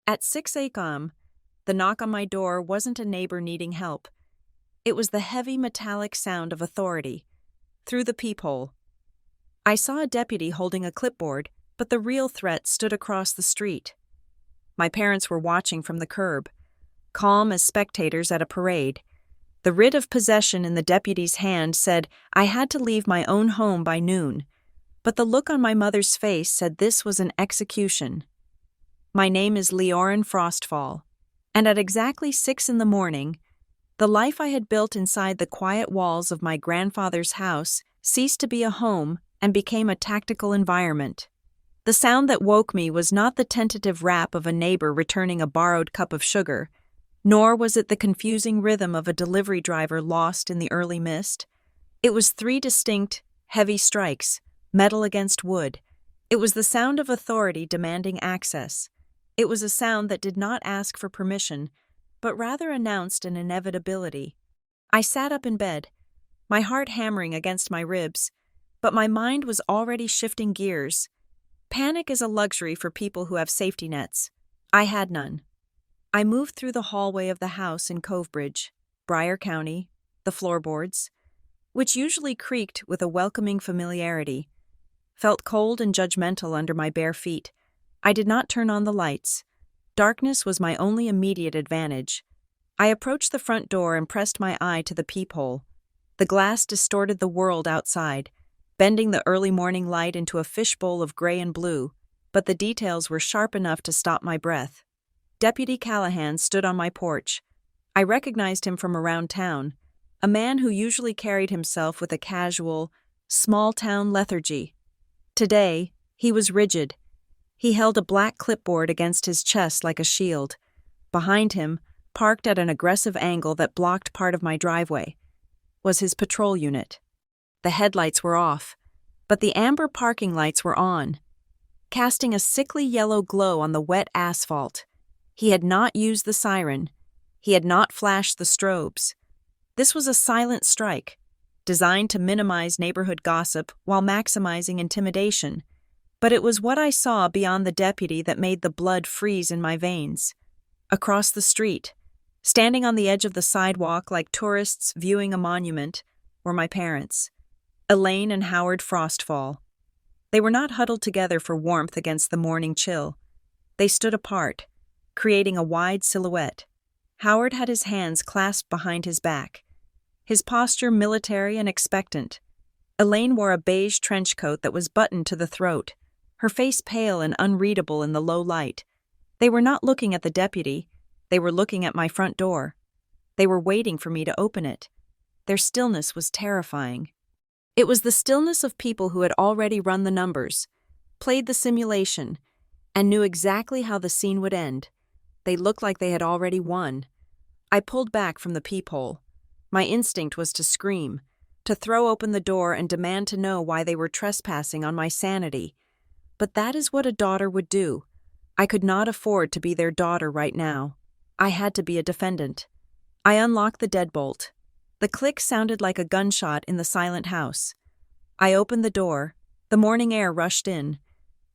At 6 a.m., the knock on my door wasn't a neighbor needing help. It was the heavy metallic sound of authority. Through the peephole, I saw a deputy holding a clipboard, but the real threat stood across the street. My parents were watching from the curb, calm as spectators at a parade. The writ of possession in the deputy's hand said I had to leave my own home by noon, but the look on my mother's face said this was an execution. My name is Leorin Frostfall, and at exactly 6 a.m, the life I had built inside the quiet walls of my grandfather's house ceased to be a home and became a tactical environment. The sound that woke me was not the tentative rap of a neighbor returning a borrowed cup of sugar, nor was it the confusing rhythm of a delivery driver lost in the early mist. It was 3 distinct, heavy strikes, metal against wood. It was the sound of authority demanding access. It was a sound that did not ask for permission, but rather announced an inevitability. I sat up in bed, my heart hammering against my ribs, but my mind was already shifting gears. Panic is a luxury for people who have safety nets. I had none. I moved through the hallway of the house in Covebridge, Bryer County, the floorboards, which usually creaked with a welcoming familiarity, felt cold and judgmental under my bare feet. I did not turn on the lights. Darkness was my only immediate advantage. I approached the front door and pressed my eye to the peephole. The glass distorted the world outside, bending the early morning light into a fishbowl of gray and blue, but the details were sharp enough to stop my breath. Deputy Callahan stood on my porch. I recognized him from around town, a man who usually carried himself with a casual, small-town lethargy. Today, he was rigid. He held a black clipboard against his chest like a shield. Behind him, parked at an aggressive angle that blocked part of my driveway, was his patrol unit. The headlights were off, but the amber parking lights were on, casting a sickly yellow glow on the wet asphalt. He had not used the siren. He had not flashed the strobes. This was a silent strike, designed to minimize neighborhood gossip while maximizing intimidation. But it was what I saw beyond the deputy that made the blood freeze in my veins. Across the street, standing on the edge of the sidewalk like tourists viewing a monument, were my parents, Elaine and Howard Frostfall. They were not huddled together for warmth against the morning chill. They stood apart, creating a wide silhouette. Howard had his hands clasped behind his back, his posture military and expectant. Elaine wore a beige trench coat that was buttoned to the throat, her face pale and unreadable in the low light. They were not looking at the deputy. They were looking at my front door. They were waiting for me to open it. Their stillness was terrifying. It was the stillness of people who had already run the numbers, played the simulation, and knew exactly how the scene would end. They looked like they had already won. I pulled back from the peephole. My instinct was to scream, to throw open the door and demand to know why they were trespassing on my sanity. But that is what a daughter would do. I could not afford to be their daughter right now. I had to be a defendant. I unlocked the deadbolt. The click sounded like a gunshot in the silent house. I opened the door. The morning air rushed in,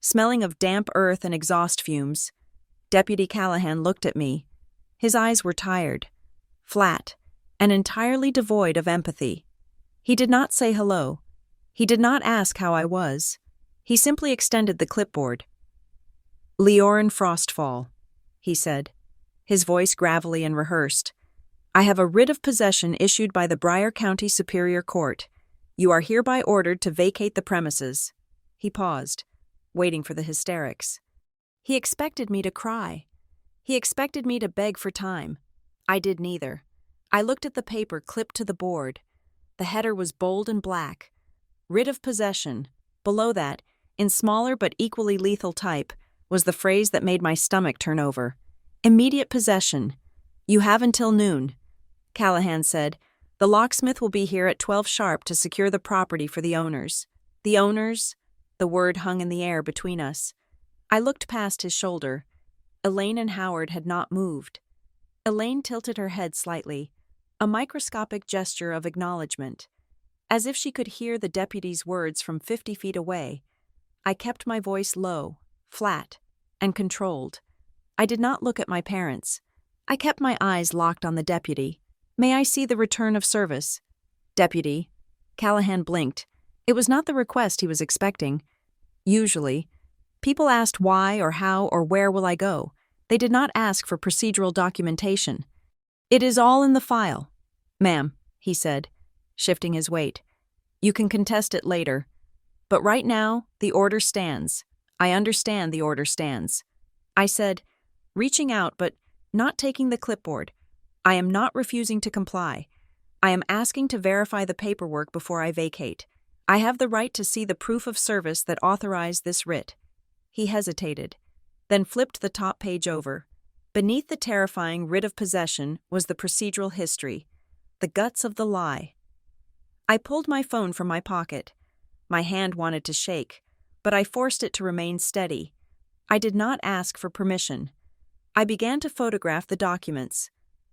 smelling of damp earth and exhaust fumes. Deputy Callahan looked at me. His eyes were tired, flat, and entirely devoid of empathy. He did not say hello. He did not ask how I was. He simply extended the clipboard. "Leorin Frostfall," he said, his voice gravelly and rehearsed. "I have a writ of possession issued by the Bryer County Superior Court. You are hereby ordered to vacate the premises." He paused, waiting for the hysterics. He expected me to cry. He expected me to beg for time. I did neither. I looked at the paper clipped to the board. The header was bold and black. Writ of possession. Below that, in smaller but equally lethal type, was the phrase that made my stomach turn over. Immediate possession. "You have until noon," Callahan said. "The locksmith will be here at 12 sharp to secure the property for the owners." The owners? The word hung in the air between us. I looked past his shoulder. Elaine and Howard had not moved. Elaine tilted her head slightly, a microscopic gesture of acknowledgement, as if she could hear the deputy's words from 50 feet away. I kept my voice low, flat, and controlled. I did not look at my parents. I kept my eyes locked on the deputy. May I see the return of service? Deputy. Callahan blinked. It was not the request he was expecting. Usually, people asked why or how or where will I go. They did not ask for procedural documentation. It is all in the file. Ma'am, he said, shifting his weight. You can contest it later. But right now, the order stands. I understand the order stands. I said, reaching out but not taking the clipboard. I am not refusing to comply. I am asking to verify the paperwork before I vacate. I have the right to see the proof of service that authorized this writ. He hesitated, then flipped the top page over. Beneath the terrifying writ of possession was the procedural history, the guts of the lie. I pulled my phone from my pocket. My hand wanted to shake, but I forced it to remain steady. I did not ask for permission. I began to photograph the documents.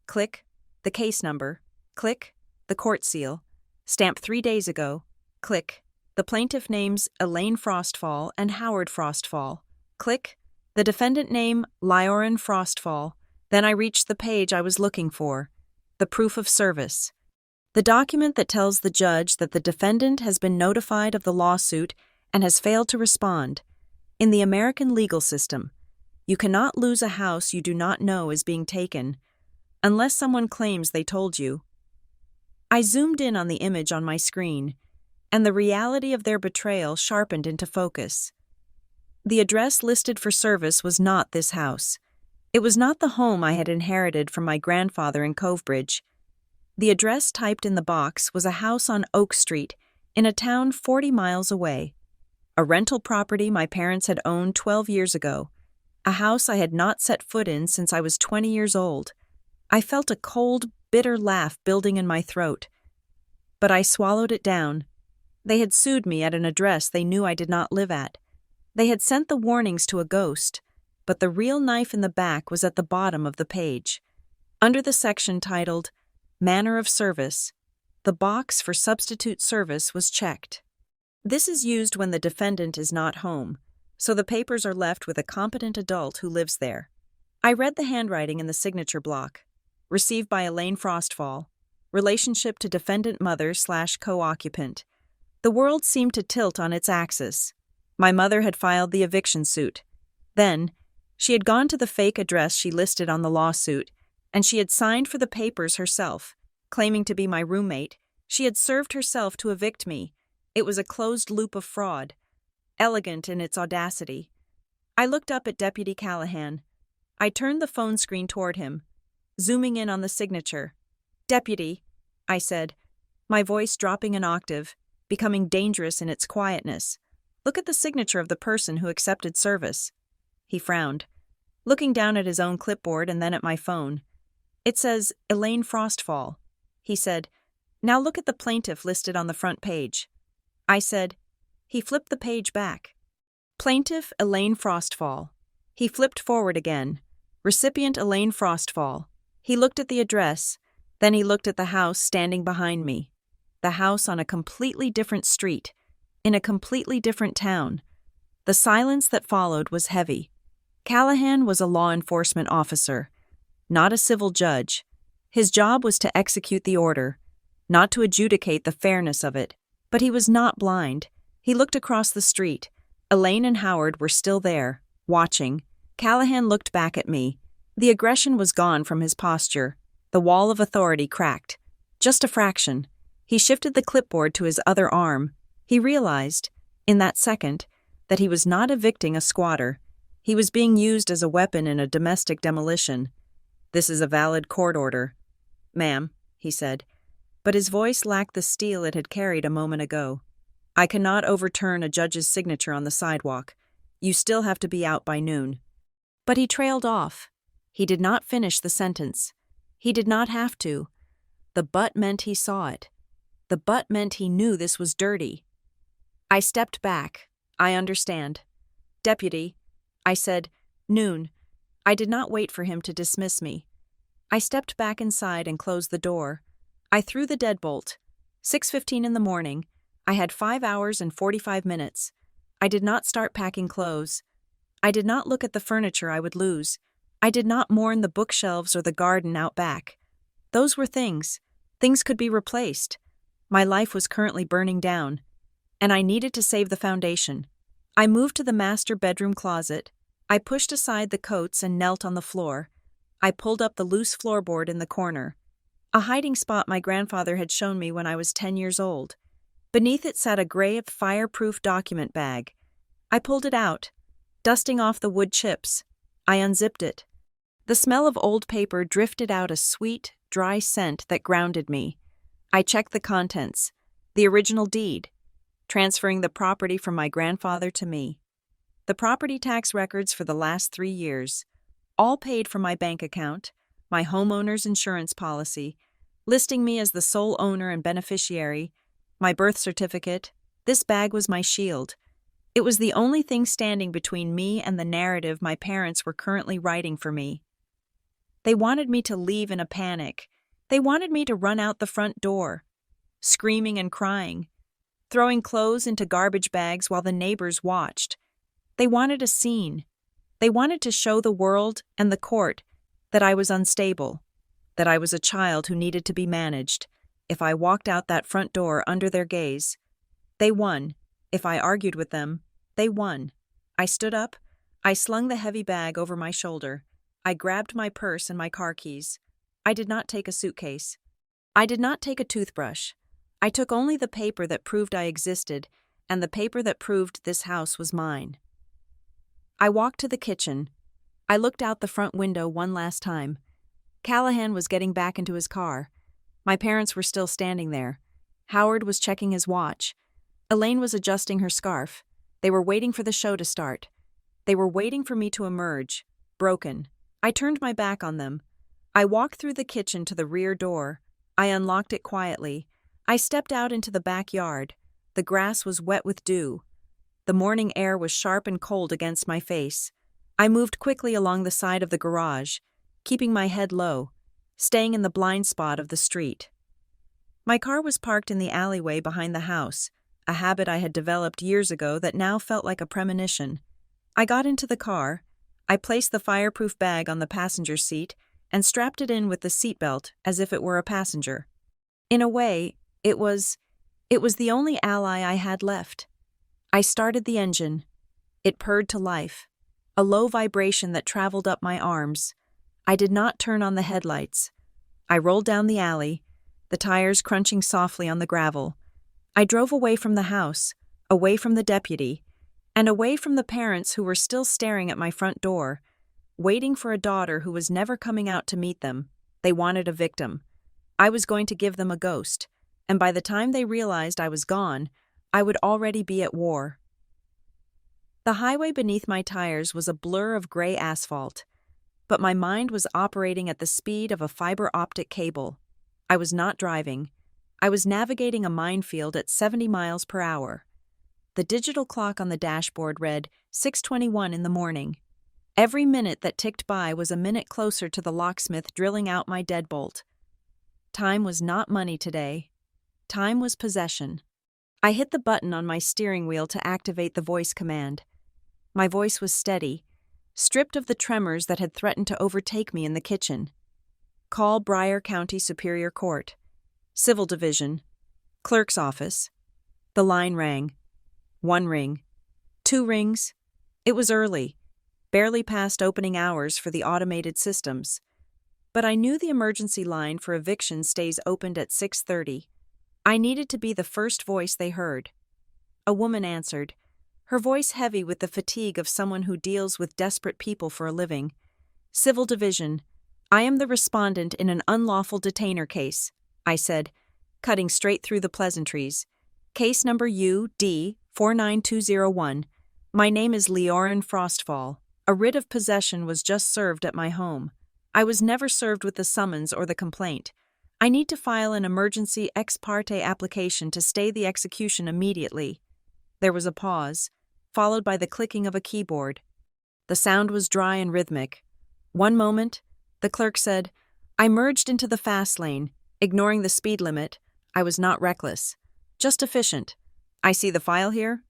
Click, the case number. Click, the court seal. Stamped 3 days ago. Click, the plaintiff names Elaine Frostfall and Howard Frostfall. Click, the defendant name Lyoran Frostfall. Then I reached the page I was looking for, the proof of service. The document that tells the judge that the defendant has been notified of the lawsuit and has failed to respond. In the American legal system, you cannot lose a house you do not know is being taken, unless someone claims they told you. I zoomed in on the image on my screen, and the reality of their betrayal sharpened into focus. The address listed for service was not this house. It was not the home I had inherited from my grandfather in Covebridge. The address typed in the box was a house on Oak Street, in a town 40 miles away. A rental property my parents had owned 12 years ago. A house I had not set foot in since I was 20 years old. I felt a cold, bitter laugh building in my throat. But I swallowed it down. They had sued me at an address they knew I did not live at. They had sent the warnings to a ghost, but the real knife in the back was at the bottom of the page. Under the section titled, Manner of Service, the box for substitute service was checked. This is used when the defendant is not home, so the papers are left with a competent adult who lives there. I read the handwriting in the signature block. Received by Elaine Frostfall. Relationship to defendant mother/co-occupant. The world seemed to tilt on its axis. My mother had filed the eviction suit. Then, she had gone to the fake address she listed on the lawsuit, and she had signed for the papers herself. Claiming to be my roommate, she had served herself to evict me. It was a closed loop of fraud, elegant in its audacity. I looked up at Deputy Callahan. I turned the phone screen toward him, zooming in on the signature. Deputy, I said, my voice dropping an octave, becoming dangerous in its quietness. Look at the signature of the person who accepted service. He frowned, looking down at his own clipboard and then at my phone. It says Elaine Frostfall. He said, now look at the plaintiff listed on the front page. I said, he flipped the page back. Plaintiff Elaine Frostfall. He flipped forward again. Recipient Elaine Frostfall. He looked at the address, then he looked at the house standing behind me. The house on a completely different street, in a completely different town. The silence that followed was heavy. Callahan was a law enforcement officer, not a civil judge. His job was to execute the order, not to adjudicate the fairness of it. But he was not blind. He looked across the street. Elaine and Howard were still there, watching. Callahan looked back at me. The aggression was gone from his posture. The wall of authority cracked. Just a fraction. He shifted the clipboard to his other arm. He realized, in that second, that he was not evicting a squatter. He was being used as a weapon in a domestic demolition. This is a valid court order. Ma'am, he said, but his voice lacked the steel it had carried a moment ago. I cannot overturn a judge's signature on the sidewalk. You still have to be out by noon. But he trailed off. He did not finish the sentence. He did not have to. The but meant he saw it. The but meant he knew this was dirty. I stepped back. I understand. Deputy, I said, noon. I did not wait for him to dismiss me. I stepped back inside and closed the door. I threw the deadbolt. 6:15 in the morning. I had 5 hours and 45 minutes. I did not start packing clothes. I did not look at the furniture I would lose. I did not mourn the bookshelves or the garden out back. Those were things. Things could be replaced. My life was currently burning down, and I needed to save the foundation. I moved to the master bedroom closet. I pushed aside the coats and knelt on the floor. I pulled up the loose floorboard in the corner, a hiding spot my grandfather had shown me when I was 10 years old. Beneath it sat a gray, fireproof document bag. I pulled it out, dusting off the wood chips. I unzipped it. The smell of old paper drifted out, a sweet, dry scent that grounded me. I checked the contents, the original deed, transferring the property from my grandfather to me. The property tax records for the last 3 years, all paid from my bank account, my homeowner's insurance policy, listing me as the sole owner and beneficiary, my birth certificate. This bag was my shield. It was the only thing standing between me and the narrative my parents were currently writing for me. They wanted me to leave in a panic. They wanted me to run out the front door, screaming and crying, throwing clothes into garbage bags while the neighbors watched. They wanted a scene. They wanted to show the world and the court that I was unstable, that I was a child who needed to be managed. If I walked out that front door under their gaze, they won. If I argued with them, they won. I stood up. I slung the heavy bag over my shoulder. I grabbed my purse and my car keys. I did not take a suitcase. I did not take a toothbrush. I took only the paper that proved I existed and the paper that proved this house was mine. I walked to the kitchen. I looked out the front window one last time. Callahan was getting back into his car. My parents were still standing there. Howard was checking his watch. Elaine was adjusting her scarf. They were waiting for the show to start. They were waiting for me to emerge, broken. I turned my back on them. I walked through the kitchen to the rear door. I unlocked it quietly. I stepped out into the backyard. The grass was wet with dew. The morning air was sharp and cold against my face. I moved quickly along the side of the garage, keeping my head low, staying in the blind spot of the street. My car was parked in the alleyway behind the house, a habit I had developed years ago that now felt like a premonition. I got into the car. I placed the fireproof bag on the passenger seat and strapped it in with the seatbelt as if it were a passenger. In a way, it was the only ally I had left. I started the engine. It purred to life, a low vibration that traveled up my arms. I did not turn on the headlights. I rolled down the alley, the tires crunching softly on the gravel. I drove away from the house, away from the deputy, and away from the parents who were still staring at my front door, waiting for a daughter who was never coming out to meet them. They wanted a victim. I was going to give them a ghost, and by the time they realized I was gone, I would already be at war. The highway beneath my tires was a blur of gray asphalt, but my mind was operating at the speed of a fiber optic cable. I was not driving. I was navigating a minefield at 70 miles per hour. The digital clock on the dashboard read 6:21 in the morning. Every minute that ticked by was a minute closer to the locksmith drilling out my deadbolt. Time was not money today. Time was possession. I hit the button on my steering wheel to activate the voice command. My voice was steady, stripped of the tremors that had threatened to overtake me in the kitchen. Call Bryan County Superior Court. Civil Division. Clerk's office. The line rang. 1 ring. 2 rings. It was early, barely past opening hours for the automated systems. But I knew the emergency line for eviction stays opened at 6:30. I needed to be the first voice they heard. A woman answered, her voice heavy with the fatigue of someone who deals with desperate people for a living. Civil Division. I am the respondent in an unlawful detainer case, I said, cutting straight through the pleasantries. Case number UD 49201. My name is Leorin Frostfall. A writ of possession was just served at my home. I was never served with the summons or the complaint. I need to file an emergency ex parte application to stay the execution immediately. There was a pause, followed by the clicking of a keyboard. The sound was dry and rhythmic. One moment, the clerk said, I merged into the fast lane, ignoring the speed limit. I was not reckless, just efficient. I see the file here,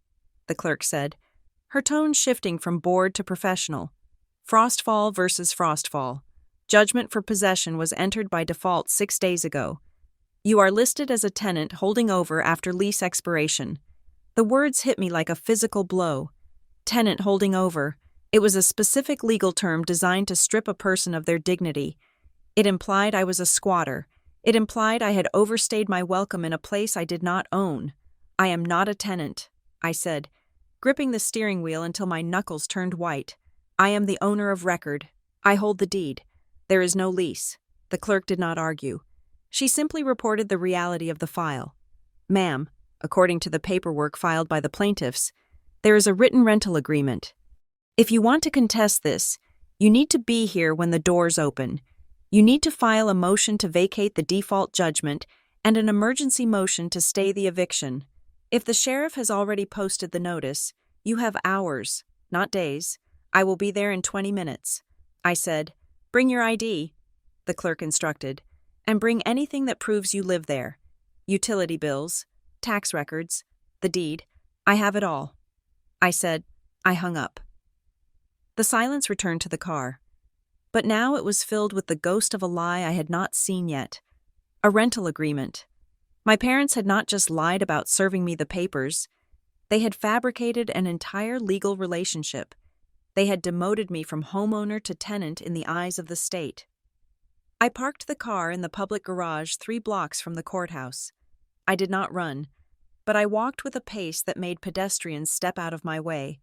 the clerk said, her tone shifting from bored to professional. Frostfall versus Frostfall. Judgment for possession was entered by default 6 days ago. You are listed as a tenant holding over after lease expiration. The words hit me like a physical blow. Tenant holding over. It was a specific legal term designed to strip a person of their dignity. It implied I was a squatter. It implied I had overstayed my welcome in a place I did not own. I am not a tenant, I said, gripping the steering wheel until my knuckles turned white. I am the owner of record. I hold the deed. There is no lease. The clerk did not argue. She simply reported the reality of the file. Ma'am, according to the paperwork filed by the plaintiffs, there is a written rental agreement. If you want to contest this, you need to be here when the doors open. You need to file a motion to vacate the default judgment and an emergency motion to stay the eviction. If the sheriff has already posted the notice, you have hours, not days. I will be there in 20 minutes. I said, bring your ID, the clerk instructed, and bring anything that proves you live there. Utility bills, tax records, the deed. I have it all. I said. I hung up. The silence returned to the car. But now it was filled with the ghost of a lie I had not seen yet. A rental agreement. My parents had not just lied about serving me the papers. They had fabricated an entire legal relationship. They had demoted me from homeowner to tenant in the eyes of the state. I parked the car in the public garage 3 blocks from the courthouse. I did not run, but I walked with a pace that made pedestrians step out of my way.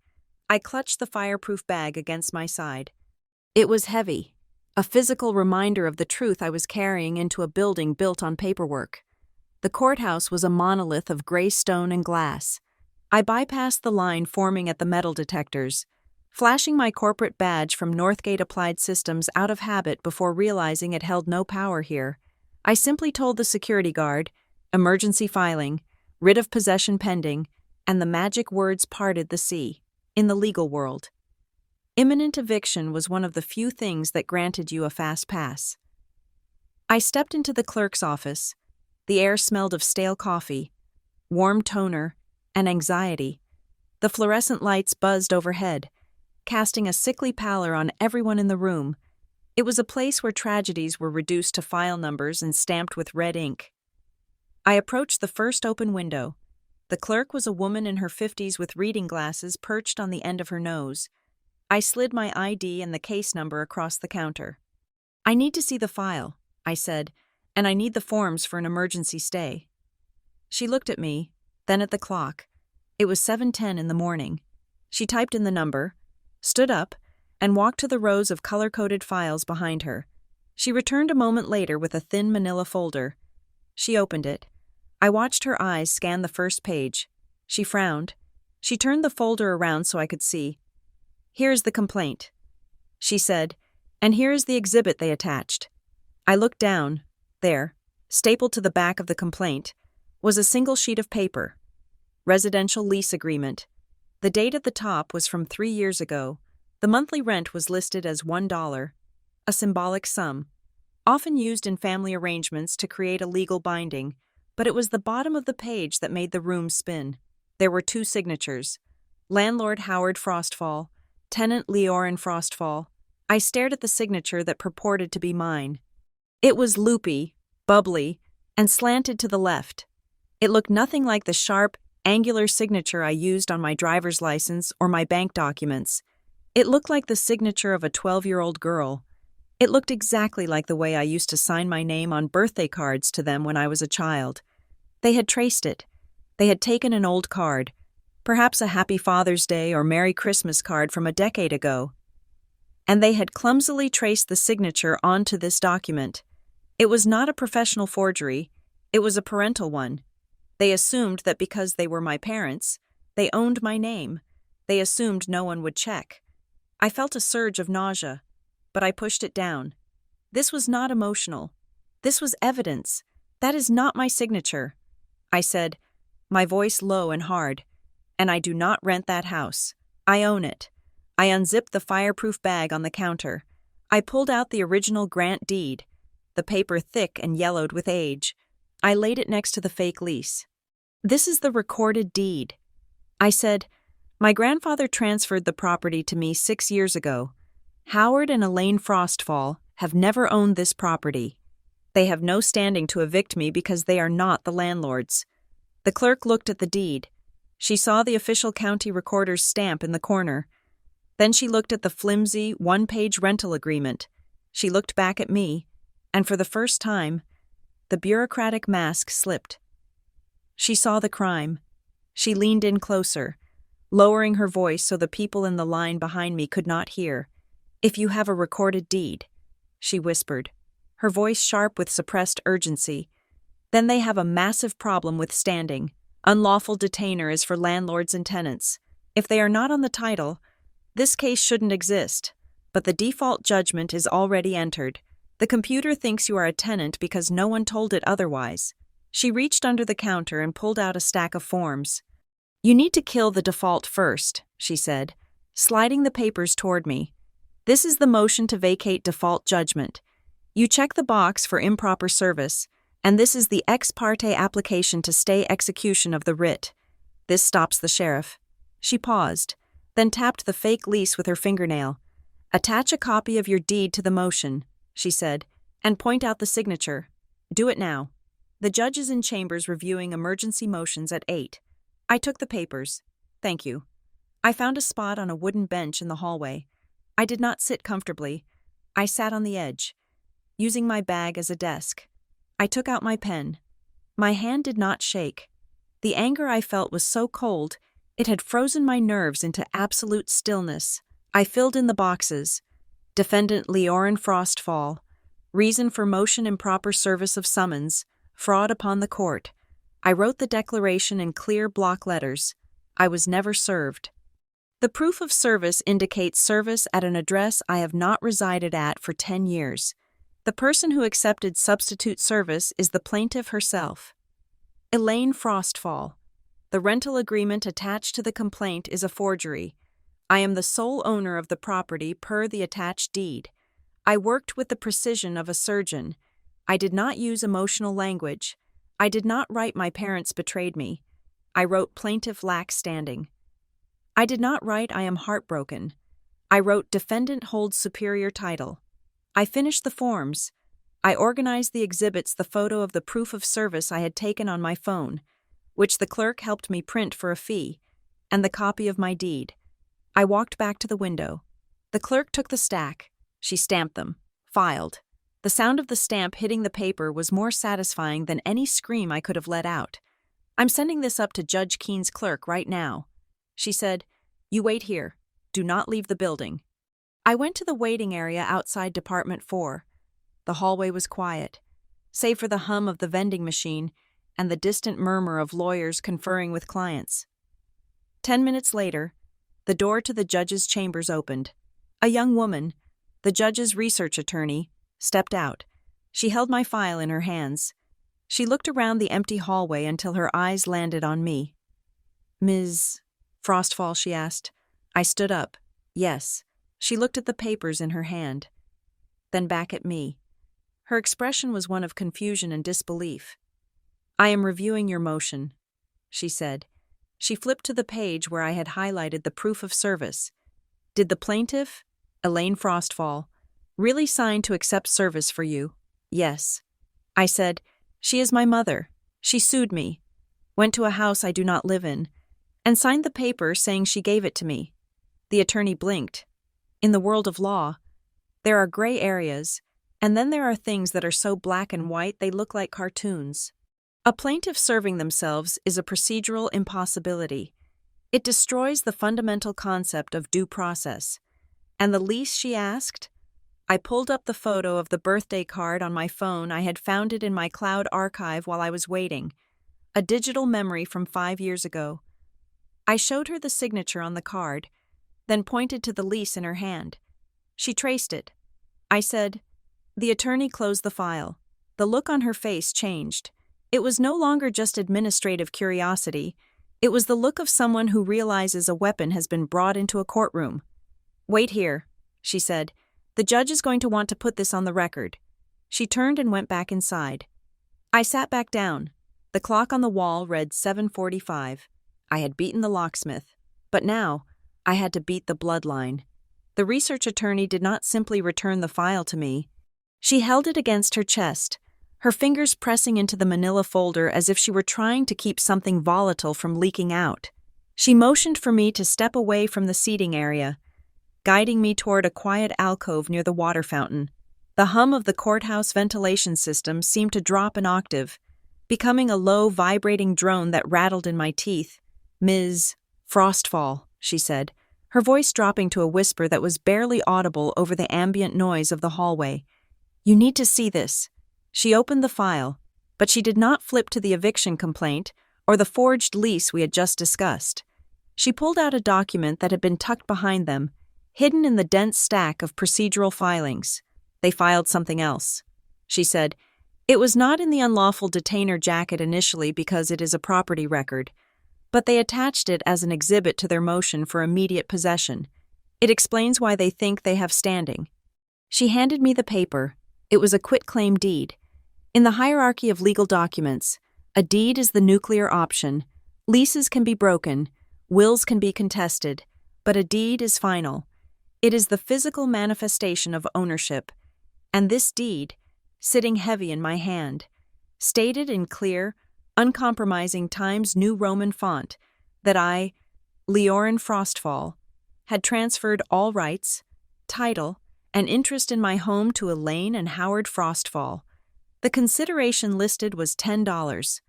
I clutched the fireproof bag against my side. It was heavy, a physical reminder of the truth I was carrying into a building built on paperwork. The courthouse was a monolith of gray stone and glass. I bypassed the line forming at the metal detectors, flashing my corporate badge from Northgate Applied Systems out of habit before realizing it held no power here. I simply told the security guard, emergency filing, writ of possession pending, and the magic words parted the sea. In the legal world, imminent eviction was one of the few things that granted you a fast pass. I stepped into the clerk's office. The air smelled of stale coffee, warm toner, and anxiety. The fluorescent lights buzzed overhead, casting a sickly pallor on everyone in the room. It was a place where tragedies were reduced to file numbers and stamped with red ink. I approached the first open window. The clerk was a woman in her 50s with reading glasses perched on the end of her nose. I slid my ID and the case number across the counter. I need to see the file, I said, and I need the forms for an emergency stay. She looked at me, then at the clock. It was 7:10 in the morning. She typed in the number, stood up, and walked to the rows of color-coded files behind her. She returned a moment later with a thin manila folder. She opened it. I watched her eyes scan the first page. She frowned. She turned the folder around so I could see. Here's the complaint, she said, and here is the exhibit they attached. I looked down. There, stapled to the back of the complaint, was a single sheet of paper. Residential lease agreement. The date at the top was from 3 years ago. The monthly rent was listed as $1, a symbolic sum, often used in family arrangements to create a legal binding, but it was the bottom of the page that made the room spin. There were 2 signatures. Landlord Howard Frostfall, tenant Leorin Frostfall. I stared at the signature that purported to be mine. It was loopy, bubbly, and slanted to the left. It looked nothing like the sharp, angular signature I used on my driver's license or my bank documents. It looked like the signature of a 12-year-old girl. It looked exactly like the way I used to sign my name on birthday cards to them when I was a child. They had traced it. They had taken an old card, perhaps a Happy Father's Day or Merry Christmas card from a decade ago, and they had clumsily traced the signature onto this document. It was not a professional forgery. It was a parental one. They assumed that because they were my parents, they owned my name. They assumed no one would check. I felt a surge of nausea, but I pushed it down. This was not emotional. This was evidence. That is not my signature, I said, my voice low and hard. And I do not rent that house. I own it. I unzipped the fireproof bag on the counter. I pulled out the original grant deed, the paper thick and yellowed with age. I laid it next to the fake lease. This is the recorded deed. I said, my grandfather transferred the property to me 6 years ago. Howard and Elaine Frostfall have never owned this property. They have no standing to evict me because they are not the landlords. The clerk looked at the deed. She saw the official county recorder's stamp in the corner. Then she looked at the flimsy, one-page rental agreement. She looked back at me, and for the first time, the bureaucratic mask slipped. She saw the crime. She leaned in closer, lowering her voice so the people in the line behind me could not hear. "If you have a recorded deed," she whispered, her voice sharp with suppressed urgency, "then they have a massive problem with standing. Unlawful detainer is for landlords and tenants. If they are not on the title, this case shouldn't exist, but the default judgment is already entered. The computer thinks you are a tenant because no one told it otherwise." She reached under the counter and pulled out a stack of forms. "You need to kill the default first," she said, sliding the papers toward me. "This is the motion to vacate default judgment. You check the box for improper service, and this is the ex parte application to stay execution of the writ. This stops the sheriff." She paused, then tapped the fake lease with her fingernail. "Attach a copy of your deed to the motion," she said, "and point out the signature. Do it now. The judge is in chambers reviewing emergency motions at 8. I took the papers. Thank you. I found a spot on a wooden bench in the hallway. I did not sit comfortably. I sat on the edge, using my bag as a desk. I took out my pen. My hand did not shake. The anger I felt was so cold, it had frozen my nerves into absolute stillness. I filled in the boxes. Defendant Leorin Frostfall. Reason for motion improper service of summons. Fraud upon the court. I wrote the declaration in clear block letters. I was never served. The proof of service indicates service at an address I have not resided at for 10 years. The person who accepted substitute service is the plaintiff herself. Elaine Frostfall. The rental agreement attached to the complaint is a forgery. I am the sole owner of the property per the attached deed. I worked with the precision of a surgeon. I did not use emotional language. I did not write my parents betrayed me. I wrote plaintiff lacks standing. I did not write I am heartbroken. I wrote defendant holds superior title. I finished the forms. I organized the exhibits, the photo of the proof of service I had taken on my phone, which the clerk helped me print for a fee, and the copy of my deed. I walked back to the window. The clerk took the stack. She stamped them. Filed. The sound of the stamp hitting the paper was more satisfying than any scream I could have let out. "I'm sending this up to Judge Keene's clerk right now." She said, "You wait here. Do not leave the building." I went to the waiting area outside Department 4. The hallway was quiet, save for the hum of the vending machine and the distant murmur of lawyers conferring with clients. 10 minutes later, the door to the judge's chambers opened. A young woman, the judge's research attorney, stepped out. She held my file in her hands. She looked around the empty hallway until her eyes landed on me. "Ms. Frostfall?" she asked. I stood up. "Yes." She looked at the papers in her hand, then back at me. Her expression was one of confusion and disbelief. "I am reviewing your motion," she said. She flipped to the page where I had highlighted the proof of service. "Did the plaintiff, Elaine Frostfall, really sign to accept service for you?" "Yes." I said, "She is my mother. She sued me, went to a house I do not live in, and signed the paper saying she gave it to me." The attorney blinked. In the world of law, there are gray areas, and then there are things that are so black and white they look like cartoons. A plaintiff serving themselves is a procedural impossibility. It destroys the fundamental concept of due process. And the lease she asked? I pulled up the photo of the birthday card on my phone. I had found it in my cloud archive while I was waiting, a digital memory from 5 years ago. I showed her the signature on the card, then pointed to the lease in her hand. She traced it. I said, The attorney closed the file. The look on her face changed. It was no longer just administrative curiosity. It was the look of someone who realizes a weapon has been brought into a courtroom. "Wait here," she said. "The judge is going to want to put this on the record." She turned and went back inside. I sat back down. The clock on the wall read 7:45. I had beaten the locksmith. But now, I had to beat the bloodline. The research attorney did not simply return the file to me. She held it against her chest, her fingers pressing into the manila folder as if she were trying to keep something volatile from leaking out. She motioned for me to step away from the seating area, guiding me toward a quiet alcove near the water fountain. The hum of the courthouse ventilation system seemed to drop an octave, becoming a low, vibrating drone that rattled in my teeth. "Ms. Frostfall," she said, her voice dropping to a whisper that was barely audible over the ambient noise of the hallway. "You need to see this." She opened the file, but she did not flip to the eviction complaint or the forged lease we had just discussed. She pulled out a document that had been tucked behind them, hidden in the dense stack of procedural filings. "They filed something else," she said. "It was not in the unlawful detainer jacket initially because it is a property record, but they attached it as an exhibit to their motion for immediate possession. It explains why they think they have standing." She handed me the paper. It was a quitclaim deed. In the hierarchy of legal documents, a deed is the nuclear option. Leases can be broken, wills can be contested, but a deed is final. It is the physical manifestation of ownership. And this deed, sitting heavy in my hand, stated in clear, uncompromising Times New Roman font that I, Leorin Frostfall, had transferred all rights, title, and interest in my home to Elaine and Howard Frostfall. The consideration listed was $10.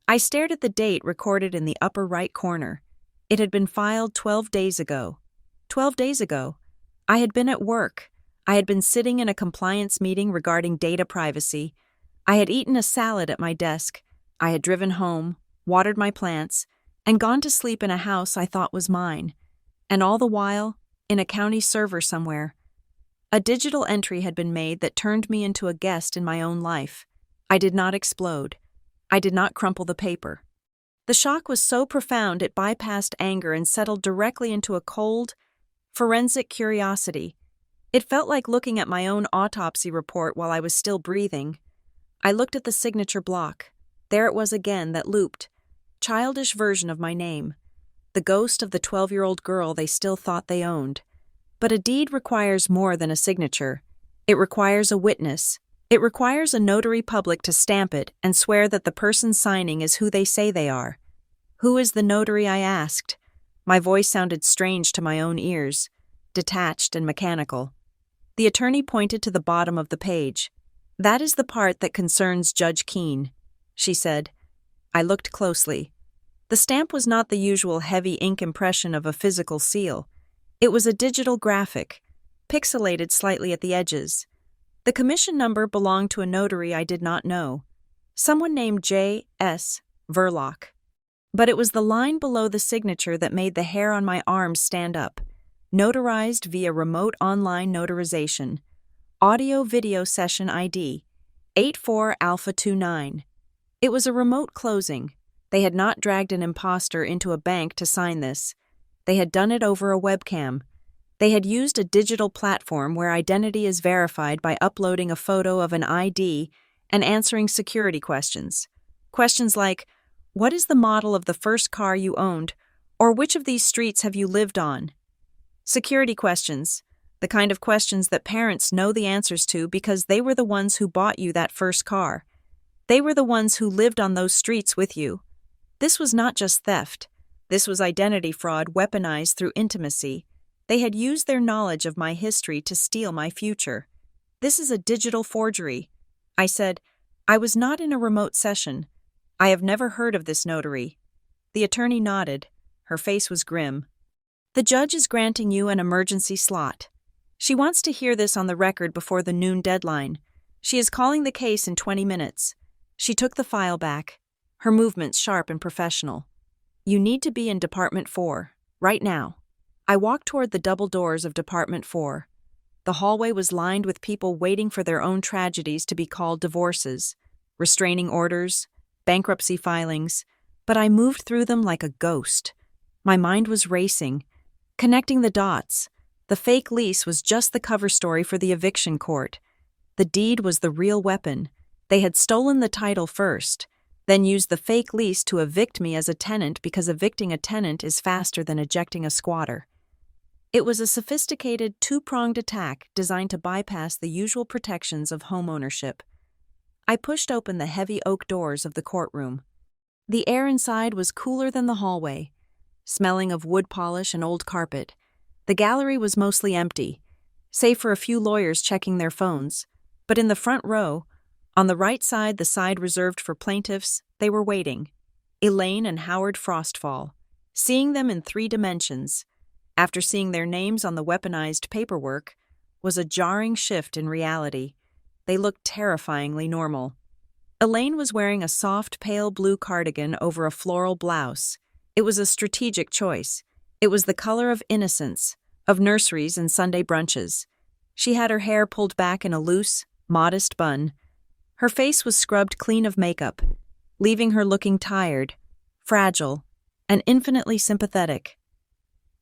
I stared at the date recorded in the upper right corner. It had been filed 12 days ago. 12 days ago. I had been at work. I had been sitting in a compliance meeting regarding data privacy. I had eaten a salad at my desk. I had driven home, watered my plants, and gone to sleep in a house I thought was mine. And all the while, in a county server somewhere, a digital entry had been made that turned me into a guest in my own life. I did not explode. I did not crumple the paper. The shock was so profound it bypassed anger and settled directly into a cold, forensic curiosity. It felt like looking at my own autopsy report while I was still breathing. I looked at the signature block. There it was again, that looped, childish version of my name, the ghost of the 12-year-old girl they still thought they owned. But a deed requires more than a signature. It requires a witness. It requires a notary public to stamp it and swear that the person signing is who they say they are. "Who is the notary?" I asked. My voice sounded strange to my own ears, detached and mechanical. The attorney pointed to the bottom of the page. "That is the part that concerns Judge Keene," she said. I looked closely. The stamp was not the usual heavy ink impression of a physical seal. It was a digital graphic, pixelated slightly at the edges. The commission number belonged to a notary I did not know, someone named J.S. Verloc. But it was the line below the signature that made the hair on my arms stand up. Notarized via remote online notarization. Audio-video session ID, 84 Alpha 29. It was a remote closing. They had not dragged an imposter into a bank to sign this. They had done it over a webcam. They had used a digital platform where identity is verified by uploading a photo of an ID and answering security questions. Questions like, "What is the model of the first car you owned?" or "Which of these streets have you lived on?" Security questions, the kind of questions that parents know the answers to because they were the ones who bought you that first car. They were the ones who lived on those streets with you. This was not just theft. This was identity fraud weaponized through intimacy. They had used their knowledge of my history to steal my future. "This is a digital forgery," I said. I was not in a remote session. "I have never heard of this notary." The attorney nodded. Her face was grim. "The judge is granting you an emergency slot. She wants to hear this on the record before the noon deadline. She is calling the case in 20 minutes. She took the file back, her movements sharp and professional. "You need to be in Department 4, right now." I walked toward the double doors of Department 4. The hallway was lined with people waiting for their own tragedies to be called divorces, restraining orders, bankruptcy filings, but I moved through them like a ghost. My mind was racing, connecting the dots. The fake lease was just the cover story for the eviction court. The deed was the real weapon. They had stolen the title first, then used the fake lease to evict me as a tenant because evicting a tenant is faster than ejecting a squatter. It was a sophisticated, two-pronged attack designed to bypass the usual protections of home ownership. I pushed open the heavy oak doors of the courtroom. The air inside was cooler than the hallway, smelling of wood polish and old carpet. The gallery was mostly empty, save for a few lawyers checking their phones. But in the front row, on the right side, the side reserved for plaintiffs, they were waiting. Elaine and Howard Frostfall. Seeing them in 3 dimensions, after seeing their names on the weaponized paperwork, was a jarring shift in reality. They looked terrifyingly normal. Elaine was wearing a soft, pale blue cardigan over a floral blouse. It was a strategic choice. It was the color of innocence, of nurseries and Sunday brunches. She had her hair pulled back in a loose, modest bun. Her face was scrubbed clean of makeup, leaving her looking tired, fragile, and infinitely sympathetic.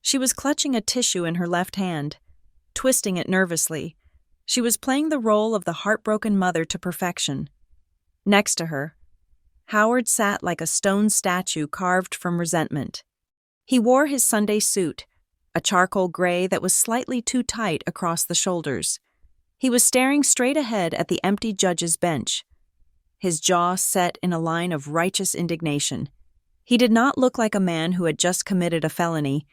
She was clutching a tissue in her left hand, twisting it nervously. She was playing the role of the heartbroken mother to perfection. Next to her, Howard sat like a stone statue carved from resentment. He wore his Sunday suit, a charcoal gray that was slightly too tight across the shoulders. He was staring straight ahead at the empty judge's bench, his jaw set in a line of righteous indignation. He did not look like a man who had just committed a felony.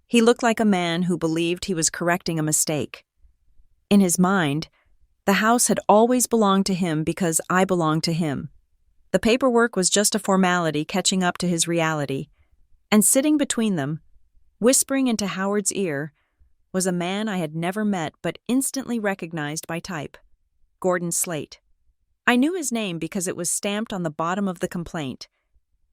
He looked like a man who believed he was correcting a mistake. In his mind, the house had always belonged to him because I belonged to him. The paperwork was just a formality catching up to his reality. And sitting between them, whispering into Howard's ear, was a man I had never met but instantly recognized by type, Gordon Slate. I knew his name because it was stamped on the bottom of the complaint,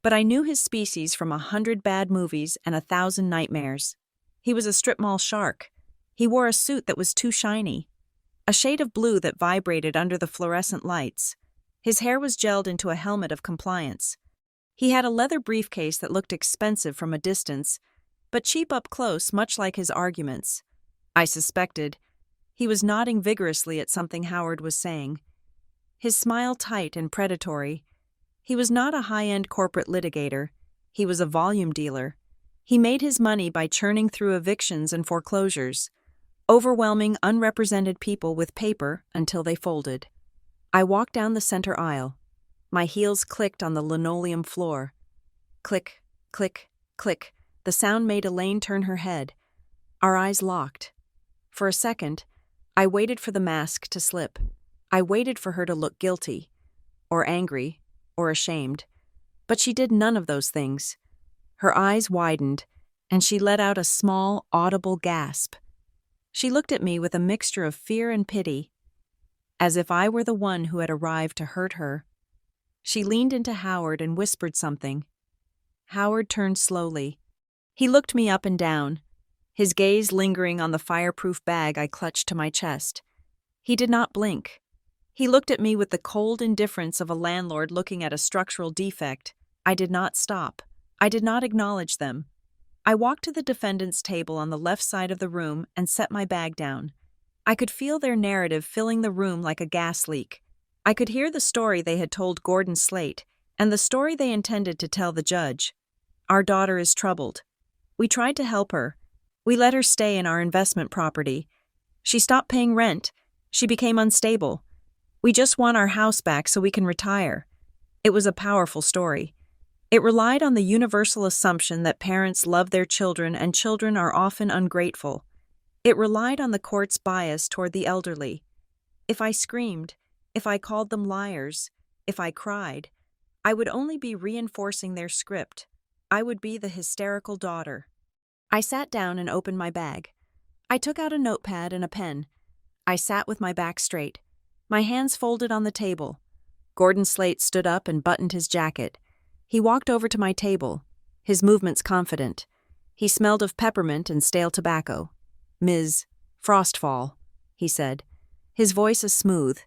but I knew his species from 100 bad movies and 1,000 nightmares. He was a strip mall shark. He wore a suit that was too shiny, a shade of blue that vibrated under the fluorescent lights. His hair was gelled into a helmet of compliance. He had a leather briefcase that looked expensive from a distance, but cheap up close, much like his arguments. I suspected he was nodding vigorously at something Howard was saying, his smile tight and predatory. He was not a high-end corporate litigator. He was a volume dealer. He made his money by churning through evictions and foreclosures, overwhelming unrepresented people with paper until they folded. I walked down the center aisle. My heels clicked on the linoleum floor. Click, click, click. The sound made Elaine turn her head. Our eyes locked. For a second, I waited for the mask to slip. I waited for her to look guilty, or angry, or ashamed. But she did none of those things. Her eyes widened, and she let out a small, audible gasp. She looked at me with a mixture of fear and pity, as if I were the one who had arrived to hurt her. She leaned into Howard and whispered something. Howard turned slowly. He looked me up and down, his gaze lingering on the fireproof bag I clutched to my chest. He did not blink. He looked at me with the cold indifference of a landlord looking at a structural defect. I did not stop. I did not acknowledge them. I walked to the defendant's table on the left side of the room and set my bag down. I could feel their narrative filling the room like a gas leak. I could hear the story they had told Gordon Slate and the story they intended to tell the judge. Our daughter is troubled. We tried to help her. We let her stay in our investment property. She stopped paying rent. She became unstable. We just want our house back so we can retire. It was a powerful story. It relied on the universal assumption that parents love their children and children are often ungrateful. It relied on the court's bias toward the elderly. If I screamed, if I called them liars, if I cried, I would only be reinforcing their script. I would be the hysterical daughter. I sat down and opened my bag. I took out a notepad and a pen. I sat with my back straight, my hands folded on the table. Gordon Slate stood up and buttoned his jacket. He walked over to my table, his movements confident. He smelled of peppermint and stale tobacco. "Ms. Frostfall," he said, his voice a smooth,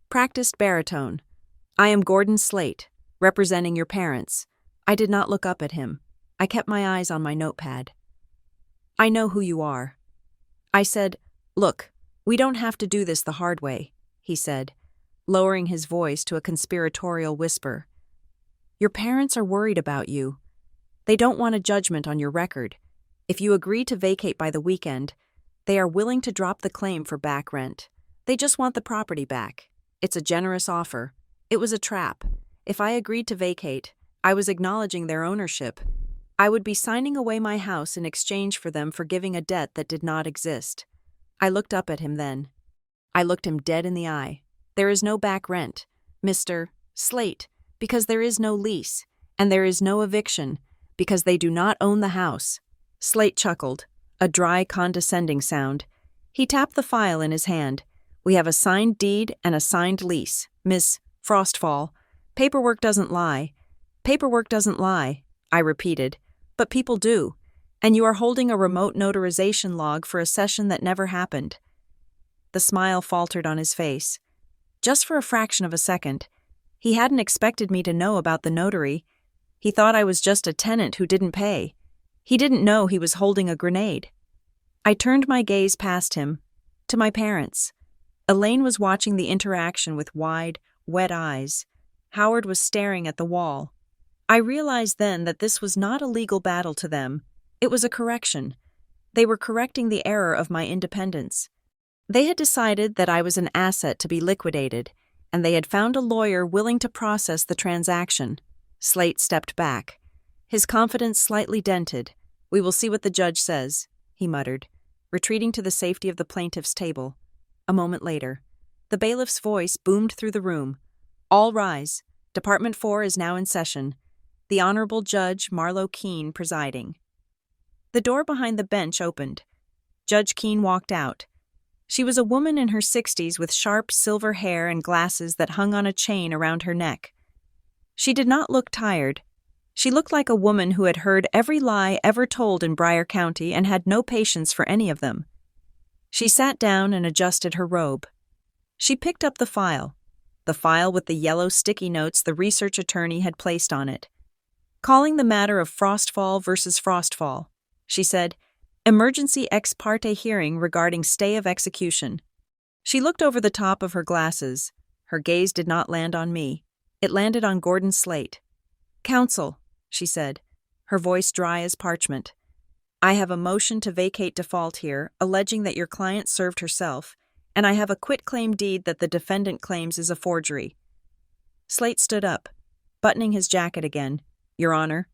practiced baritone. "I am Gordon Slate, representing your parents." I did not look up at him. I kept my eyes on my notepad. "I know who you are." I said, "Look, we don't have to do this the hard way," he said, lowering his voice to a conspiratorial whisper. "Your parents are worried about you. They don't want a judgment on your record. If you agree to vacate by the weekend, They are willing to drop the claim for back rent. They just want the property back. It's a generous offer. It was a trap. If I agreed to vacate, I was acknowledging their ownership. I would be signing away my house in exchange for them forgiving a debt that did not exist. I looked up at him then. I looked him dead in the eye. There is no back rent, Mr. Slate, because there is no lease, and there is no eviction, because they do not own the house. Slate chuckled, a dry, condescending sound. He tapped the file in his hand. We have a signed deed and a signed lease, Miss Frostfall. Paperwork doesn't lie. Paperwork doesn't lie, I repeated. But people do. And you are holding a remote notarization log for a session that never happened. The smile faltered on his face. Just for a fraction of a second. He hadn't expected me to know about the notary. He thought I was just a tenant who didn't pay. He didn't know he was holding a grenade. I turned my gaze past him, to my parents. Elaine was watching the interaction with wide, wet eyes. Howard was staring at the wall. I realized then that this was not a legal battle to them. It was a correction. They were correcting the error of my independence. They had decided that I was an asset to be liquidated, and they had found a lawyer willing to process the transaction. Slate stepped back. His confidence slightly dented. We will see what the judge says, he muttered, retreating to the safety of the plaintiff's table. A moment later, the bailiff's voice boomed through the room. All rise. Department 4 is now in session. The Honorable Judge Marlowe Keene presiding. The door behind the bench opened. Judge Keene walked out. She was a woman in her 60s with sharp silver hair and glasses that hung on a chain around her neck. She did not look tired. She looked like a woman who had heard every lie ever told in Bryan County and had no patience for any of them. She sat down and adjusted her robe. She picked up the file with the yellow sticky notes the research attorney had placed on it. Calling the matter of Frostfall versus Frostfall, she said, "Emergency ex parte hearing regarding stay of execution." She looked over the top of her glasses. Her gaze did not land on me. It landed on Gordon Slate. "Counsel," she said, her voice dry as parchment. "I have a motion to vacate default here, alleging that your client served herself, and I have a quitclaim deed that the defendant claims is a forgery." Slate stood up, buttoning his jacket again. "Your Honor,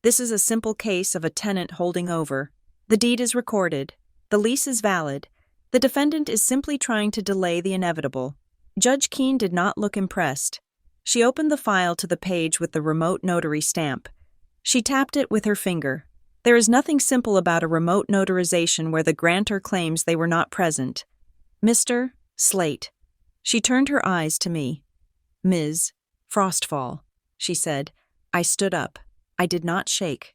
this is a simple case of a tenant holding over. The deed is recorded. The lease is valid. The defendant is simply trying to delay the inevitable." Judge Keene did not look impressed. She opened the file to the page with the remote notary stamp. She tapped it with her finger. There is nothing simple about a remote notarization where the grantor claims they were not present. "Mr. Slate." She turned her eyes to me. "Ms. Frostfall," she said. I stood up. I did not shake.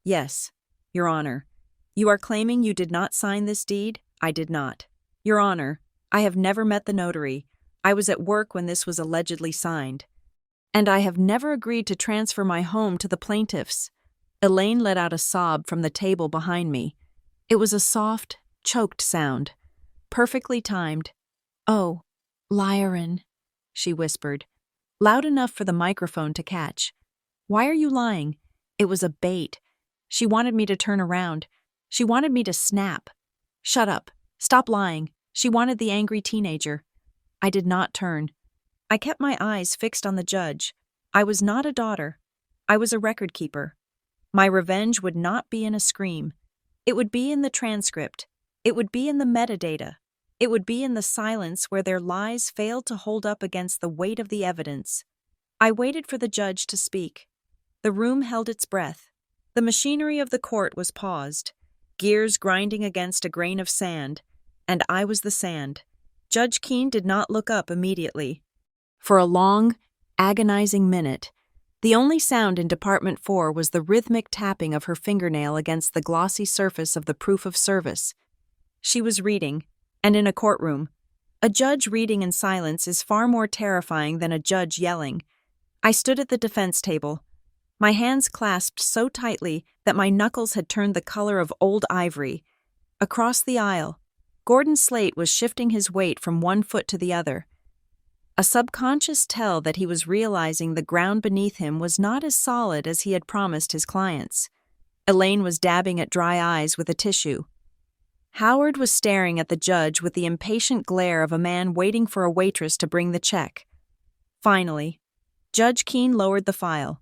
"Yes, Your Honor. You are claiming you did not sign this deed?" "I did not." "Your Honor, I have never met the notary. I was at work when this was allegedly signed. And I have never agreed to transfer my home to the plaintiffs." Elaine let out a sob from the table behind me. It was a soft, choked sound, perfectly timed. "Oh, liarin," she whispered, loud enough for the microphone to catch. "Why are you lying?" It was a bait. She wanted me to turn around. She wanted me to snap. "Shut up. Stop lying." She wanted the angry teenager. I did not turn. I kept my eyes fixed on the judge. I was not a daughter. I was a record keeper. My revenge would not be in a scream. It would be in the transcript. It would be in the metadata. It would be in the silence where their lies failed to hold up against the weight of the evidence. I waited for the judge to speak. The room held its breath. The machinery of the court was paused, gears grinding against a grain of sand, and I was the sand. Judge Keene did not look up immediately. For a long, agonizing minute, the only sound in Department 4 was the rhythmic tapping of her fingernail against the glossy surface of the proof of service. She was reading, and in a courtroom. A judge reading in silence is far more terrifying than a judge yelling. I stood at the defense table, my hands clasped so tightly that my knuckles had turned the color of old ivory. Across the aisle, Gordon Slate was shifting his weight from one foot to the other. A subconscious tell that he was realizing the ground beneath him was not as solid as he had promised his clients. Elaine was dabbing at dry eyes with a tissue. Howard was staring at the judge with the impatient glare of a man waiting for a waitress to bring the check. Finally, Judge Keene lowered the file.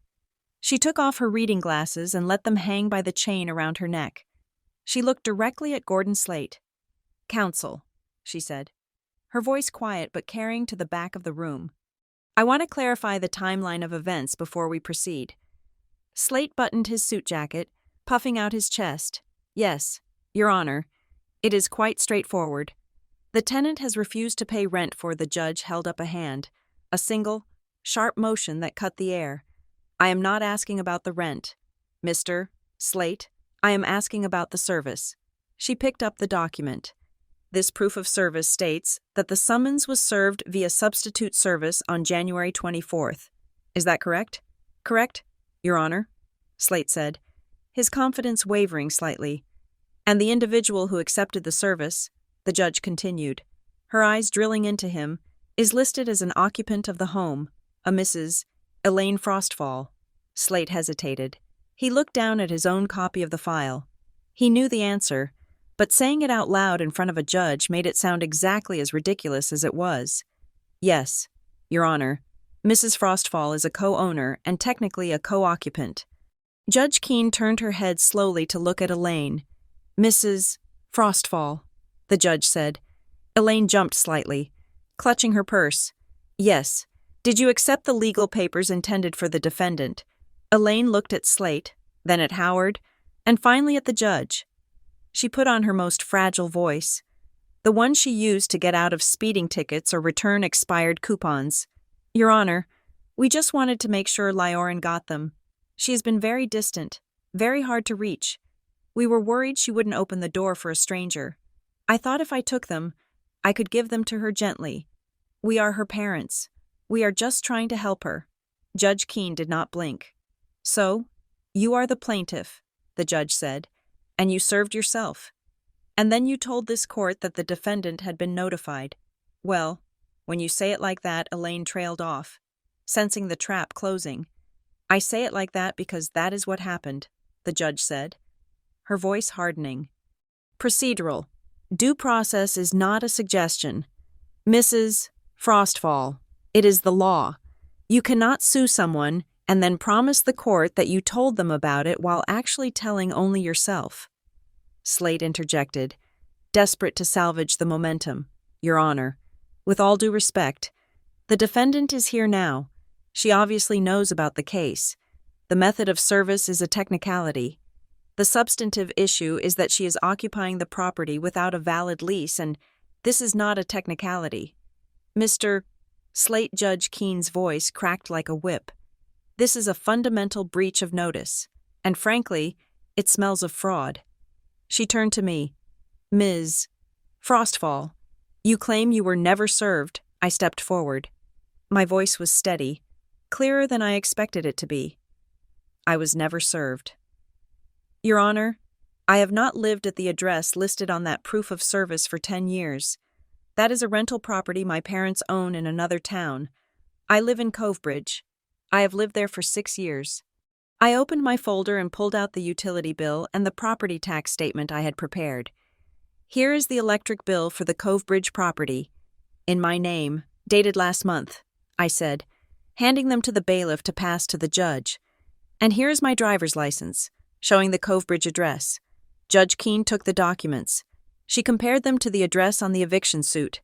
She took off her reading glasses and let them hang by the chain around her neck. She looked directly at Gordon Slate. "Counsel," she said, her voice quiet but carrying to the back of the room. "I want to clarify the timeline of events before we proceed." Slate buttoned his suit jacket, puffing out his chest. "Yes, Your Honor. It is quite straightforward. The tenant has refused to pay rent for." The judge held up a hand, a single, sharp motion that cut the air. "I am not asking about the rent, Mr. Slate. I am asking about the service." She picked up the document. "This proof of service states that the summons was served via substitute service on January 24th. Is that correct?" "Correct, Your Honor," Slate said, his confidence wavering slightly. "And the individual who accepted the service," the judge continued, her eyes drilling into him, "is listed as an occupant of the home, a Mrs. Elaine Frostfall." Slate hesitated. He looked down at his own copy of the file. He knew the answer, but saying it out loud in front of a judge made it sound exactly as ridiculous as it was. "Yes, Your Honor, Mrs. Frostfall is a co-owner and technically a co-occupant." Judge Keene turned her head slowly to look at Elaine. "Mrs. Frostfall," the judge said. Elaine jumped slightly, clutching her purse. "Yes. Did you accept the legal papers intended for the defendant?" Elaine looked at Slate, then at Howard, and finally at the judge. She put on her most fragile voice, the one she used to get out of speeding tickets or return expired coupons. "Your Honor, we just wanted to make sure Lyoran got them. She has been very distant, very hard to reach. We were worried she wouldn't open the door for a stranger. I thought if I took them, I could give them to her gently. We are her parents. We are just trying to help her." Judge Keene did not blink. "So, you are the plaintiff," the judge said, "and you served yourself. And then you told this court that the defendant had been notified." "Well, when you say it like that," Elaine trailed off, sensing the trap closing. "I say it like that because that is what happened," the judge said, her voice hardening. "Procedural. Due process is not a suggestion. Mrs. Frostfall, it is the law. You cannot sue someone and then promise the court that you told them about it while actually telling only yourself." Slate interjected, desperate to salvage the momentum. "Your Honor, with all due respect, the defendant is here now. She obviously knows about the case. The method of service is a technicality. The substantive issue is that she is occupying the property without a valid lease, and this is not a technicality." "Mr. Slate," Judge Keene's voice cracked like a whip. "This is a fundamental breach of notice, and frankly, it smells of fraud." She turned to me. "Ms. Frostfall, you claim you were never served." I stepped forward. My voice was steady, clearer than I expected it to be. "I was never served. Your Honor, I have not lived at the address listed on that proof of service for 10 years. That is a rental property my parents own in another town. I live in Covebridge. I have lived there for 6 years." I opened my folder and pulled out the utility bill and the property tax statement I had prepared. "Here is the electric bill for the Covebridge property, in my name, dated last month," I said, handing them to the bailiff to pass to the judge. "And here is my driver's license, showing the Covebridge address." Judge Keene took the documents. She compared them to the address on the eviction suit.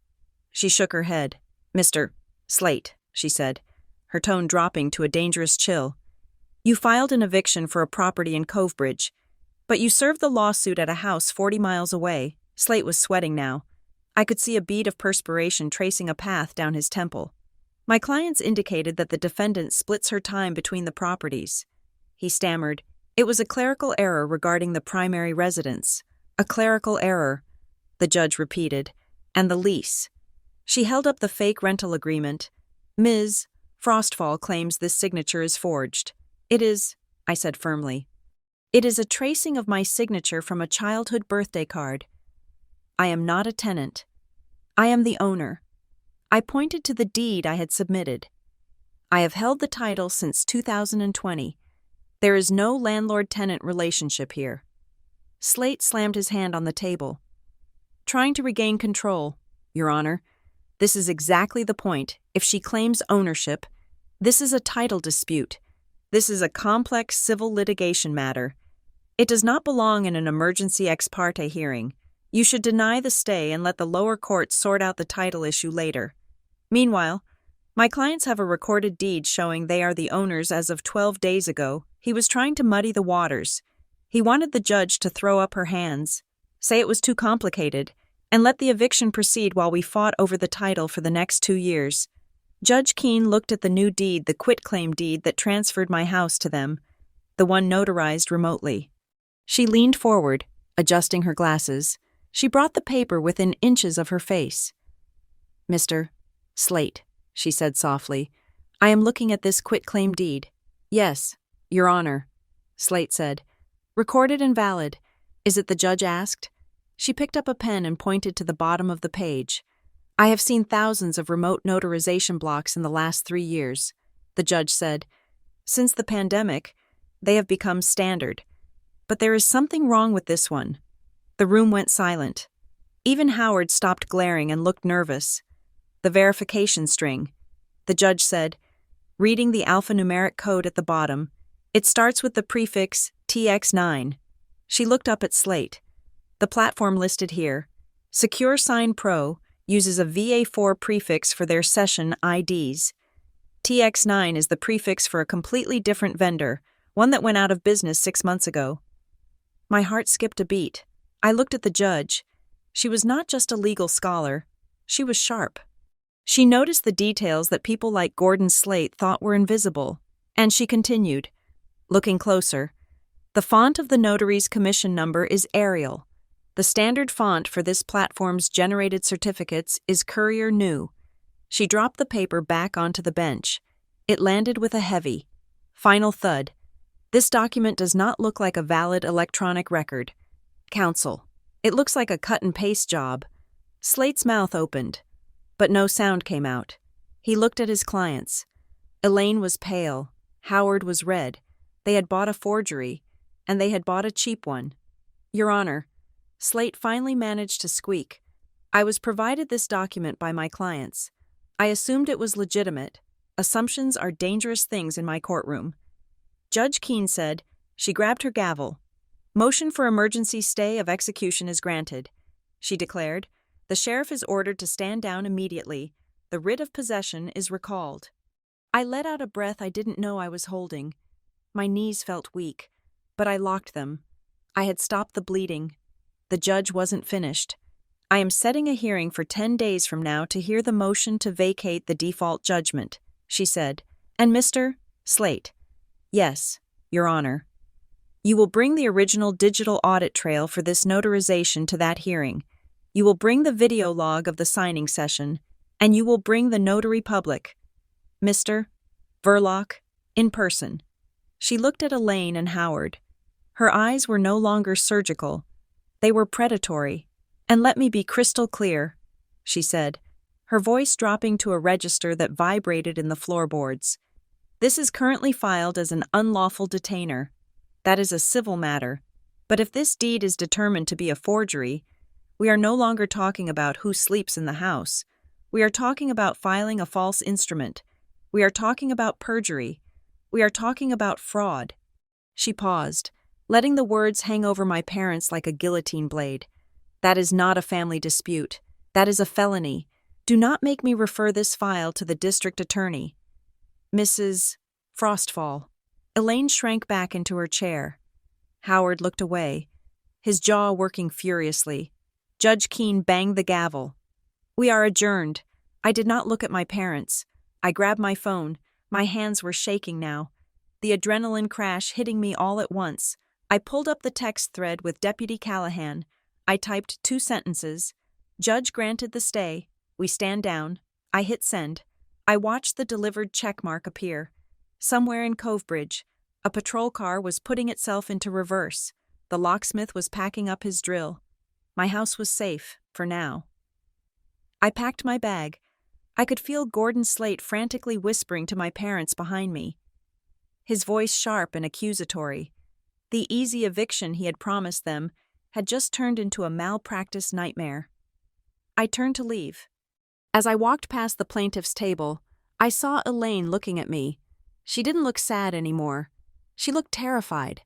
She shook her head. "Mr. Slate," she said, her tone dropping to a dangerous chill. "You filed an eviction for a property in Covebridge, but you served the lawsuit at a house 40 miles away." Slate was sweating now. I could see a bead of perspiration tracing a path down his temple. "My clients indicated that the defendant splits her time between the properties." He stammered. "It was a clerical error regarding the primary residence." "A clerical error," the judge repeated, "and the lease." She held up the fake rental agreement. "Ms. Frostfall claims this signature is forged." "It is," I said firmly. "It is a tracing of my signature from a childhood birthday card. I am not a tenant. I am the owner." I pointed to the deed I had submitted. "I have held the title since 2020. There is no landlord-tenant relationship here." Slate slammed his hand on the table. trying to regain control, Your Honor. This is exactly the point. If she claims ownership, this is a title dispute. This is a complex civil litigation matter. It does not belong in an emergency ex parte hearing. You should deny the stay and let the lower court sort out the title issue later. Meanwhile, my clients have a recorded deed showing they are the owners as of 12 days ago. He was trying to muddy the waters. He wanted the judge to throw up her hands, say it was too complicated, and let the eviction proceed while we fought over the title for the next 2 years. Judge Keene looked at the new deed, the quitclaim deed that transferred my house to them, the one notarized remotely. She leaned forward, adjusting her glasses. She brought the paper within inches of her face. "Mr. Slate," she said softly, "I am looking at this quitclaim deed." "Yes, Your Honor," Slate said. "Recorded and valid. Is it?" the judge asked. She picked up a pen and pointed to the bottom of the page. "I have seen thousands of remote notarization blocks in the last 3 years," the judge said. "Since the pandemic, they have become standard. But there is something wrong with this one." The room went silent. Even Howard stopped glaring and looked nervous. "The verification string," the judge said, reading the alphanumeric code at the bottom. "It starts with the prefix TX9. She looked up at Slate. "The platform listed here, Secure Sign Pro, uses a VA4 prefix for their session IDs. TX9 is the prefix for a completely different vendor, one that went out of business 6 months ago." My heart skipped a beat. I looked at the judge. She was not just a legal scholar. She was sharp. She noticed the details that people like Gordon Slate thought were invisible, and she continued, looking closer. "The font of the notary's commission number is Arial. The standard font for this platform's generated certificates is Courier New." She dropped the paper back onto the bench. It landed with a heavy, final thud. "This document does not look like a valid electronic record. Counsel, it looks like a cut-and-paste job." Slate's mouth opened, but no sound came out. He looked at his clients. Elaine was pale. Howard was red. They had bought a forgery, and they had bought a cheap one. "Your Honor," Slate finally managed to squeak, "I was provided this document by my clients. I assumed it was legitimate. Assumptions are dangerous things in my courtroom." Judge Keene said. She grabbed her gavel. "Motion for emergency stay of execution is granted," she declared. "The sheriff is ordered to stand down immediately. The writ of possession is recalled." I let out a breath I didn't know I was holding. My knees felt weak, but I locked them. I had stopped the bleeding. The judge wasn't finished. "I am setting a hearing for 10 days from now to hear the motion to vacate the default judgment," she said. "And Mr. Slate." "Yes, Your Honor." "You will bring the original digital audit trail for this notarization to that hearing. You will bring the video log of the signing session, and you will bring the notary public, Mr. Verloc, in person." She looked at Elaine and Howard. Her eyes were no longer surgical. They were predatory. "And let me be crystal clear," she said, her voice dropping to a register that vibrated in the floorboards. "This is currently filed as an unlawful detainer. That is a civil matter. But if this deed is determined to be a forgery, we are no longer talking about who sleeps in the house. We are talking about filing a false instrument. We are talking about perjury. We are talking about fraud." She paused, letting the words hang over my parents like a guillotine blade. "That is not a family dispute. That is a felony. Do not make me refer this file to the district attorney." "Mrs. Frostfall." Elaine shrank back into her chair. Howard looked away, his jaw working furiously. Judge Keene banged the gavel. "We are adjourned." I did not look at my parents. I grabbed my phone. My hands were shaking now, the adrenaline crash hitting me all at once. I pulled up the text thread with Deputy Callahan. I typed 2 sentences. "Judge granted the stay. We stand down." I hit send. I watched the delivered checkmark appear. Somewhere in Covebridge, a patrol car was putting itself into reverse. The locksmith was packing up his drill. My house was safe, for now. I packed my bag. I could feel Gordon Slate frantically whispering to my parents behind me, his voice sharp and accusatory. The easy eviction he had promised them had just turned into a malpractice nightmare. I turned to leave. As I walked past the plaintiff's table, I saw Elaine looking at me. She didn't look sad anymore. She looked terrified.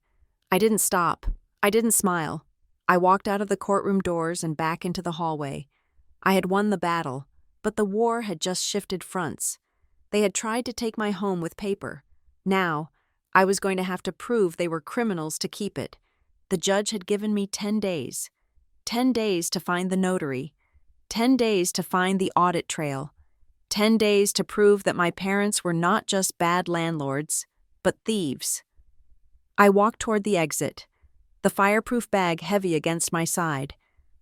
I didn't stop. I didn't smile. I walked out of the courtroom doors and back into the hallway. I had won the battle, but the war had just shifted fronts. They had tried to take my home with paper. Now, I was going to have to prove they were criminals to keep it. The judge had given me 10 days. 10 days to find the notary. 10 days to find the audit trail. 10 days to prove that my parents were not just bad landlords, but thieves. I walked toward the exit, the fireproof bag heavy against my side.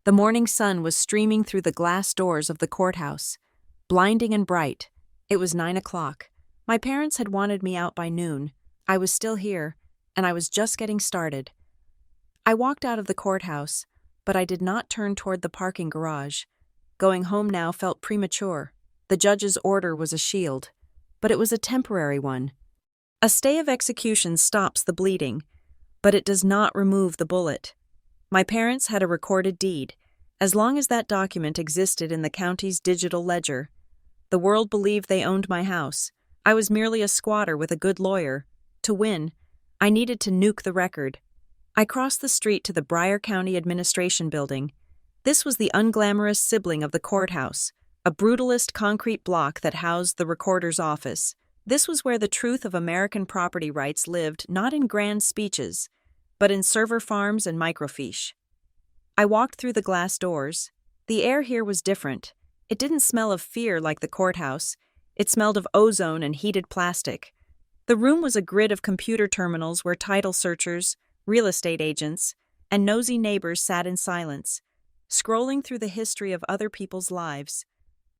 The morning sun was streaming through the glass doors of the courthouse, blinding and bright. It was 9 o'clock. My parents had wanted me out by noon. I was still here, and I was just getting started. I walked out of the courthouse, but I did not turn toward the parking garage. Going home now felt premature. The judge's order was a shield, but it was a temporary one. A stay of execution stops the bleeding, but it does not remove the bullet. My parents had a recorded deed. As long as that document existed in the county's digital ledger, the world believed they owned my house. I was merely a squatter with a good lawyer. To win, I needed to nuke the record. I crossed the street to the Bryan County Administration Building. This was the unglamorous sibling of the courthouse, a brutalist concrete block that housed the recorder's office. This was where the truth of American property rights lived, not in grand speeches, but in server farms and microfiche. I walked through the glass doors. The air here was different. It didn't smell of fear like the courthouse. It smelled of ozone and heated plastic. The room was a grid of computer terminals where title searchers, real estate agents, and nosy neighbors sat in silence, scrolling through the history of other people's lives.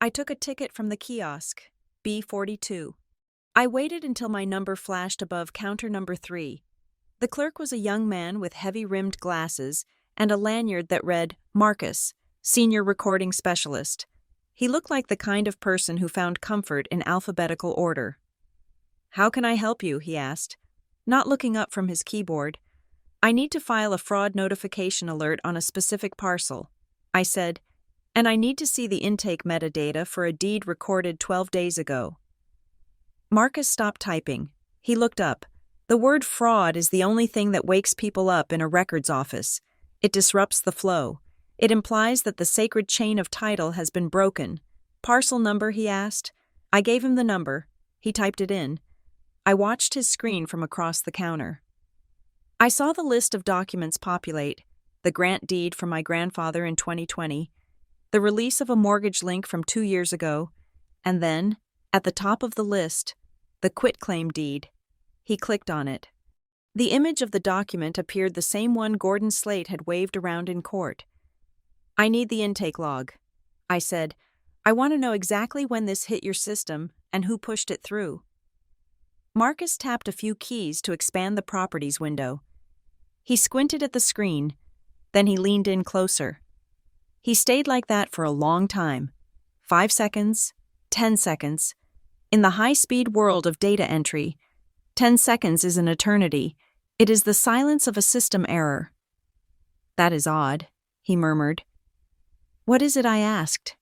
I took a ticket from the kiosk, B42. I waited until my number flashed above counter number 3. The clerk was a young man with heavy-rimmed glasses and a lanyard that read, Marcus, Senior Recording Specialist. He looked like the kind of person who found comfort in alphabetical order. "How can I help you?" he asked, not looking up from his keyboard. "I need to file a fraud notification alert on a specific parcel," I said, "and I need to see the intake metadata for a deed recorded 12 days ago." Marcus stopped typing. He looked up. The word fraud is the only thing that wakes people up in a records office. It disrupts the flow. It implies that the sacred chain of title has been broken. "Parcel number?" he asked. I gave him the number. He typed it in. I watched his screen from across the counter. I saw the list of documents populate: the grant deed from my grandfather in 2020, the release of a mortgage link from 2 years ago, and then, at the top of the list, the quitclaim deed. He clicked on it. The image of the document appeared the same one Gordon Slate had waved around in court. "I need the intake log," I said. "I want to know exactly when this hit your system and who pushed it through." Marcus tapped a few keys to expand the properties window. He squinted at the screen, then he leaned in closer. He stayed like that for a long time. 5 seconds, 10 seconds. In the high-speed world of data entry, 10 seconds is an eternity. It is the silence of a system error. "That is odd," he murmured. "What is it?" I asked.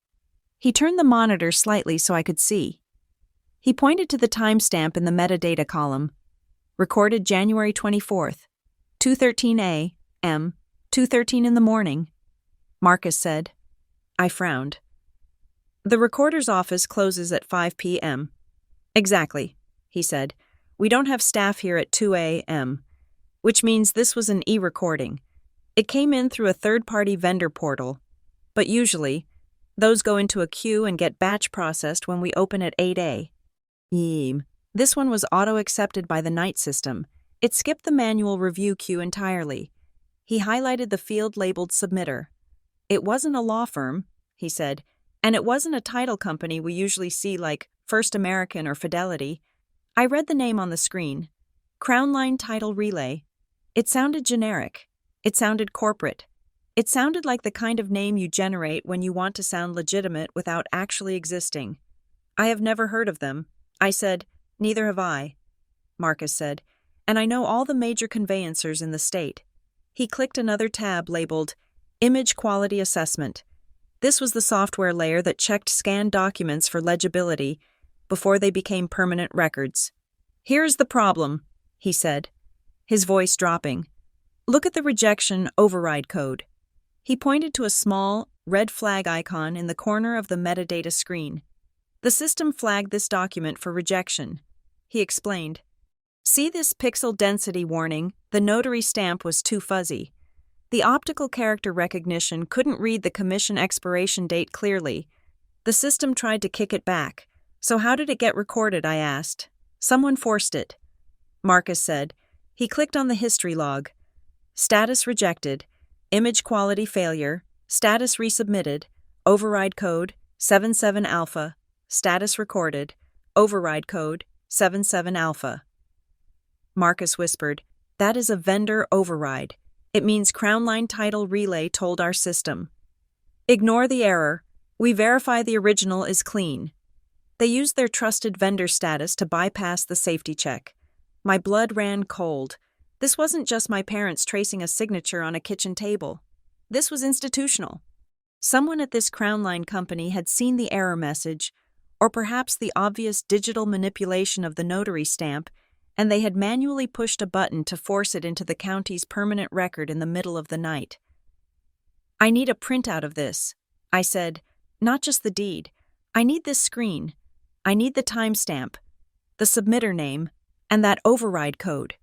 He turned the monitor slightly so I could see. He pointed to the timestamp in the metadata column. Recorded January 24th, 2:13 a.m., 2:13 in the morning, Marcus said. I frowned. "The recorder's office closes at 5 p.m. "Exactly," he said. "We don't have staff here at 2 a.m., which means this was an e-recording. It came in through a third-party vendor portal, but usually, those go into a queue and get batch processed when we open at 8 a.m. This one was auto-accepted by the Knight system. It skipped the manual review queue entirely." He highlighted the field labeled submitter. "It wasn't a law firm," he said, "and it wasn't a title company we usually see like First American or Fidelity." I read the name on the screen. Crownline Title Relay. It sounded generic. It sounded corporate. It sounded like the kind of name you generate when you want to sound legitimate without actually existing. "I have never heard of them," I said. "Neither have I," Marcus said, "and I know all the major conveyancers in the state." He clicked another tab labeled Image Quality Assessment. This was the software layer that checked scanned documents for legibility before they became permanent records. "Here's the problem," he said, his voice dropping. "Look at the rejection override code." He pointed to a small, red flag icon in the corner of the metadata screen. "The system flagged this document for rejection," he explained. "See this pixel density warning? The notary stamp was too fuzzy. The optical character recognition couldn't read the commission expiration date clearly. The system tried to kick it back. So how did it get recorded?" I asked. "Someone forced it," Marcus said. He clicked on the history log. Status rejected, image quality failure, status resubmitted, override code 77 alpha, status recorded, override code 77 alpha. Marcus whispered, "That is a vendor override. It means Crown Line Title Relay told our system. Ignore the error. We verify the original is clean." They used their trusted vendor status to bypass the safety check. My blood ran cold. This wasn't just my parents tracing a signature on a kitchen table. This was institutional. Someone at this Crown Line company had seen the error message, or perhaps the obvious digital manipulation of the notary stamp, and they had manually pushed a button to force it into the county's permanent record in the middle of the night. "I need a printout of this," I said. "Not just the deed. I need this screen. I need the timestamp, the submitter name, and that override code."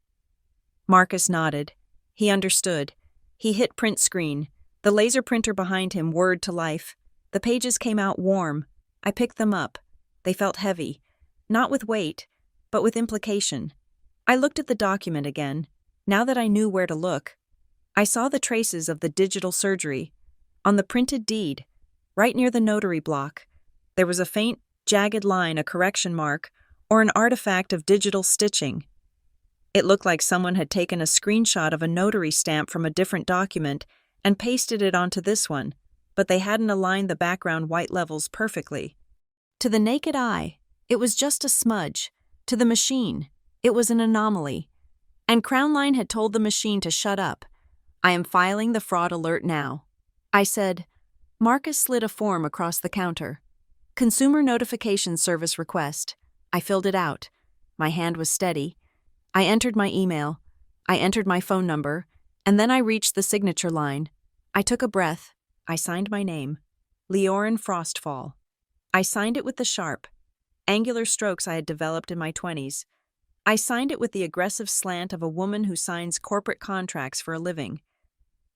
Marcus nodded. He understood. He hit print screen. The laser printer behind him whirred to life. The pages came out warm. I picked them up. They felt heavy. Not with weight, but with implication. I looked at the document again. Now that I knew where to look, I saw the traces of the digital surgery. On the printed deed, right near the notary block, there was a faint, jagged line, a correction mark, or an artifact of digital stitching. It looked like someone had taken a screenshot of a notary stamp from a different document and pasted it onto this one, but they hadn't aligned the background white levels perfectly. To the naked eye, it was just a smudge. To the machine, it was an anomaly. And Crown Line had told the machine to shut up. "I am filing the fraud alert now," I said. Marcus slid a form across the counter. "Consumer Notification Service request." I filled it out. My hand was steady. I entered my email. I entered my phone number. And then I reached the signature line. I took a breath. I signed my name. Leorin Frostfall. I signed it with the sharp, angular strokes I had developed in my 20s. I signed it with the aggressive slant of a woman who signs corporate contracts for a living.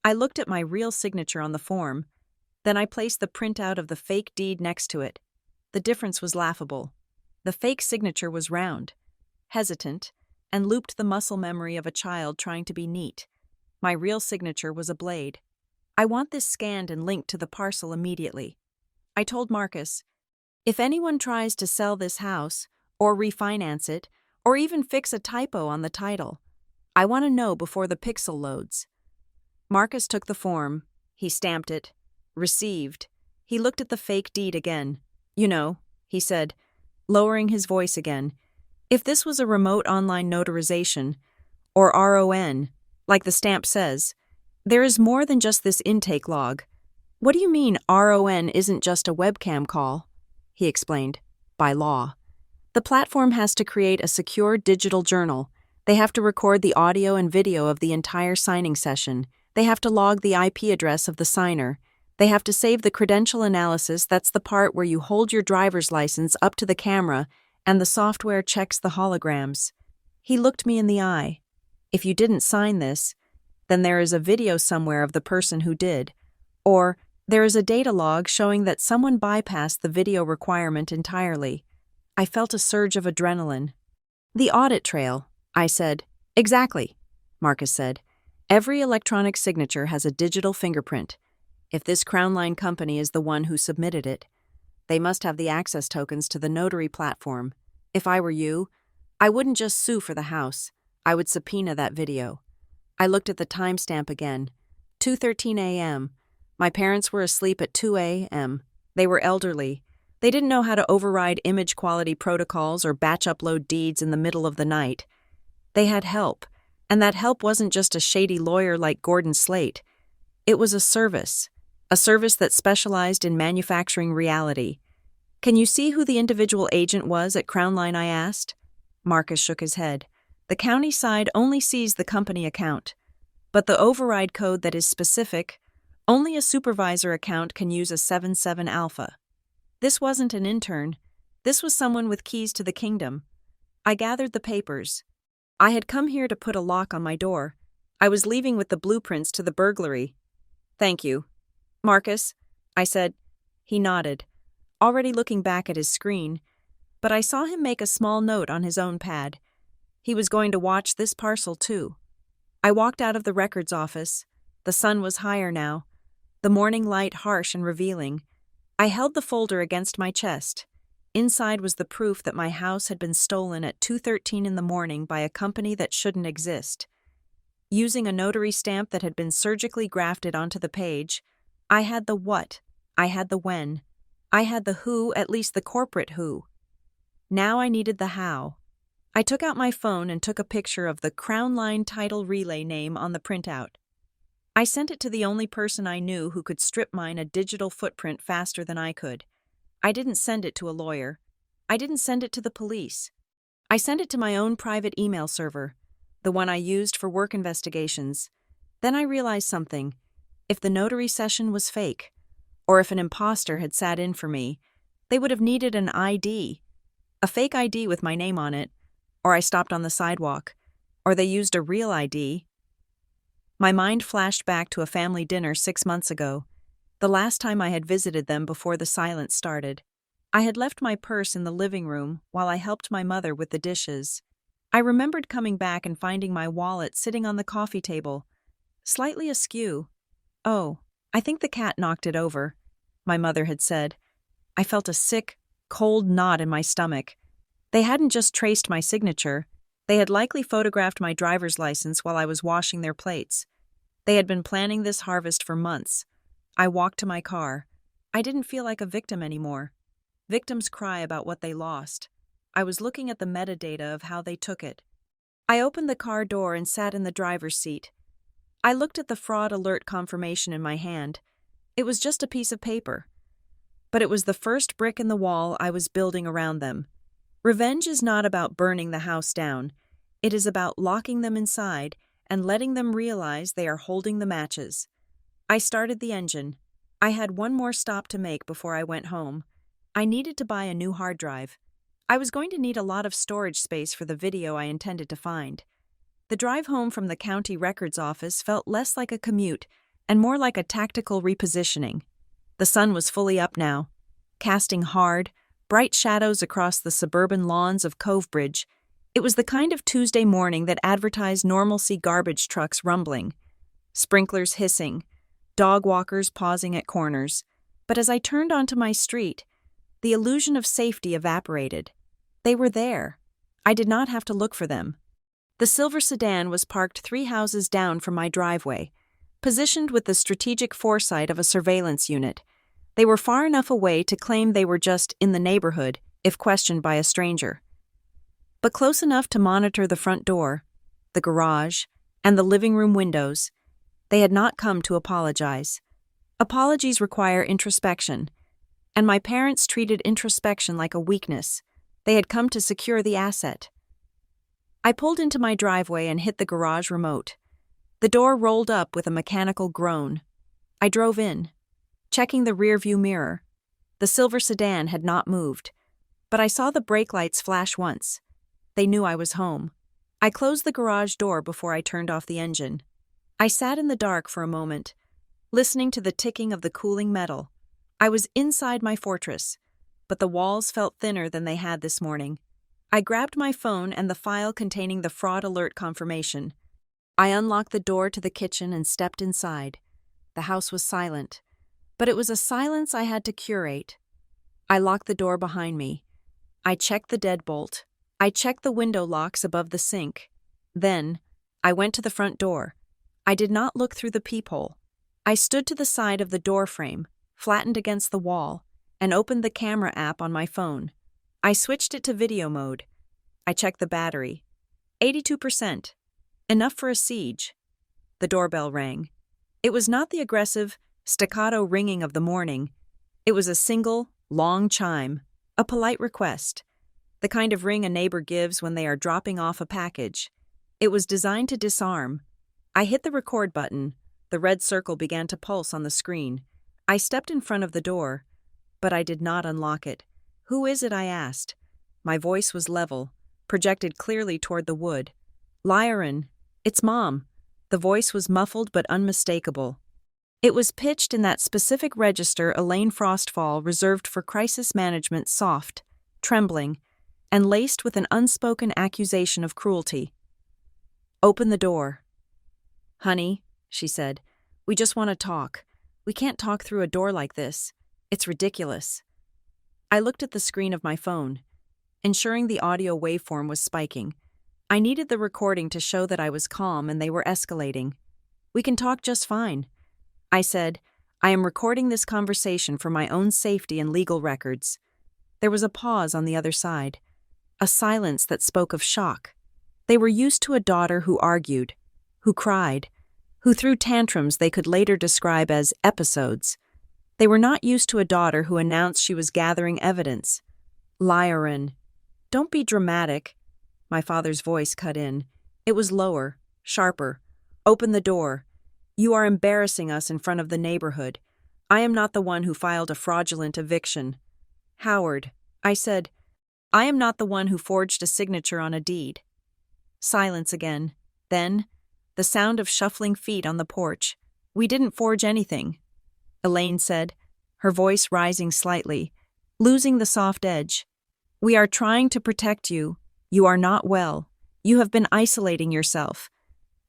I looked at my real signature on the form. Then I placed the printout of the fake deed next to it. The difference was laughable. The fake signature was round, hesitant, and looped the muscle memory of a child trying to be neat. My real signature was a blade. "I want this scanned and linked to the parcel immediately." I told Marcus, "If anyone tries to sell this house, or refinance it, or even fix a typo on the title, I want to know before the pixel loads." Marcus took the form. He stamped it. Received. He looked at the fake deed again. "You know," he said, lowering his voice again, "if this was a remote online notarization, or RON, like the stamp says, there is more than just this intake log." "What do you mean RON isn't just a webcam call?" he explained. "By law. The platform has to create a secure digital journal. They have to record the audio and video of the entire signing session. They have to log the IP address of the signer. They have to save the credential analysis. That's the part where you hold your driver's license up to the camera and the software checks the holograms." He looked me in the eye. "If you didn't sign this, then there is a video somewhere of the person who did, or there is a data log showing that someone bypassed the video requirement entirely." I felt a surge of adrenaline. "The audit trail," I said. "Exactly," Marcus said. "Every electronic signature has a digital fingerprint. If this Crown Line company is the one who submitted it, they must have the access tokens to the notary platform. If I were you, I wouldn't just sue for the house. I would subpoena that video." I looked at the timestamp again. 2:13 a.m. My parents were asleep at 2 a.m. They were elderly. They didn't know how to override image quality protocols or batch upload deeds in the middle of the night. They had help, and that help wasn't just a shady lawyer like Gordon Slate. It was a a service that specialized in manufacturing reality. Can you see who the individual agent was at Crown Line? I asked. Marcus shook his head. The county side only sees the company account, but the override code that is specific, only a supervisor account can use a 77 alpha. This wasn't an intern. This was someone with keys to the kingdom. I gathered the papers. I had come here to put a lock on my door. I was leaving with the blueprints to the burglary. Thank you, Marcus, I said. He nodded, already looking back at his screen, but I saw him make a small note on his own pad. He was going to watch this parcel too. I walked out of the records office. The sun was higher now, the morning light harsh and revealing. I held the folder against my chest. Inside was the proof that my house had been stolen at 2:13 in the morning by a company that shouldn't exist. Using a notary stamp that had been surgically grafted onto the page, I had the what, I had the when, I had the who, at least the corporate who. Now I needed the how. I took out my phone and took a picture of the Crown Line title relay name on the printout. I sent it to the only person I knew who could strip mine a digital footprint faster than I could. I didn't send it to a lawyer. I didn't send it to the police. I sent it to my own private email server, the one I used for work investigations. Then I realized something. If the notary session was fake, or if an imposter had sat in for me, they would have needed an ID. A fake ID with my name on it, or I stopped on the sidewalk, or they used a real ID. My mind flashed back to a family dinner 6 months ago, the last time I had visited them before the silence started. I had left my purse in the living room while I helped my mother with the dishes. I remembered coming back and finding my wallet sitting on the coffee table, slightly askew. "Oh, I think the cat knocked it over," my mother had said. I felt a sick, cold knot in my stomach. They hadn't just traced my signature. They had likely photographed my driver's license while I was washing their plates. They had been planning this harvest for months. I walked to my car. I didn't feel like a victim anymore. Victims cry about what they lost. I was looking at the metadata of how they took it. I opened the car door and sat in the driver's seat. I looked at the fraud alert confirmation in my hand. It was just a piece of paper. But it was the first brick in the wall I was building around them. Revenge is not about burning the house down. It is about locking them inside and letting them realize they are holding the matches. I started the engine. I had one more stop to make before I went home. I needed to buy a new hard drive. I was going to need a lot of storage space for the video I intended to find. The drive home from the county records office felt less like a commute and more like a tactical repositioning. The sun was fully up now, casting hard, bright shadows across the suburban lawns of Covebridge. It was the kind of Tuesday morning that advertised normalcy: garbage trucks rumbling, sprinklers hissing, dog walkers pausing at corners. But as I turned onto my street, the illusion of safety evaporated. They were there. I did not have to look for them. The silver sedan was parked 3 houses down from my driveway, positioned with the strategic foresight of a surveillance unit. They were far enough away to claim they were just in the neighborhood if questioned by a stranger, but close enough to monitor the front door, the garage, and the living room windows. They had not come to apologize. Apologies require introspection, and my parents treated introspection like a weakness. They had come to secure the asset. I pulled into my driveway and hit the garage remote. The door rolled up with a mechanical groan. I drove in, checking the rearview mirror. The silver sedan had not moved, but I saw the brake lights flash once. They knew I was home. I closed the garage door before I turned off the engine. I sat in the dark for a moment, listening to the ticking of the cooling metal. I was inside my fortress, but the walls felt thinner than they had this morning. I grabbed my phone and the file containing the fraud alert confirmation. I unlocked the door to the kitchen and stepped inside. The house was silent, but it was a silence I had to curate. I locked the door behind me. I checked the deadbolt. I checked the window locks above the sink. Then, I went to the front door. I did not look through the peephole. I stood to the side of the door frame, flattened against the wall, and opened the camera app on my phone. I switched it to video mode. I checked the battery. 82%. Enough for a siege. The doorbell rang. It was not the aggressive, staccato ringing of the morning. It was a single, long chime, a polite request, the kind of ring a neighbor gives when they are dropping off a package. It was designed to disarm. I hit the record button. The red circle began to pulse on the screen. I stepped in front of the door, but I did not unlock it. "Who is it?" I asked. My voice was level, projected clearly toward the wood. "Lyron, it's Mom." The voice was muffled but unmistakable. It was pitched in that specific register Elaine Frostfall reserved for crisis management, soft, trembling, and laced with an unspoken accusation of cruelty. "Open the door." "Honey," she said, "we just want to talk. We can't talk through a door like this. It's ridiculous." I looked at the screen of my phone, ensuring the audio waveform was spiking. I needed the recording to show that I was calm and they were escalating. "We can talk just fine," I said. "I am recording this conversation for my own safety and legal records." There was a pause on the other side, a silence that spoke of shock. They were used to a daughter who argued, who cried, who threw tantrums they could later describe as episodes. They were not used to a daughter who announced she was gathering evidence. "Lyron, don't be dramatic." My father's voice cut in. It was lower, sharper. "Open the door. You are embarrassing us in front of the neighborhood. I am not the one who filed a fraudulent eviction." "Howard," I said, "I am not the one who forged a signature on a deed." Silence again. Then, the sound of shuffling feet on the porch. "We didn't forge anything," Elaine said, her voice rising slightly, losing the soft edge. "We are trying to protect you. You are not well. You have been isolating yourself.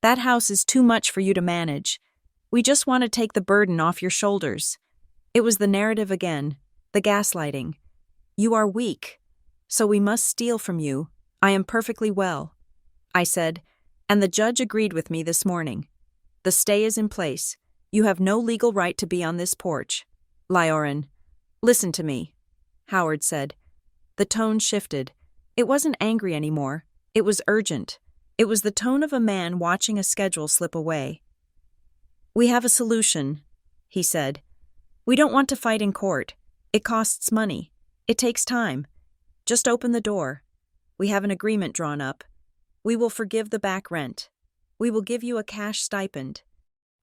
That house is too much for you to manage. We just want to take the burden off your shoulders." It was the narrative again, the gaslighting. "You are weak, so we must steal from you. I am perfectly well," I said, and the judge agreed with me this morning. "The stay is in place. You have no legal right to be on this porch." "Lyron, listen to me," Howard said. The tone shifted. It wasn't angry anymore. It was urgent. It was the tone of a man watching a schedule slip away. "We have a solution," he said. "We don't want to fight in court. It costs money. It takes time. Just open the door. We have an agreement drawn up. We will forgive the back rent. We will give you a cash stipend."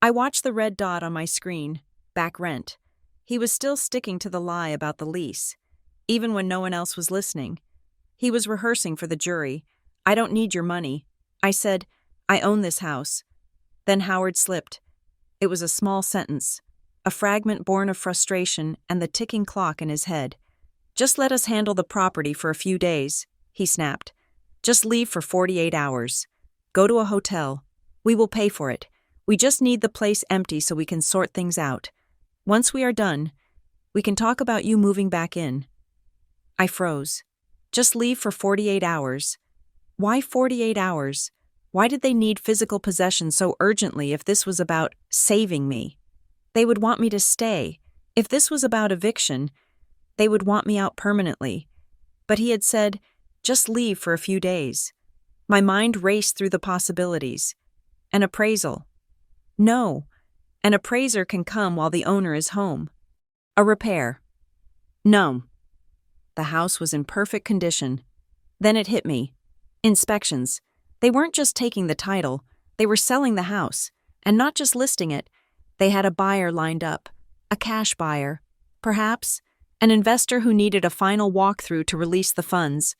I watched the red dot on my screen, back rent. He was still sticking to the lie about the lease, even when no one else was listening. He was rehearsing for the jury. "I don't need your money," I said. "I own this house." Then Howard slipped. It was a small sentence, a fragment born of frustration and the ticking clock in his head. "Just let us handle the property for a few days," he snapped. "Just leave for 48 hours. Go to a hotel. We will pay for it. We just need the place empty so we can sort things out. Once we are done, we can talk about you moving back in." I froze. Just leave for 48 hours. Why 48 hours? Why did they need physical possession so urgently if this was about saving me? They would want me to stay. If this was about eviction, they would want me out permanently. But he had said, "Just leave for a few days." My mind raced through the possibilities. An appraisal. No, an appraiser can come while the owner is home. A repair. No. The house was in perfect condition. Then it hit me. Inspections. They weren't just taking the title, they were selling the house. And not just listing it, they had a buyer lined up. A cash buyer. Perhaps an investor who needed a final walkthrough to release the funds.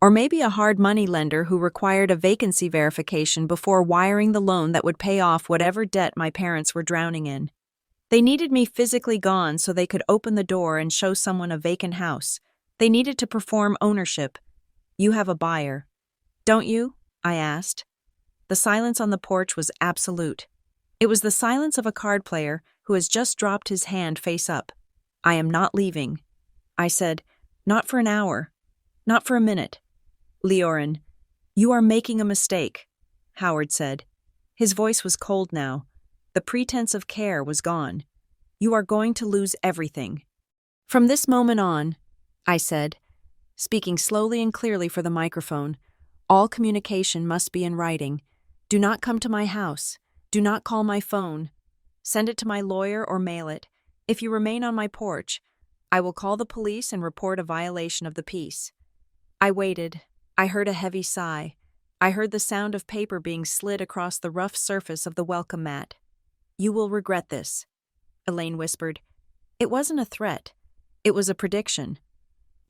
Or maybe a hard money lender who required a vacancy verification before wiring the loan that would pay off whatever debt my parents were drowning in. They needed me physically gone so they could open the door and show someone a vacant house. They needed to perform ownership. "You have a buyer, don't you?" I asked. The silence on the porch was absolute. It was the silence of a card player who has just dropped his hand face up. "I am not leaving," I said. "Not for an hour. Not for a minute." "Lyron, you are making a mistake," Howard said. His voice was cold now. The pretense of care was gone. "You are going to lose everything." "From this moment on," I said, speaking slowly and clearly for the microphone, "all communication must be in writing. Do not come to my house. Do not call my phone." Send it to my lawyer or mail it. If you remain on my porch, I will call the police and report a violation of the peace." I waited. I heard a heavy sigh. I heard the sound of paper being slid across the rough surface of the welcome mat. "You will regret this," Elaine whispered. It wasn't a threat. It was a prediction.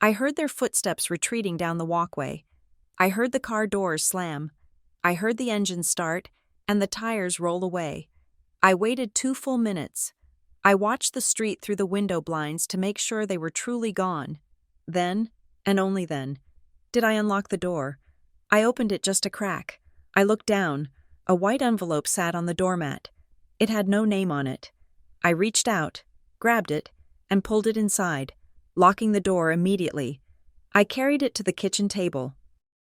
I heard their footsteps retreating down the walkway. I heard the car doors slam. I heard the engine start and the tires roll away. I waited 2 full minutes. I watched the street through the window blinds to make sure they were truly gone. Then, and only then, did I unlock the door. I opened it just a crack. I looked down. A white envelope sat on the doormat. It had no name on it. I reached out, grabbed it, and pulled it inside, locking the door immediately. I carried it to the kitchen table.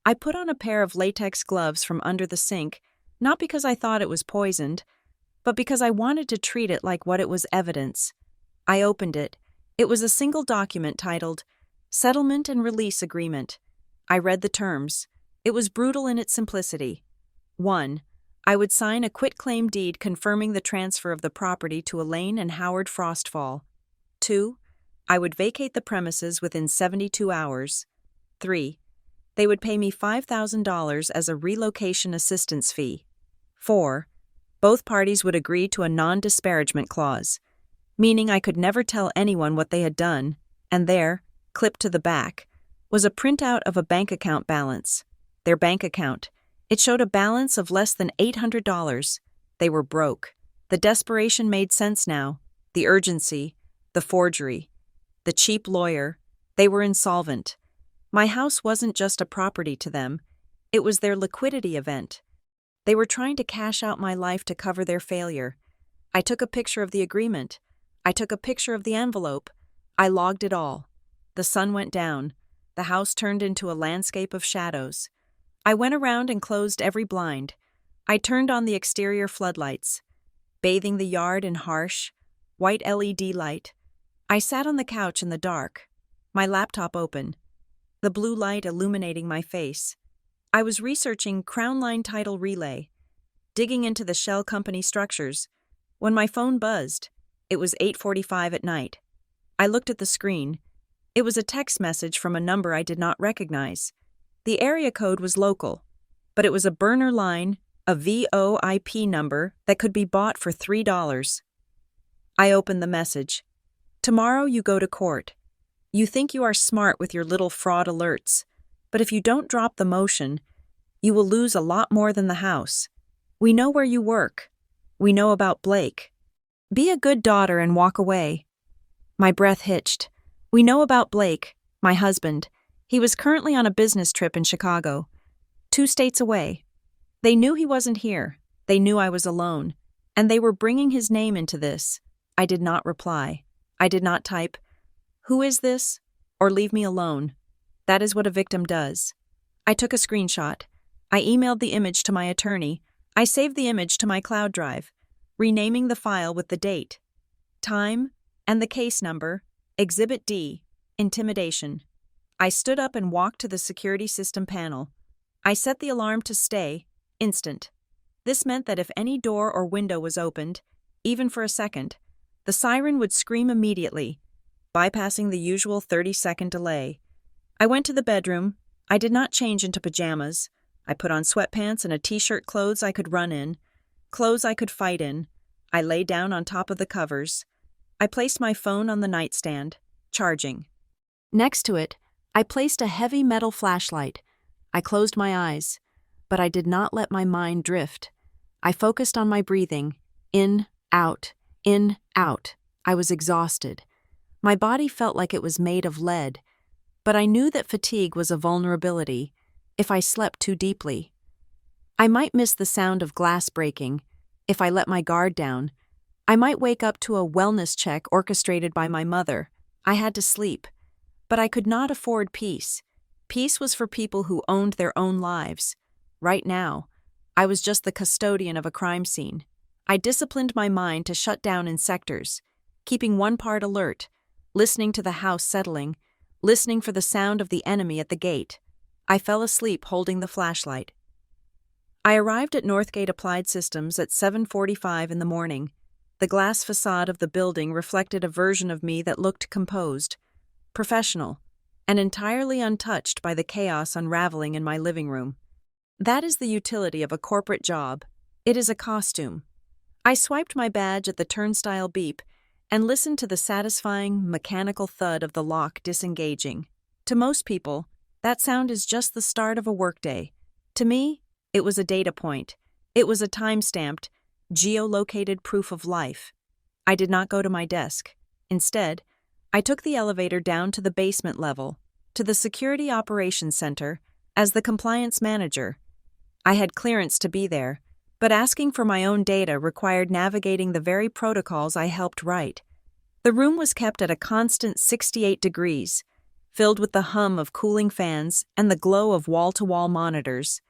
I put on a pair of latex gloves from under the sink, not because I thought it was poisoned, but because I wanted to treat it like what it was, evidence. I opened it. It was a single document titled Settlement and Release Agreement. I read the terms. It was brutal in its simplicity. 1. I would sign a quitclaim deed confirming the transfer of the property to Elaine and Howard Frostfall. 2. I would vacate the premises within 72 hours. 3. They would pay me $5,000 as a relocation assistance fee. 4. Both parties would agree to a non-disparagement clause, meaning I could never tell anyone what they had done, and there, clipped to the back, was a printout of a bank account balance. Their bank account. It showed a balance of less than $800. They were broke. The desperation made sense now. The urgency, the forgery, the cheap lawyer. They were insolvent. My house wasn't just a property to them. It was their liquidity event. They were trying to cash out my life to cover their failure. I took a picture of the agreement. I took a picture of the envelope. I logged it all. The sun went down. The house turned into a landscape of shadows. I went around and closed every blind. I turned on the exterior floodlights, bathing the yard in harsh, white LED light. I sat on the couch in the dark, my laptop open, the blue light illuminating my face. I was researching Crown Line title relay, digging into the shell company structures, when my phone buzzed. It was 8:45 at night. I looked at the screen. It was a text message from a number I did not recognize. The area code was local, but it was a burner line, a VoIP number that could be bought for $3. I opened the message. "Tomorrow you go to court. You think you are smart with your little fraud alerts, but if you don't drop the motion, you will lose a lot more than the house. We know where you work. We know about Blake. Be a good daughter and walk away." My breath hitched. "We know about Blake, my husband. He was currently on a business trip in Chicago, 2 states away. They knew he wasn't here. They knew I was alone. And they were bringing his name into this." I did not reply. I did not type, "Who is this?" or "Leave me alone." That is what a victim does. I took a screenshot. I emailed the image to my attorney. I saved the image to my cloud drive, renaming the file with the date, time, and the case number, Exhibit D, Intimidation. I stood up and walked to the security system panel. I set the alarm to stay, instant. This meant that if any door or window was opened, even for a second, the siren would scream immediately, bypassing the usual 30-second delay. I went to the bedroom. I did not change into pajamas. I put on sweatpants and a t-shirt, clothes I could run in, clothes I could fight in. I lay down on top of the covers. I placed my phone on the nightstand, charging. Next to it, I placed a heavy metal flashlight. I closed my eyes, but I did not let my mind drift. I focused on my breathing, in, out, in, out. I was exhausted. My body felt like it was made of lead, but I knew that fatigue was a vulnerability if I slept too deeply. I might miss the sound of glass breaking if I let my guard down. I might wake up to a wellness check orchestrated by my mother. I had to sleep, but I could not afford peace. Peace was for people who owned their own lives. Right now, I was just the custodian of a crime scene. I disciplined my mind to shut down in sectors, keeping one part alert, listening to the house settling, listening for the sound of the enemy at the gate. I fell asleep holding the flashlight. I arrived at Northgate Applied Systems at 7:45 in the morning. The glass facade of the building reflected a version of me that looked composed, professional, and entirely untouched by the chaos unraveling in my living room. That is the utility of a corporate job. It is a costume. I swiped my badge at the turnstile beep and listened to the satisfying, mechanical thud of the lock disengaging. To most people, that sound is just the start of a workday. To me, it was a data point. It was a time-stamped, geolocated proof of life. I did not go to my desk. Instead, I took the elevator down to the basement level, to the Security Operations Center, as the compliance manager. I had clearance to be there, but asking for my own data required navigating the very protocols I helped write. The room was kept at a constant 68 degrees, filled with the hum of cooling fans and the glow of wall-to-wall monitors.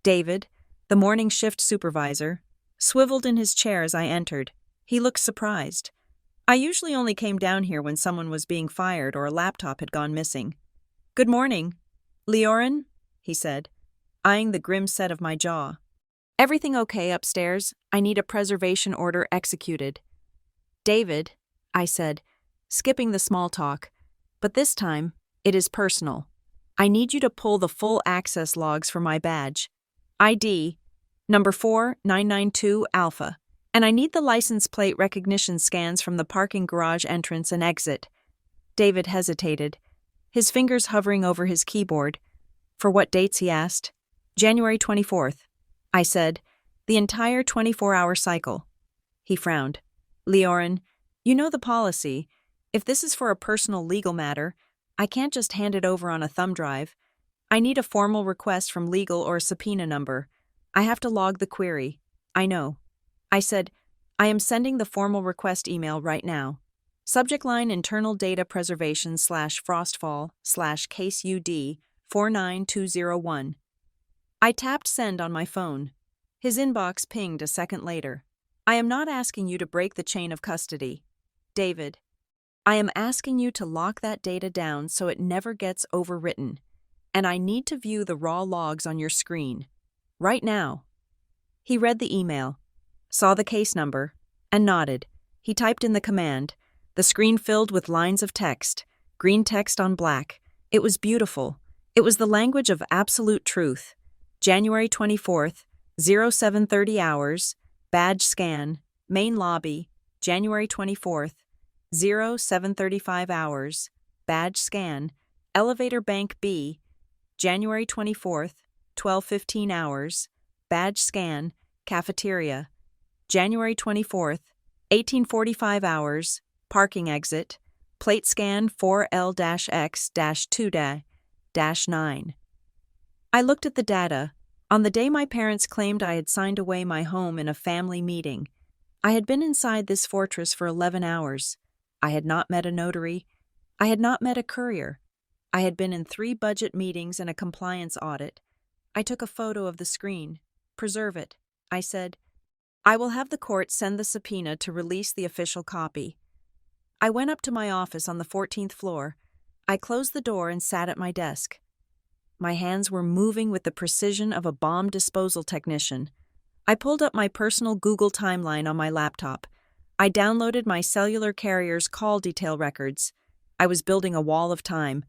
David, the morning shift supervisor, swiveled in his chair as I entered. He looked surprised. I usually only came down here when someone was being fired or a laptop had gone missing. "Good morning, Leorin," he said, eyeing the grim set of my jaw. "Everything okay upstairs? I need a preservation order executed." "David," I said, skipping the small talk, "but this time, it is personal. I need you to pull the full access logs for my badge. ID, number 4992 Alpha, and I need the license plate recognition scans from the parking garage entrance and exit." David hesitated, his fingers hovering over his keyboard. "For what dates?" he asked. "January 24th. I said, "The entire 24-hour cycle." He frowned. "Leorin, you know the policy. If this is for a personal legal matter, I can't just hand it over on a thumb drive. I need a formal request from legal or a subpoena number. I have to log the query." "I know." I said, "I am sending the formal request email right now. Subject line internal data preservation /frostfall/case UD 49201. I tapped send on my phone. His inbox pinged a second later. "I am not asking you to break the chain of custody, David. I am asking you to lock that data down so it never gets overwritten. And I need to view the raw logs on your screen. Right now." He read the email, saw the case number, and nodded. He typed in the command. The screen filled with lines of text, green text on black. It was beautiful. It was the language of absolute truth. January 24th, 0730 hours, badge scan, main lobby, January 24th, 0735 hours, badge scan, elevator bank B, January 24th, 1215 hours, badge scan, cafeteria, January 24th, 1845 hours, parking exit, plate scan 4L-X-2-9. I looked at the data. On the day my parents claimed I had signed away my home in a family meeting, I had been inside this fortress for 11 hours. I had not met a notary. I had not met a courier. I had been in 3 budget meetings and a compliance audit. I took a photo of the screen. "Preserve it," I said. "I will have the court send the subpoena to release the official copy." I went up to my office on the 14th floor. I closed the door and sat at my desk. My hands were moving with the precision of a bomb disposal technician. I pulled up my personal Google timeline on my laptop. I downloaded my cellular carrier's call detail records. I was building a wall of time.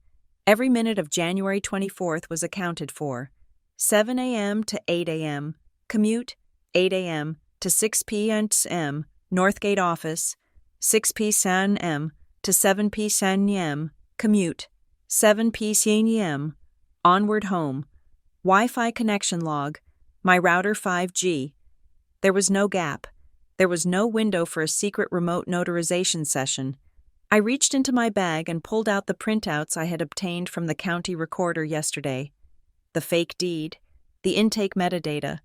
Every minute of January 24th was accounted for. 7 a.m. to 8 a.m. Commute, 8 a.m. to 6 p.m. Northgate office, 6 p.m. to 7 p.m. Commute, 7 p.m. Onward home. Wi-Fi connection log. My router 5G. There was no gap. There was no window for a secret remote notarization session. I reached into my bag and pulled out the printouts I had obtained from the county recorder yesterday. The fake deed, the intake metadata.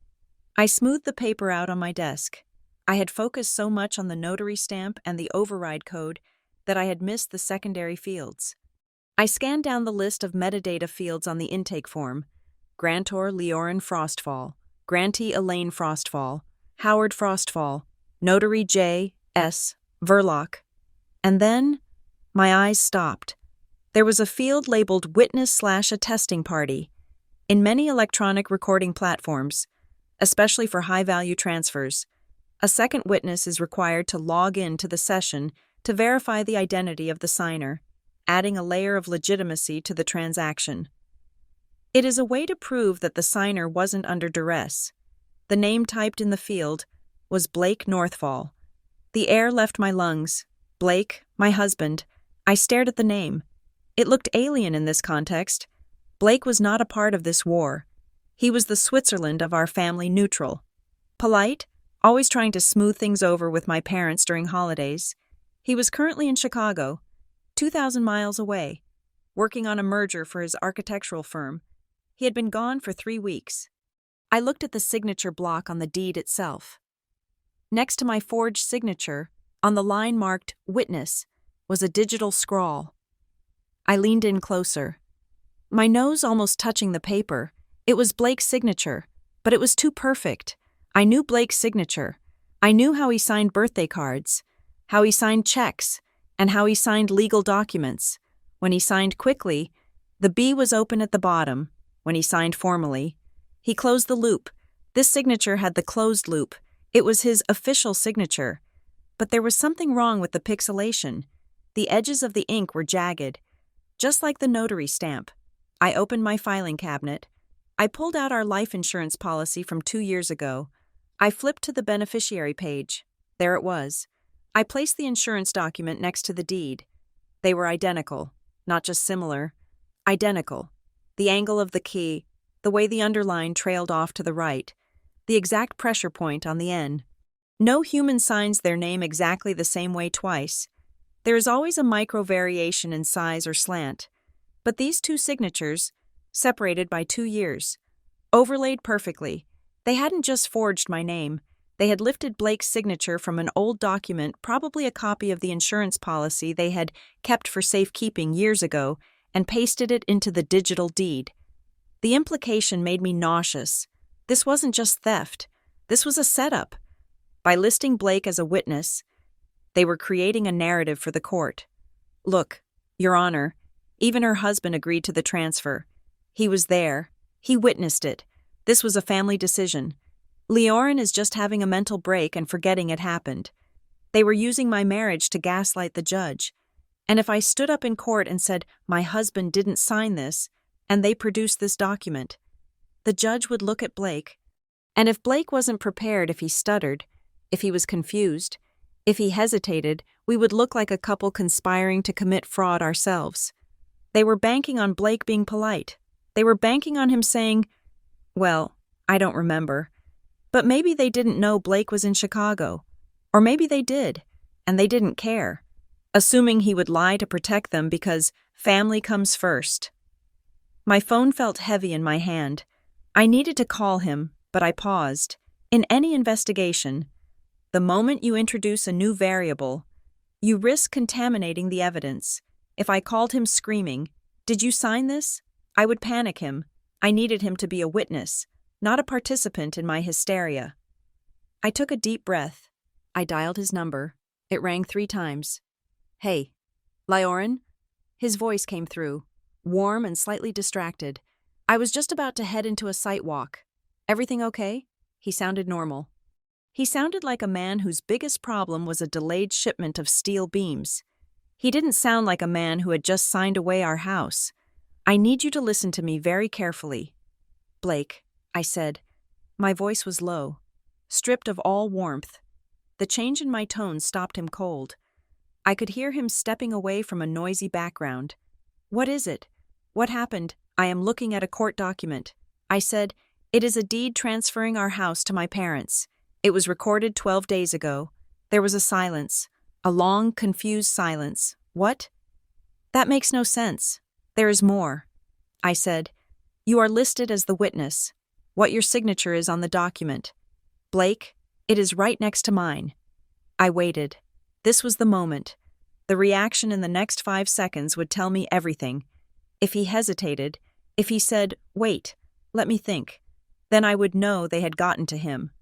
I smoothed the paper out on my desk. I had focused so much on the notary stamp and the override code that I had missed the secondary fields. I scanned down the list of metadata fields on the intake form. Grantor Leorin Frostfall, Grantee Elaine Frostfall, Howard Frostfall, Notary J. S. Verloc. And then, my eyes stopped. There was a field labeled Witness/Attesting Party. In many electronic recording platforms, especially for high-value transfers, A second witness is required to log in to the session to verify the identity of the signer, adding a layer of legitimacy to the transaction. It is a way to prove that the signer wasn't under duress. The name typed in the field was Blake Northfall. The air left my lungs. Blake, my husband. I stared at the name. It looked alien in this context. Blake was not a part of this war. He was the Switzerland of our family neutral. Polite, always trying to smooth things over with my parents during holidays. He was currently in Chicago, 2,000 miles away, working on a merger for his architectural firm. He had been gone for 3 weeks. I looked at the signature block on the deed itself. Next to my forged signature, on the line marked Witness, was a digital scrawl. I leaned in closer. My nose almost touching the paper. It was Blake's signature, but it was too perfect. I knew Blake's signature. I knew how he signed birthday cards, how he signed checks, and how he signed legal documents. When he signed quickly, the B was open at the bottom. When he signed formally, he closed the loop. This signature had the closed loop. It was his official signature. But there was something wrong with the pixelation. The edges of the ink were jagged, just like the notary stamp. I opened my filing cabinet. I pulled out our life insurance policy from 2 years ago. I flipped to the beneficiary page. There it was. I placed the insurance document next to the deed. They were identical, not just similar. Identical. The angle of the key, the way the underline trailed off to the right, the exact pressure point on the N. No human signs their name exactly the same way twice. There is always a micro variation in size or slant. But these two signatures, separated by 2 years, overlaid perfectly. They hadn't just forged my name. They had lifted Blake's signature from an old document, probably a copy of the insurance policy they had kept for safekeeping years ago, and pasted it into the digital deed. The implication made me nauseous. This wasn't just theft. This was a setup. By listing Blake as a witness, they were creating a narrative for the court. Look, Your Honor, even her husband agreed to the transfer. He was there. He witnessed it. This was a family decision. Leorin is just having a mental break and forgetting it happened. They were using my marriage to gaslight the judge. And if I stood up in court and said, my husband didn't sign this, and they produced this document, the judge would look at Blake. And if Blake wasn't prepared, if he stuttered, if he was confused, if he hesitated, we would look like a couple conspiring to commit fraud ourselves. They were banking on Blake being polite. They were banking on him saying, well, I don't remember. But maybe they didn't know Blake was in Chicago. Or maybe they did, and they didn't care, assuming he would lie to protect them because family comes first. My phone felt heavy in my hand. I needed to call him, but I paused. In any investigation, the moment you introduce a new variable, you risk contaminating the evidence. If I called him screaming, "Did you sign this?" I would panic him. I needed him to be a witness, not a participant in my hysteria. I took a deep breath. I dialed his number. It rang 3 times. Hey, Leorin? His voice came through, warm and slightly distracted. I was just about to head into a site walk. Everything okay? He sounded normal. He sounded like a man whose biggest problem was a delayed shipment of steel beams. He didn't sound like a man who had just signed away our house. I need you to listen to me very carefully. Blake, I said. My voice was low, stripped of all warmth. The change in my tone stopped him cold. I could hear him stepping away from a noisy background. What is it? What happened? I am looking at a court document. I said, it is a deed transferring our house to my parents. It was recorded 12 days ago. There was a silence, a long, confused silence. What? That makes no sense. There is more. I said, you are listed as the witness. What your signature is on the document. Blake, it is right next to mine. I waited. This was the moment. The reaction in the next 5 seconds would tell me everything. If he hesitated, if he said, wait, let me think, then I would know they had gotten to him.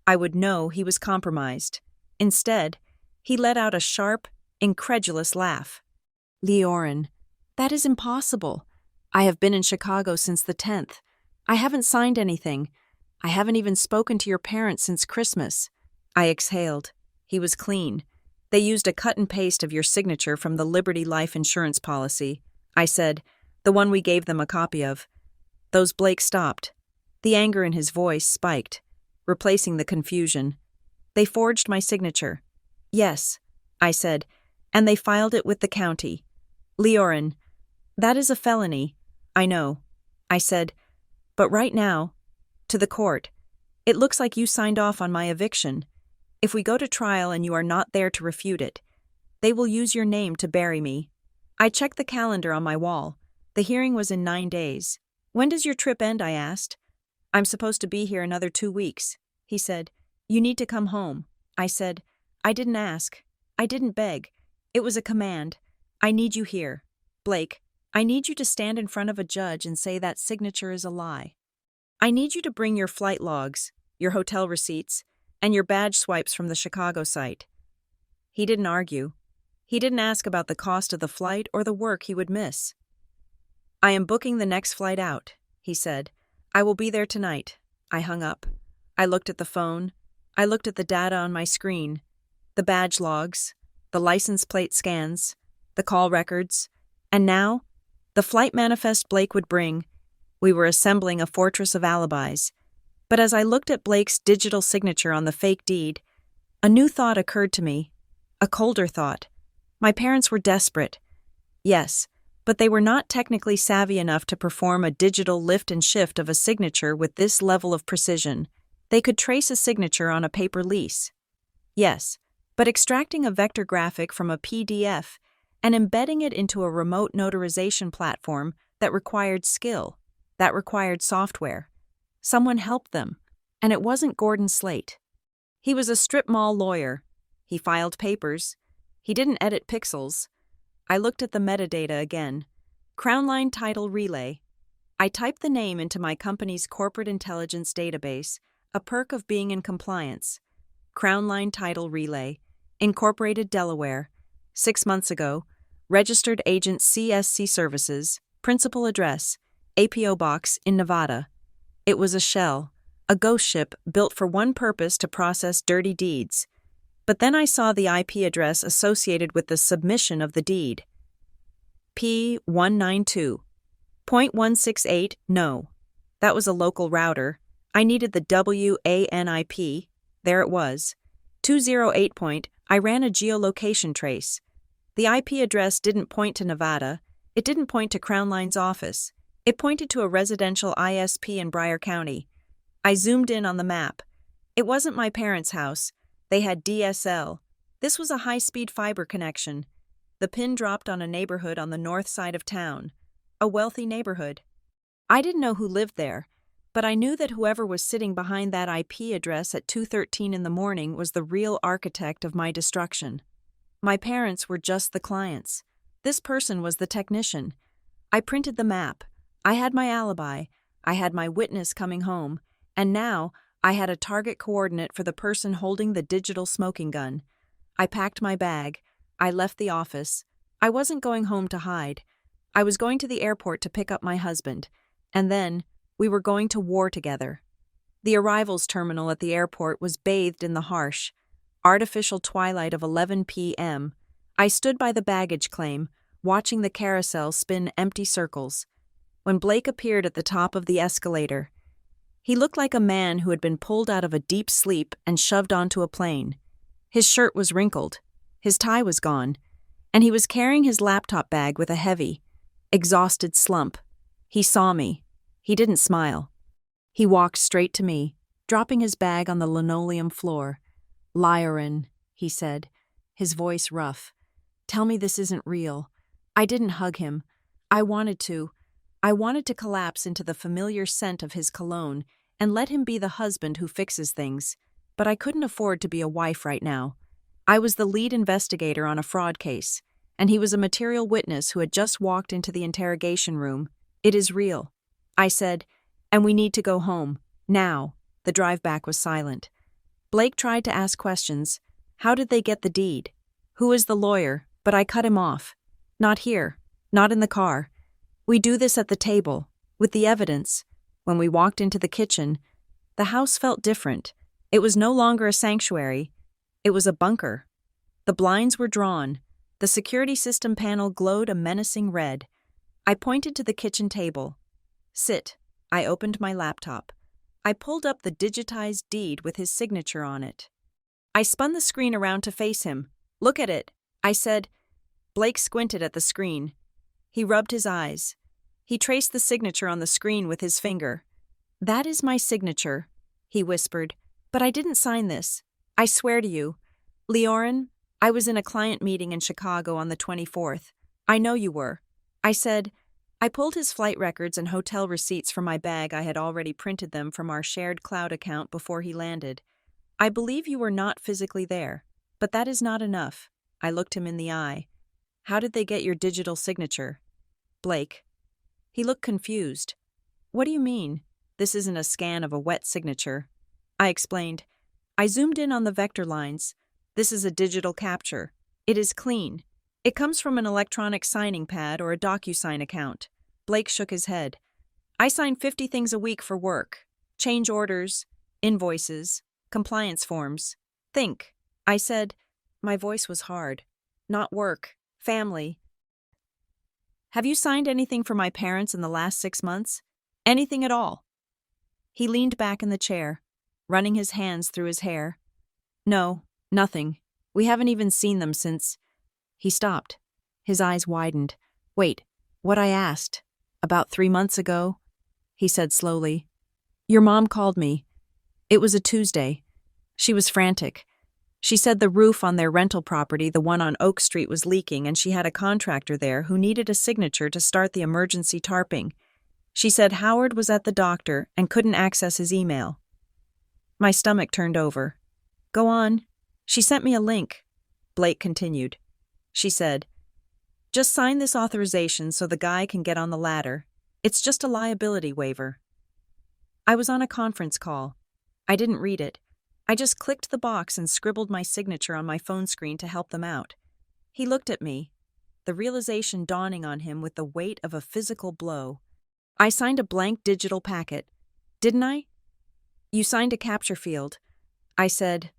I would know he was compromised. Instead, he let out a sharp, incredulous laugh. Leorin, that is impossible. I have been in Chicago since the 10th. I haven't signed anything. I haven't even spoken to your parents since Christmas. I exhaled. He was clean. They used a cut and paste of your signature from the Liberty Life Insurance policy. I said, the one we gave them a copy of. Those Blake stopped. The anger in his voice spiked, replacing the confusion. They forged my signature. Yes, I said, and they filed it with the county. Leorin, that is a felony. I know. I said, but right now, to the court, it looks like you signed off on my eviction. If we go to trial and you are not there to refute it, they will use your name to bury me. I checked the calendar on my wall. The hearing was in 9 days. When does your trip end? I asked. I'm supposed to be here another 2 weeks. He said, you need to come home. I said, I didn't ask. I didn't beg. It was a command. I need you here. Blake, I need you to stand in front of a judge and say that signature is a lie. I need you to bring your flight logs, your hotel receipts, and your badge swipes from the Chicago site. He didn't argue. He didn't ask about the cost of the flight or the work he would miss. I am booking the next flight out, he said. I will be there tonight. I hung up. I looked at the phone. I looked at the data on my screen, the badge logs, the license plate scans, the call records, and now, the flight manifest Blake would bring. We were assembling a fortress of alibis. But as I looked at Blake's digital signature on the fake deed, a new thought occurred to me, a colder thought. My parents were desperate. Yes, but they were not technically savvy enough to perform a digital lift and shift of a signature with this level of precision. They could trace a signature on a paper lease. Yes, but extracting a vector graphic from a PDF and embedding it into a remote notarization platform that required skill, that required software. Someone helped them, and it wasn't Gordon Slate. He was a strip mall lawyer. He filed papers. He didn't edit pixels. I looked at the metadata again. Crownline Title Relay. I typed the name into my company's corporate intelligence database, a perk of being in compliance. Crownline Title Relay, Incorporated, Delaware. 6 months ago, registered agent CSC Services, principal address, APO Box in Nevada. It was a shell, a ghost ship built for one purpose to process dirty deeds. But then I saw the IP address associated with the submission of the deed. P192.168, no. That was a local router. I needed the WANIP. There it was. 208. I ran a geolocation trace. The IP address didn't point to Nevada. It didn't point to Crownline's office. It pointed to a residential ISP in Broward County. I zoomed in on the map. It wasn't my parents' house. They had DSL. This was a high-speed fiber connection. The pin dropped on a neighborhood on the north side of town. A wealthy neighborhood. I didn't know who lived there, but I knew that whoever was sitting behind that IP address at 2:13 in the morning was the real architect of my destruction. My parents were just the clients. This person was the technician. I printed the map. I had my alibi. I had my witness coming home. And now, I had a target coordinate for the person holding the digital smoking gun. I packed my bag. I left the office. I wasn't going home to hide. I was going to the airport to pick up my husband. And then, we were going to war together. The arrivals terminal at the airport was bathed in the harsh, artificial twilight of 11 p.m. I stood by the baggage claim, watching the carousel spin empty circles. When Blake appeared at the top of the escalator, he looked like a man who had been pulled out of a deep sleep and shoved onto a plane. His shirt was wrinkled, his tie was gone, and he was carrying his laptop bag with a heavy, exhausted slump. He saw me. He didn't smile. He walked straight to me, dropping his bag on the linoleum floor. "Lyrin," he said, his voice rough. "Tell me this isn't real." I didn't hug him. I wanted to. I wanted to collapse into the familiar scent of his cologne and let him be the husband who fixes things. But I couldn't afford to be a wife right now. I was the lead investigator on a fraud case, and he was a material witness who had just walked into the interrogation room. "It is real," I said, "and we need to go home. Now." The drive back was silent. Blake tried to ask questions. How did they get the deed? Who is the lawyer? But I cut him off. Not here. Not in the car. We do this at the table, with the evidence. When we walked into the kitchen, the house felt different. It was no longer a sanctuary. It was a bunker. The blinds were drawn. The security system panel glowed a menacing red. I pointed to the kitchen table. Sit. I opened my laptop. I pulled up the digitized deed with his signature on it. I spun the screen around to face him. Look at it, I said. Blake squinted at the screen. He rubbed his eyes. He traced the signature on the screen with his finger. That is my signature, he whispered. But I didn't sign this. I swear to you. Leoren, I was in a client meeting in Chicago on the 24th. I know you were. I said. I pulled his flight records and hotel receipts from my bag. I had already printed them from our shared cloud account before he landed. I believe you were not physically there, but that is not enough. I looked him in the eye. How did they get your digital signature? Blake. He looked confused. What do you mean? This isn't a scan of a wet signature. I explained. I zoomed in on the vector lines. This is a digital capture. It is clean. It comes from an electronic signing pad or a DocuSign account. Blake shook his head. I sign 50 things a week for work. Change orders, invoices, compliance forms. Think. I said. My voice was hard. Not work. Family. Have you signed anything for my parents in the last 6 months? Anything at all? He leaned back in the chair, running his hands through his hair. No, nothing. We haven't even seen them since. He stopped. His eyes widened. Wait, what I asked? About 3 months ago? He said slowly. Your mom called me. It was a Tuesday. She was frantic. She said the roof on their rental property, the one on Oak Street, was leaking, and she had a contractor there who needed a signature to start the emergency tarping. She said Howard was at the doctor and couldn't access his email. My stomach turned over. Go on. She sent me a link. Blake continued. She said, just sign this authorization so the guy can get on the ladder. It's just a liability waiver. I was on a conference call. I didn't read it. I just clicked the box and scribbled my signature on my phone screen to help them out. He looked at me, the realization dawning on him with the weight of a physical blow. I signed a blank digital packet. Didn't I? You signed a capture field. I said.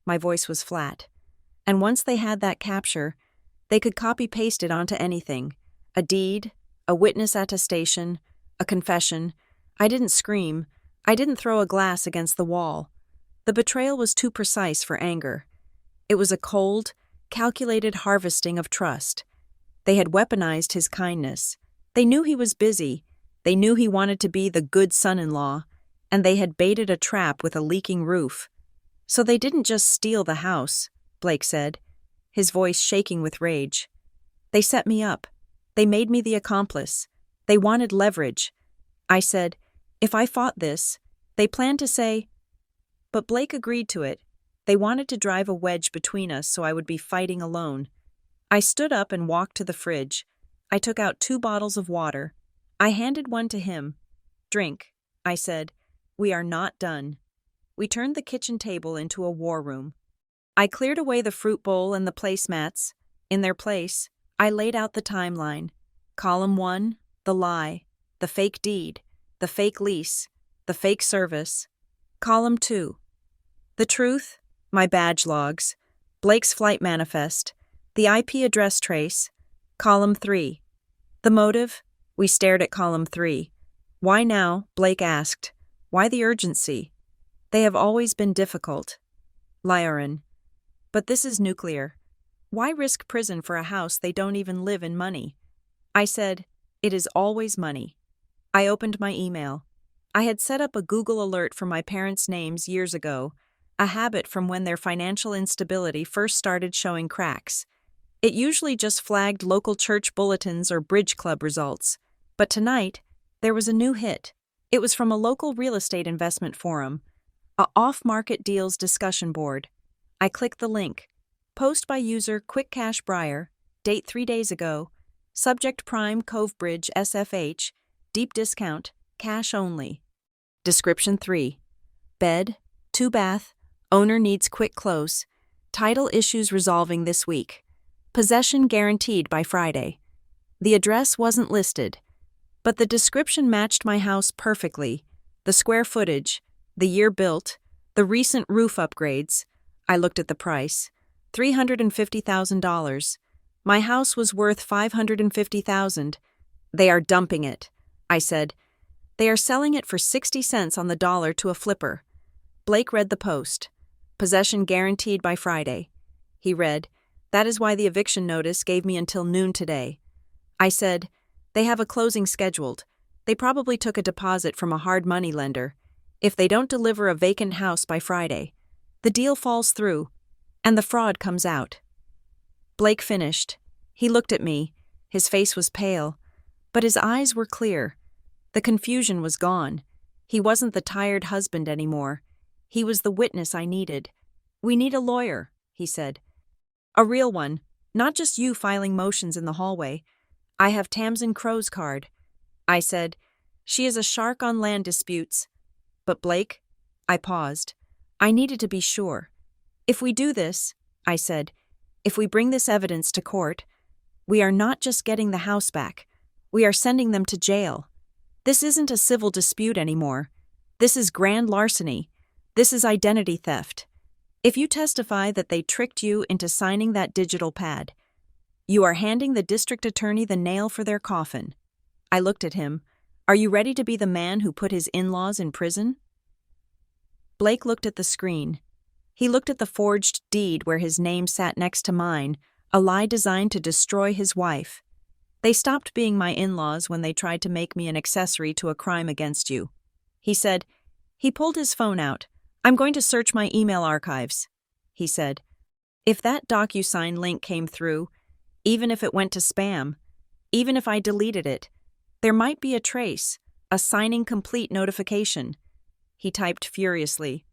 My voice was flat. And once they had that capture, they could copy-paste it onto anything. A deed, a witness attestation, a confession. I didn't scream. I didn't throw a glass against the wall. The betrayal was too precise for anger. It was a cold, calculated harvesting of trust. They had weaponized his kindness. They knew he was busy. They knew he wanted to be the good son-in-law, and they had baited a trap with a leaking roof. So they didn't just steal the house, Blake said, his voice shaking with rage. They set me up. They made me the accomplice. They wanted leverage. I said, if I fought this, they planned to say. But Blake agreed to it. They wanted to drive a wedge between us so I would be fighting alone. I stood up and walked to the fridge. I took out 2 bottles of water. I handed one to him. Drink, I said. We are not done. We turned the kitchen table into a war room. I cleared away the fruit bowl and the placemats. In their place, I laid out the timeline. Column 1, the lie, the fake deed, the fake lease, the fake service. Column 2, the truth, my badge logs, Blake's flight manifest, the IP address trace. Column 3, the motive. We stared at column 3. Why now? Blake asked. Why the urgency? They have always been difficult. Leoren. But this is nuclear. Why risk prison for a house they don't even live in? Money? I said, it is always money. I opened my email. I had set up a Google alert for my parents' names years ago, a habit from when their financial instability first started showing cracks. It usually just flagged local church bulletins or bridge club results. But tonight, there was a new hit. It was from a local real estate investment forum, a off-market deals discussion board. I clicked the link. Post by user Quick Cash Briar, date 3 days ago, subject Prime Cove Bridge SFH, deep discount, cash only. Description 3. Bed, 2-bath, owner needs quick close, title issues resolving this week. Possession guaranteed by Friday. The address wasn't listed, but the description matched my house perfectly. The square footage, the year built, The recent roof upgrades. I looked at the price. $350,000. My house was worth $550,000. They are dumping it, I said. They are selling it for 60 cents on the dollar to a flipper. Blake read the post. Possession guaranteed by Friday. He read, that is why the eviction notice gave me until noon today. I said, they have a closing scheduled. They probably took a deposit from a hard money lender. If they don't deliver a vacant house by Friday, the deal falls through, and the fraud comes out. Blake finished. He looked at me. His face was pale, but his eyes were clear. The confusion was gone. He wasn't the tired husband anymore. He was the witness I needed. We need a lawyer, he said. A real one, not just you filing motions in the hallway. I have Tamsin Crow's card. I said, she is a shark on land disputes. But Blake, I paused. I needed to be sure. If we do this, I said, if we bring this evidence to court, we are not just getting the house back. We are sending them to jail. This isn't a civil dispute anymore. This is grand larceny. This is identity theft. If you testify that they tricked you into signing that digital pad, you are handing the district attorney the nail for their coffin. I looked at him. Are you ready to be the man who put his in-laws in prison? Blake looked at the screen. He looked at the forged deed where his name sat next to mine, a lie designed to destroy his wife. They stopped being my in-laws when they tried to make me an accessory to a crime against you. He said. He pulled his phone out. I'm going to search my email archives, he said. If that DocuSign link came through, even if it went to spam, even if I deleted it, there might be a trace, a signing complete notification. He typed furiously.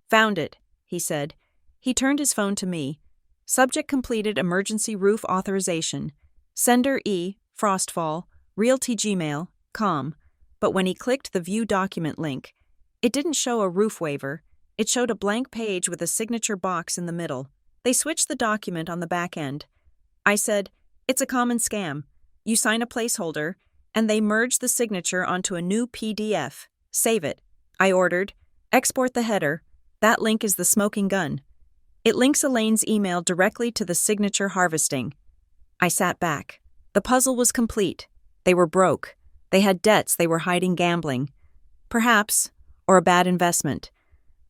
Found it, he said. He turned his phone to me. Subject completed emergency roof authorization. Sender E, Frostfall, Realty Gmail, com. But when he clicked the view document link, it didn't show a roof waiver. It showed a blank page with a signature box in the middle. They switched the document on the back end. I said, it's a common scam. You sign a placeholder, and they merge the signature onto a new PDF. Save it. I ordered. Export the header. That link is the smoking gun. It links Elaine's email directly to the signature harvesting. I sat back. The puzzle was complete. They were broke. They had debts they were hiding gambling. Perhaps, or a bad investment.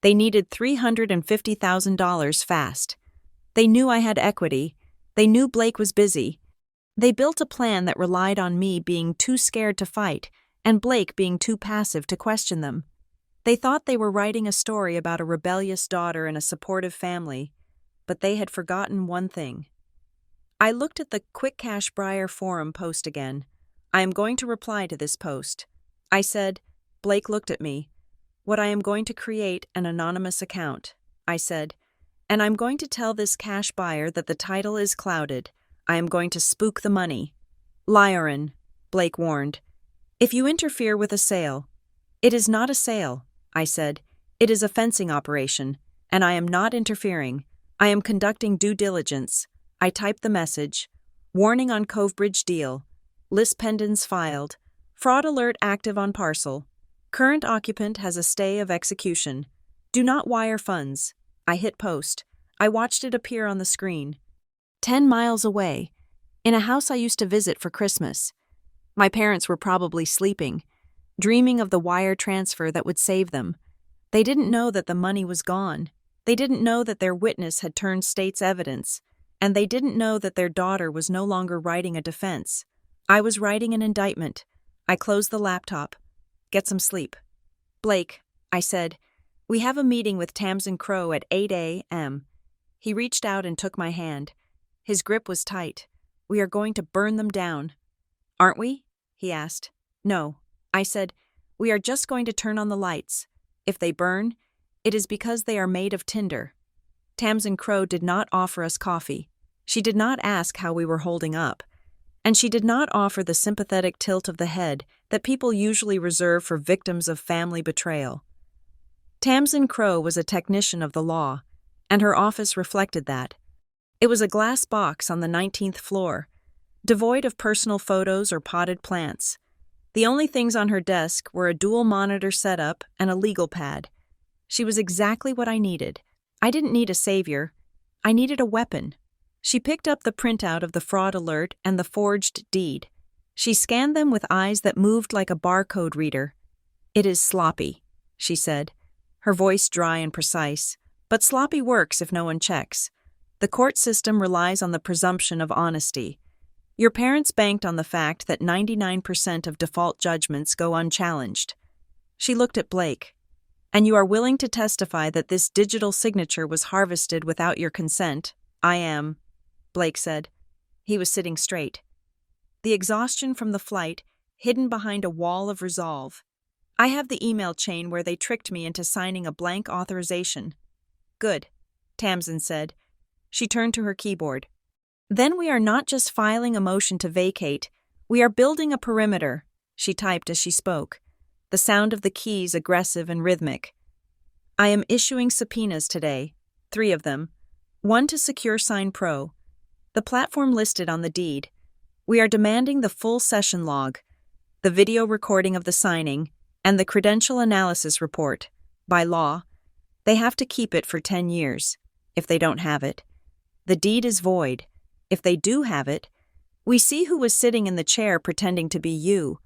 They needed $350,000 fast. They knew I had equity. They knew Blake was busy. They built a plan that relied on me being too scared to fight and Blake being too passive to question them. They thought they were writing a story about a rebellious daughter and a supportive family, but they had forgotten one thing. I looked at the Quick Cash Briar forum post again. I am going to reply to this post. I said. Blake looked at me. What I am going to create an anonymous account, I said, and I'm going to tell this cash buyer that the title is clouded. I am going to spook the money. Liorin, Blake warned. If you interfere with a sale. It is not a sale, I said. It is a fencing operation, and I am not interfering. I am conducting due diligence. I typed the message. Warning on Covebridge deal. List pendants filed. Fraud alert active on parcel. Current occupant has a stay of execution. Do not wire funds. I hit post. I watched it appear on the screen. 10 miles away, in a house I used to visit for Christmas. My parents were probably sleeping, dreaming of the wire transfer that would save them. They didn't know that the money was gone. They didn't know that their witness had turned state's evidence, and they didn't know that their daughter was no longer writing a defense. I was writing an indictment. I closed the laptop. Get some sleep. Blake, I said, we have a meeting with Tamsin Crow at 8 a.m. He reached out and took my hand. His grip was tight. We are going to burn them down. Aren't we? He asked. No. I said, we are just going to turn on the lights. If they burn, it is because they are made of tinder. Tamsin Crow did not offer us coffee. She did not ask how we were holding up. And she did not offer the sympathetic tilt of the head that people usually reserve for victims of family betrayal. Tamsin Crow was a technician of the law, and her office reflected that. It was a glass box on the 19th floor, devoid of personal photos or potted plants. The only things on her desk were a dual monitor setup and a legal pad. She was exactly what I needed. I didn't need a savior. I needed a weapon. She picked up the printout of the fraud alert and the forged deed. She scanned them with eyes that moved like a barcode reader. "It is sloppy," she said, her voice dry and precise. "But sloppy works if no one checks. The court system relies on the presumption of honesty. Your parents banked on the fact that 99% of default judgments go unchallenged." She looked at Blake. "And you are willing to testify that this digital signature was harvested without your consent?" "I am," Blake said. He was sitting straight. The exhaustion from the flight, hidden behind a wall of resolve. "I have the email chain where they tricked me into signing a blank authorization." "Good," Tamsin said. She turned to her keyboard. "Then we are not just filing a motion to vacate, we are building a perimeter," she typed as she spoke, the sound of the keys aggressive and rhythmic. "I am issuing subpoenas today, 3 of them, 1 to Secure Sign Pro, the platform listed on the deed. We are demanding the full session log, the video recording of the signing, and the credential analysis report. By law, they have to keep it for 10 years, if they don't have it. The deed is void. If they do have it, we see who was sitting in the chair pretending to be you."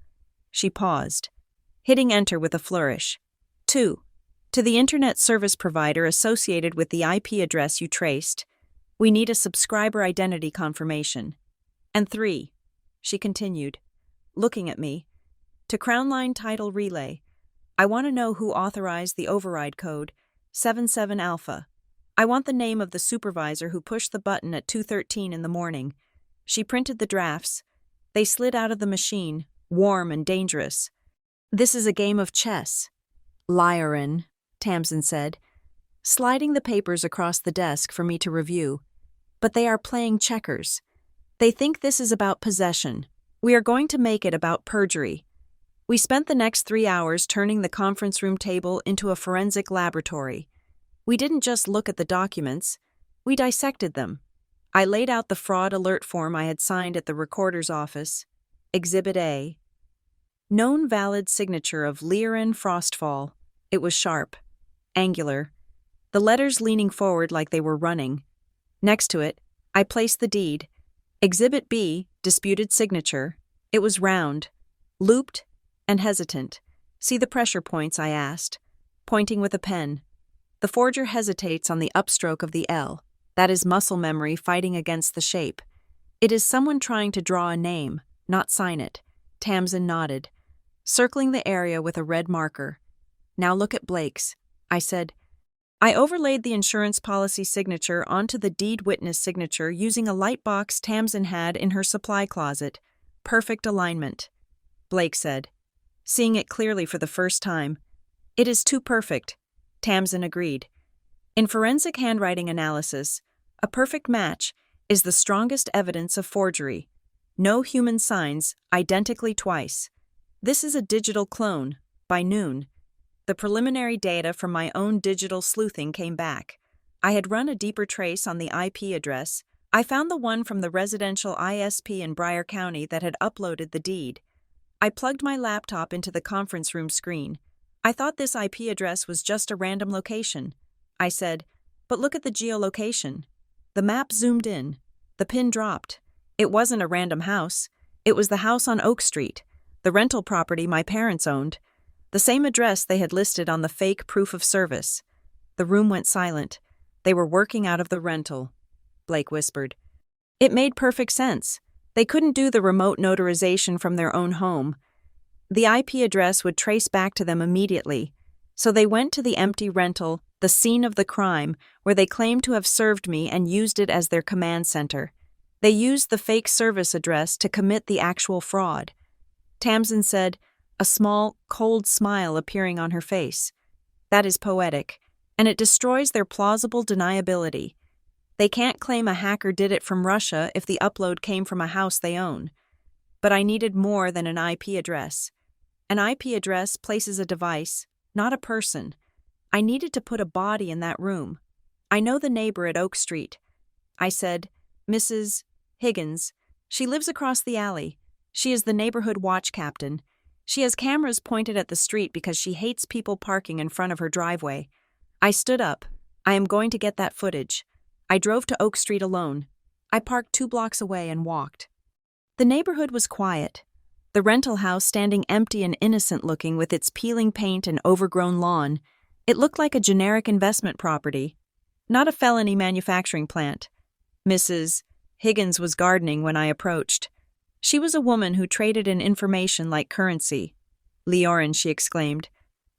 She paused, hitting enter with a flourish. 2. To the internet service provider associated with the IP address you traced, we need a subscriber identity confirmation. And 3, she continued, looking at me, to Crownline Title Relay, I want to know who authorized the override code, 77 Alpha. I want the name of the supervisor who pushed the button at 2:13 in the morning. She printed the drafts. They slid out of the machine, warm and dangerous. "This is a game of chess." "Liarin," Tamsin said, sliding the papers across the desk for me to review. "But they are playing checkers. They think this is about possession. We are going to make it about perjury." We spent the next 3 hours turning the conference room table into a forensic laboratory. We didn't just look at the documents, we dissected them. I laid out the fraud alert form I had signed at the recorder's office. Exhibit A. Known valid signature of Liarin Frostfall. It was sharp, angular, the letters leaning forward like they were running. Next to it, I placed the deed. Exhibit B, disputed signature. It was round, looped, and hesitant. "See the pressure points?" I asked, pointing with a pen. The forger hesitates on the upstroke of the L. That is muscle memory fighting against the shape. It is someone trying to draw a name, not sign it. Tamsin nodded, circling the area with a red marker. "Now look at Blake's," I said. I overlaid the insurance policy signature onto the deed witness signature using a light box Tamsin had in her supply closet. Perfect alignment, Blake said, seeing it clearly for the first time. "It is too perfect," Tamsin agreed. "In forensic handwriting analysis, a perfect match is the strongest evidence of forgery. No human signs identically twice. This is a digital clone, by noon. The preliminary data from my own digital sleuthing came back. I had run a deeper trace on the IP address. I found the one from the residential ISP in Broward County that had uploaded the deed. I plugged my laptop into the conference room screen. I thought this IP address was just a random location. I said, but look at the geolocation. The map zoomed in. The pin dropped. It wasn't a random house. It was the house on Oak Street, the rental property my parents owned. The same address they had listed on the fake proof of service. The room went silent. They were working out of the rental, Blake whispered. It made perfect sense. They couldn't do the remote notarization from their own home. The IP address would trace back to them immediately, so they went to the empty rental, the scene of the crime, where they claimed to have served me and used it as their command center. They used the fake service address to commit the actual fraud. Tamsin said, a small, cold smile appearing on her face. That is poetic, and it destroys their plausible deniability. They can't claim a hacker did it from Russia if the upload came from a house they own. But I needed more than an IP address. An IP address places a device, not a person. I needed to put a body in that room. I know the neighbor at Oak Street. I said, Mrs. Higgins. She lives across the alley. She is the neighborhood watch captain. She has cameras pointed at the street because she hates people parking in front of her driveway. I stood up. I am going to get that footage. I drove to Oak Street alone. I parked 2 blocks away and walked. The neighborhood was quiet. The rental house standing empty and innocent-looking with its peeling paint and overgrown lawn. It looked like a generic investment property, not a felony manufacturing plant. Mrs. Higgins was gardening when I approached. She was a woman who traded in information like currency. "Leorin," she exclaimed,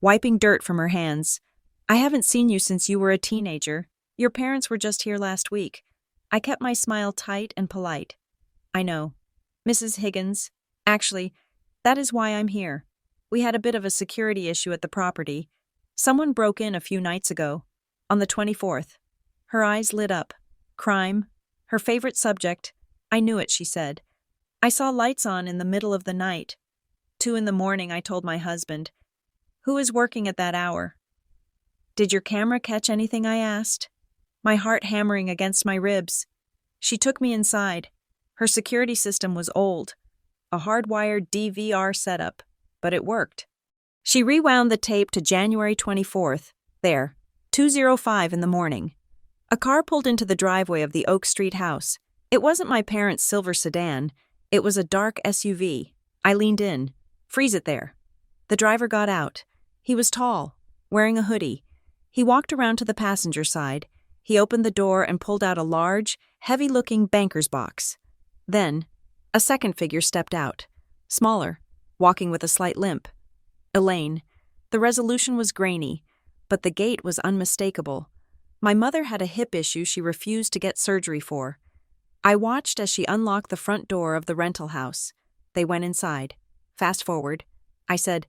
wiping dirt from her hands. "I haven't seen you since you were a teenager. Your parents were just here last week." I kept my smile tight and polite. "I know. Mrs. Higgins. Actually, that is why I'm here. We had a bit of a security issue at the property. Someone broke in a few nights ago, on the 24th. Her eyes lit up. Crime. Her favorite subject. "I knew it," she said. "I saw lights on in the middle of the night. 2 in the morning, I told my husband. Who is working at that hour?" "Did your camera catch anything?" I asked, my heart hammering against my ribs. She took me inside. Her security system was old, a hardwired DVR setup, but it worked. She rewound the tape to January 24th, there, 2:05 in the morning. A car pulled into the driveway of the Oak Street house. It wasn't my parents' silver sedan. It was a dark SUV. I leaned in. "Freeze it there." The driver got out. He was tall, wearing a hoodie. He walked around to the passenger side. He opened the door and pulled out a large, heavy-looking banker's box. Then, a second figure stepped out, smaller, walking with a slight limp. Elaine. The resolution was grainy, but the gait was unmistakable. My mother had a hip issue she refused to get surgery for. I watched as she unlocked the front door of the rental house. They went inside. Fast forward. I said,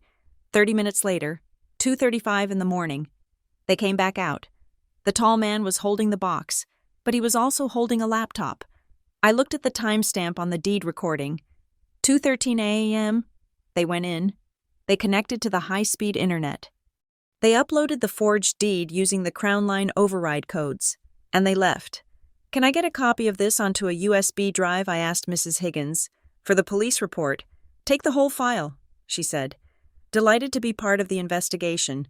30 minutes later, 2:35 in the morning. They came back out. The tall man was holding the box, but he was also holding a laptop. I looked at the timestamp on the deed recording. 2:13 a.m. They went in. They connected to the high-speed internet. They uploaded the forged deed using the Crown Line override codes, and they left. "Can I get a copy of this onto a USB drive?" I asked Mrs. Higgins. "For the police report." "Take the whole file," she said. Delighted to be part of the investigation,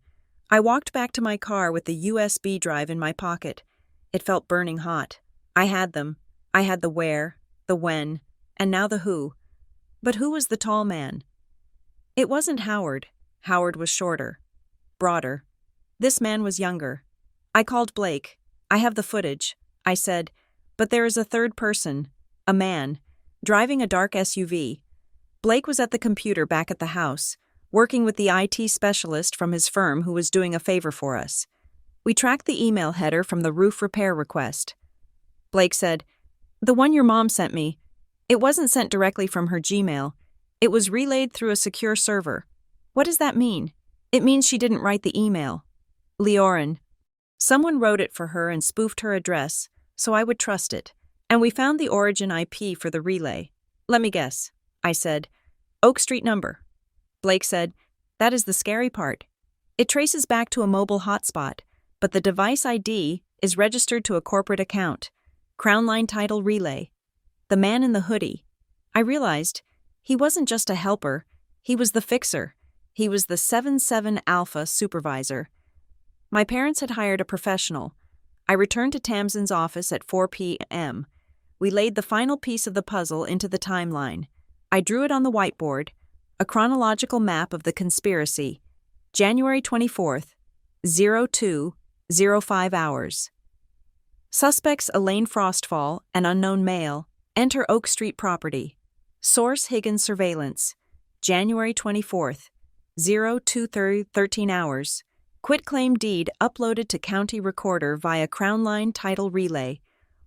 I walked back to my car with the USB drive in my pocket. It felt burning hot. I had them. I had the where, the when, and now the who. But who was the tall man? It wasn't Howard. Howard was shorter, broader. This man was younger. I called Blake. "I have the footage," I said, "but there is a third person, a man, driving a dark SUV. Blake was at the computer back at the house, working with the IT specialist from his firm who was doing a favor for us. We tracked the email header from the roof repair request." Blake said, "The one your mom sent me. It wasn't sent directly from her Gmail. It was relayed through a secure server." "What does that mean?" "It means she didn't write the email. Leorin. Someone wrote it for her and spoofed her address, so I would trust it. And we found the origin IP for the relay. Let me guess," I said. "Oak Street number." Blake said, "That is the scary part. It traces back to a mobile hotspot, but the device ID is registered to a corporate account. Crown Line title relay. The man in the hoodie." I realized he wasn't just a helper, he was the fixer. He was the 77 Alpha supervisor. My parents had hired a professional. I returned to Tamsin's office at 4 p.m. We laid the final piece of the puzzle into the timeline. I drew it on the whiteboard, a chronological map of the conspiracy. January 24th, 02:05 hours. Suspects Elaine Frostfall, an unknown male, enter Oak Street property. Source Higgins surveillance. January 24th, 02:13 hours. Quitclaim deed uploaded to county recorder via Crown Line title relay.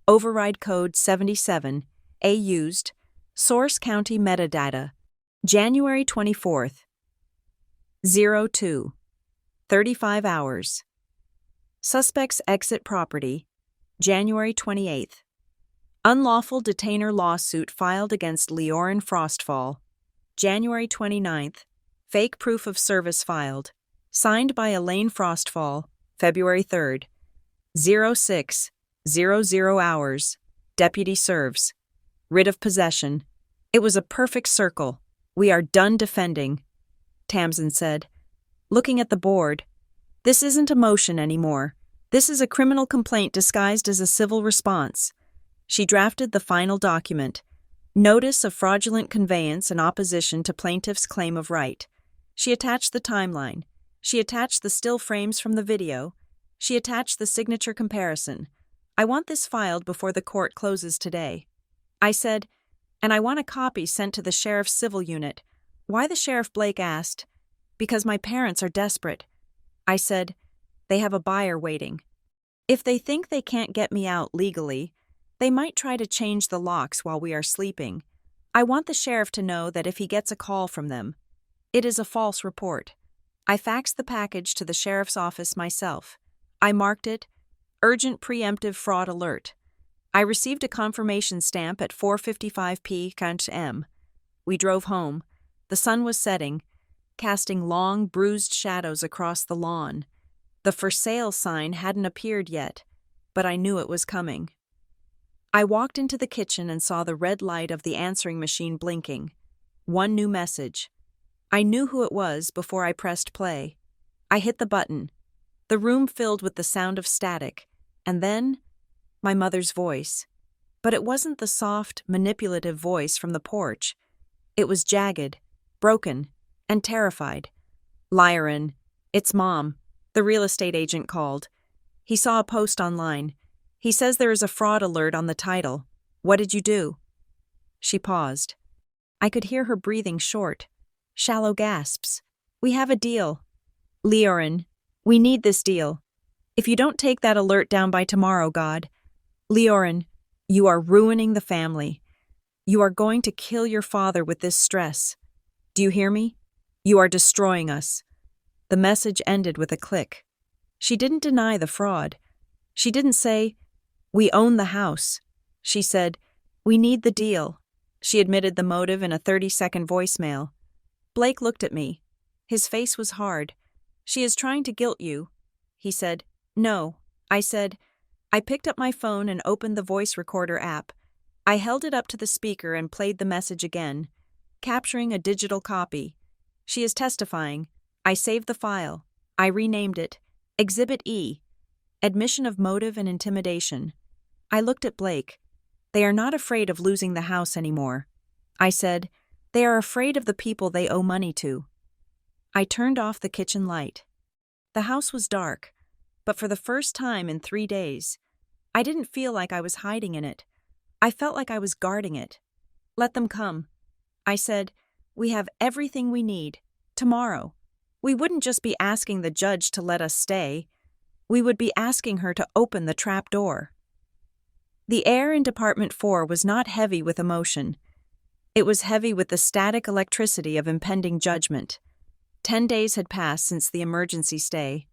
Override code 77. A used. Source county metadata. January 24th, 02:35 hours. Suspects exit property. January 28th. Unlawful detainer lawsuit filed against Leorin Frostfall. January 29th. Fake proof of service filed. Signed by Elaine Frostfall. February 3rd. 06:00 hours. Deputy serves. Writ of possession. It was a perfect circle. "We are done defending," Tamsin said. Looking at the board, This isn't a motion anymore. This is a criminal complaint disguised as a civil response. She drafted the final document. Notice of fraudulent conveyance in opposition to plaintiff's claim of right. She attached the timeline. She attached the still frames from the video. She attached the signature comparison. I want this filed before the court closes today. I said, and I want a copy sent to the sheriff's civil unit. Why the sheriff Blake asked, because my parents are desperate. I said, they have a buyer waiting. If they think they can't get me out legally, they might try to change the locks while we are sleeping. I want the sheriff to know that if he gets a call from them, it is a false report. I faxed the package to the sheriff's office myself. I marked it, Urgent Preemptive Fraud Alert. I received a confirmation stamp at 4:55 p.m. We drove home. The sun was setting, casting long, bruised shadows across the lawn. The for sale sign hadn't appeared yet, but I knew it was coming. I walked into the kitchen and saw the red light of the answering machine blinking. One new message. I knew who it was before I pressed play. I hit the button. The room filled with the sound of static, and then my mother's voice. But it wasn't the soft, manipulative voice from the porch. It was jagged, broken, and terrified. Lyron, it's Mom. The real estate agent called. He saw a post online. He says there is a fraud alert on the title. What did you do? She paused. I could hear her breathing short. Shallow gasps. We have a deal. Leorin, we need this deal. If you don't take that alert down by tomorrow, God. Leorin, you are ruining the family. You are going to kill your father with this stress. Do you hear me? You are destroying us. The message ended with a click. She didn't deny the fraud. She didn't say, we own the house. She said, we need the deal. She admitted the motive in a 30-second voicemail. Blake looked at me. His face was hard. She is trying to guilt you. He said, no. I said, I picked up my phone and opened the voice recorder app. I held it up to the speaker and played the message again, capturing a digital copy. She is testifying. I saved the file. I renamed it Exhibit E, Admission of Motive and Intimidation. I looked at Blake. They are not afraid of losing the house anymore. I said, they are afraid of the people they owe money to. I turned off the kitchen light. The house was dark, but for the first time in 3 days, I didn't feel like I was hiding in it. I felt like I was guarding it. Let them come. I said, we have everything we need. Tomorrow. We wouldn't just be asking the judge to let us stay. We would be asking her to open the trap door. The air in Department 4 was not heavy with emotion. It was heavy with the static electricity of impending judgment. 10 days had passed since the emergency stay.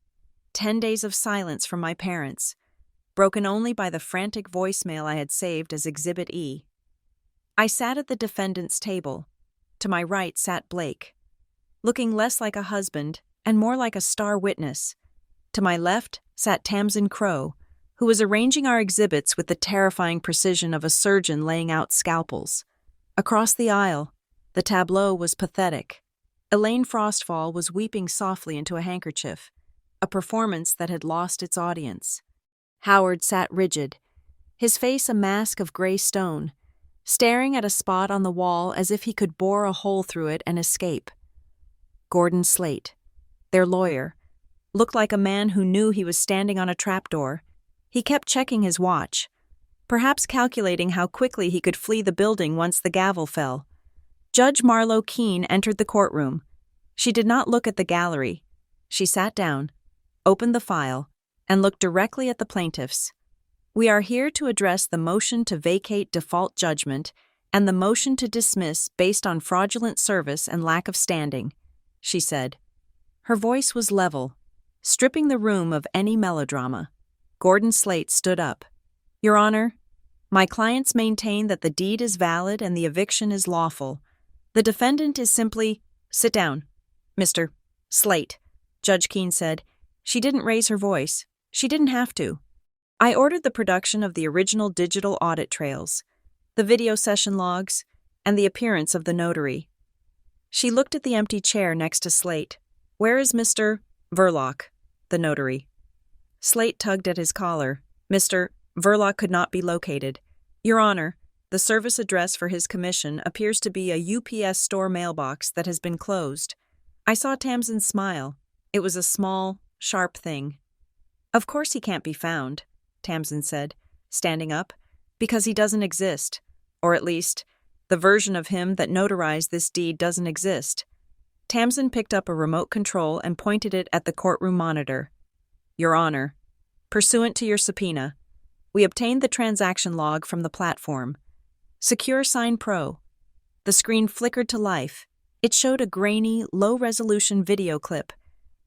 10 days of silence from my parents, broken only by the frantic voicemail I had saved as Exhibit E. I sat at the defendant's table. To my right sat Blake, looking less like a husband and more like a star witness. To my left sat Tamsin Crow, who was arranging our exhibits with the terrifying precision of a surgeon laying out scalpels. Across the aisle, the tableau was pathetic. Elaine Frostfall was weeping softly into a handkerchief, a performance that had lost its audience. Howard sat rigid, his face a mask of gray stone, staring at a spot on the wall as if he could bore a hole through it and escape. Gordon Slate, their lawyer, looked like a man who knew he was standing on a trapdoor. He kept checking his watch, perhaps calculating how quickly he could flee the building once the gavel fell. Judge Marlowe Keene entered the courtroom. She did not look at the gallery. She sat down, opened the file, and looked directly at the plaintiffs. We are here to address the motion to vacate default judgment and the motion to dismiss based on fraudulent service and lack of standing, she said. Her voice was level, stripping the room of any melodrama. Gordon Slate stood up. Your Honor, my clients maintain that the deed is valid and the eviction is lawful. The defendant is simply— Sit down, Mr. Slate, Judge Keene said. She didn't raise her voice. She didn't have to. I ordered the production of the original digital audit trails, the video session logs, and the appearance of the notary. She looked at the empty chair next to Slate. Where is Mr. Verloc? the notary. Slate tugged at his collar. Mr. Verloc could not be located. Your Honor, the service address for his commission appears to be a UPS store mailbox that has been closed. I saw Tamsin smile. It was a small, sharp thing. Of course he can't be found, Tamsin said, standing up, because he doesn't exist. Or at least, the version of him that notarized this deed doesn't exist. Tamsin picked up a remote control and pointed it at the courtroom monitor. Your Honor, pursuant to your subpoena, we obtained the transaction log from the platform. Secure Sign Pro. The screen flickered to life. It showed a grainy, low-resolution video clip.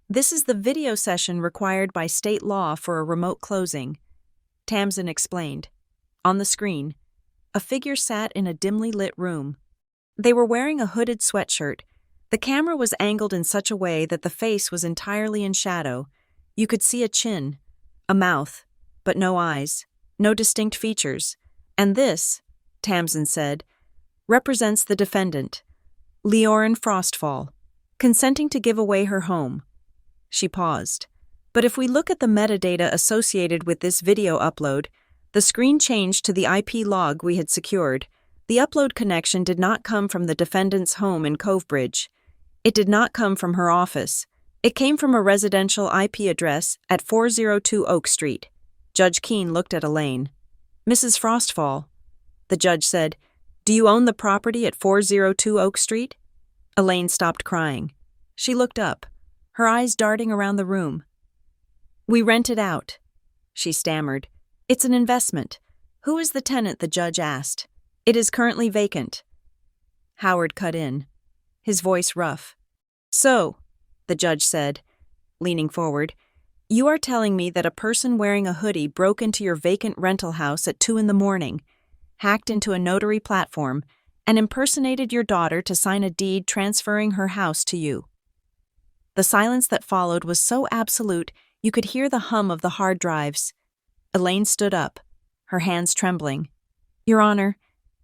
This is the video session required by state law for a remote closing, Tamsin explained. On the screen, a figure sat in a dimly lit room. They were wearing a hooded sweatshirt. The camera was angled in such a way that the face was entirely in shadow. You could see a chin, a mouth, but no eyes, no distinct features. And this, Tamsin said, represents the defendant, Leorin Frostfall, consenting to give away her home. She paused. But if we look at the metadata associated with this video upload, the screen changed to the IP log we had secured. The upload connection did not come from the defendant's home in Covebridge. It did not come from her office. It came from a residential IP address at 402 Oak Street. Judge Keene looked at Elaine. Mrs. Frostfall, the judge said, do you own the property at 402 Oak Street? Elaine stopped crying. She looked up, her eyes darting around the room. We rent it out, she stammered. It's an investment. Who is the tenant? The judge asked. It is currently vacant. Howard cut in, his voice rough. So, the judge said, leaning forward, you are telling me that a person wearing a hoodie broke into your vacant rental house at 2 a.m, hacked into a notary platform, and impersonated your daughter to sign a deed transferring her house to you. The silence that followed was so absolute you could hear the hum of the hard drives. Elaine stood up, her hands trembling. Your Honor,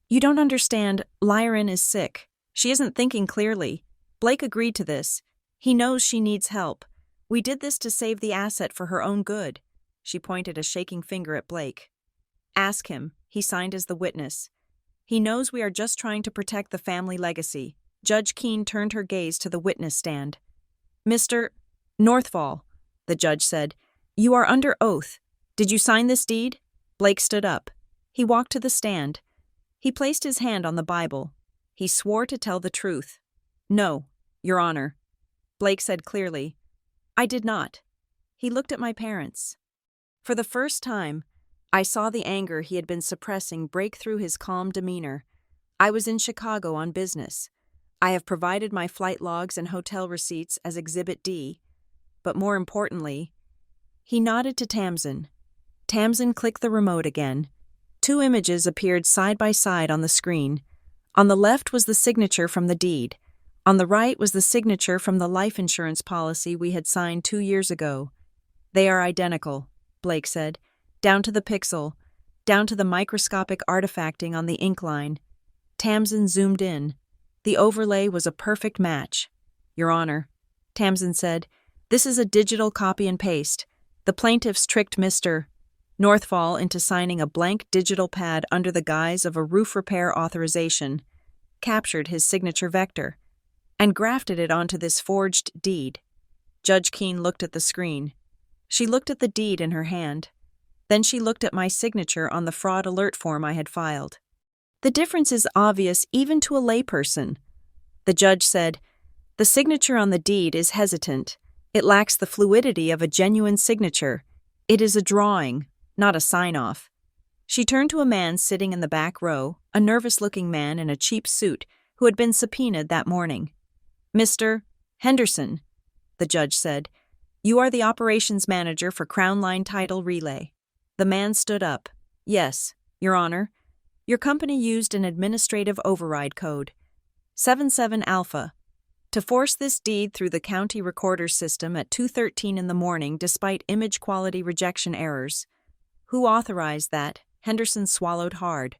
you don't understand. Lyrin is sick. She isn't thinking clearly. Blake agreed to this. He knows she needs help. We did this to save the asset for her own good. She pointed a shaking finger at Blake. Ask him. He signed as the witness. He knows we are just trying to protect the family legacy. Judge Keene turned her gaze to the witness stand. Mr. Northfall, the judge said, you are under oath. Did you sign this deed? Blake stood up. He walked to the stand. He placed his hand on the Bible. He swore to tell the truth. No, Your Honor, Blake said clearly. I did not. He looked at my parents. For the first time, I saw the anger he had been suppressing break through his calm demeanor. I was in Chicago on business. I have provided my flight logs and hotel receipts as Exhibit D, but more importantly, he nodded to Tamsin. Tamsin clicked the remote again. 2 images appeared side by side on the screen. On the left was the signature from the deed. On the right was the signature from the life insurance policy we had signed 2 years ago. They are identical, Blake said, down to the pixel, down to the microscopic artifacting on the ink line. Tamsin zoomed in. The overlay was a perfect match. Your Honor, Tamsin said, this is a digital copy and paste. The plaintiffs tricked Mr. Northfall into signing a blank digital pad under the guise of a roof repair authorization, captured his signature vector, and grafted it onto this forged deed. Judge Keene looked at the screen. She looked at the deed in her hand. Then she looked at my signature on the fraud alert form I had filed. The difference is obvious even to a layperson. The judge said, the signature on the deed is hesitant. It lacks the fluidity of a genuine signature. It is a drawing, not a sign-off. She turned to a man sitting in the back row, a nervous-looking man in a cheap suit who had been subpoenaed that morning. Mr. Henderson, the judge said, you are the operations manager for Crown Line Title Relay. The man stood up. Yes, Your Honor. Your company used an administrative override code, 77 Alpha, to force this deed through the county recorder's system at 2:13 in the morning despite image quality rejection errors. Who authorized that? Henderson swallowed hard.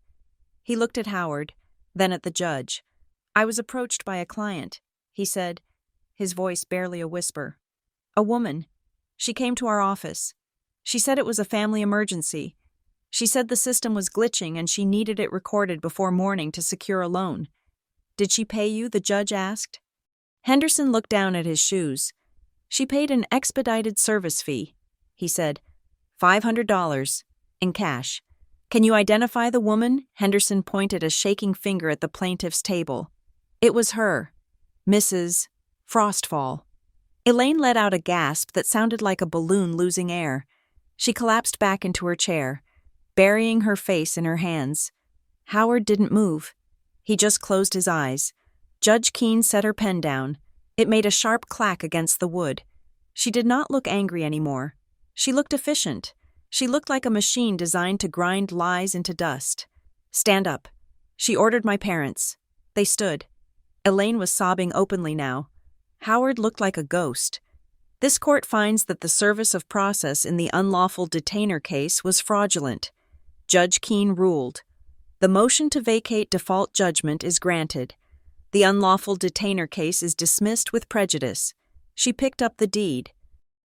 He looked at Howard, then at the judge. I was approached by a client, he said, his voice barely a whisper. A woman. She came to our office. She said it was a family emergency. She said the system was glitching and she needed it recorded before morning to secure a loan. Did she pay you? The judge asked. Henderson looked down at his shoes. She paid an expedited service fee. He said, $500 in cash. Can you identify the woman? Henderson pointed a shaking finger at the plaintiff's table. It was her, Mrs. Frostfall. Elaine let out a gasp that sounded like a balloon losing air. She collapsed back into her chair, burying her face in her hands. Howard didn't move. He just closed his eyes. Judge Keene set her pen down. It made a sharp clack against the wood. She did not look angry anymore. She looked efficient. She looked like a machine designed to grind lies into dust. Stand up. She ordered my parents. They stood. Elaine was sobbing openly now. Howard looked like a ghost. This court finds that the service of process in the unlawful detainer case was fraudulent. Judge Keene ruled. The motion to vacate default judgment is granted. The unlawful detainer case is dismissed with prejudice. She picked up the deed.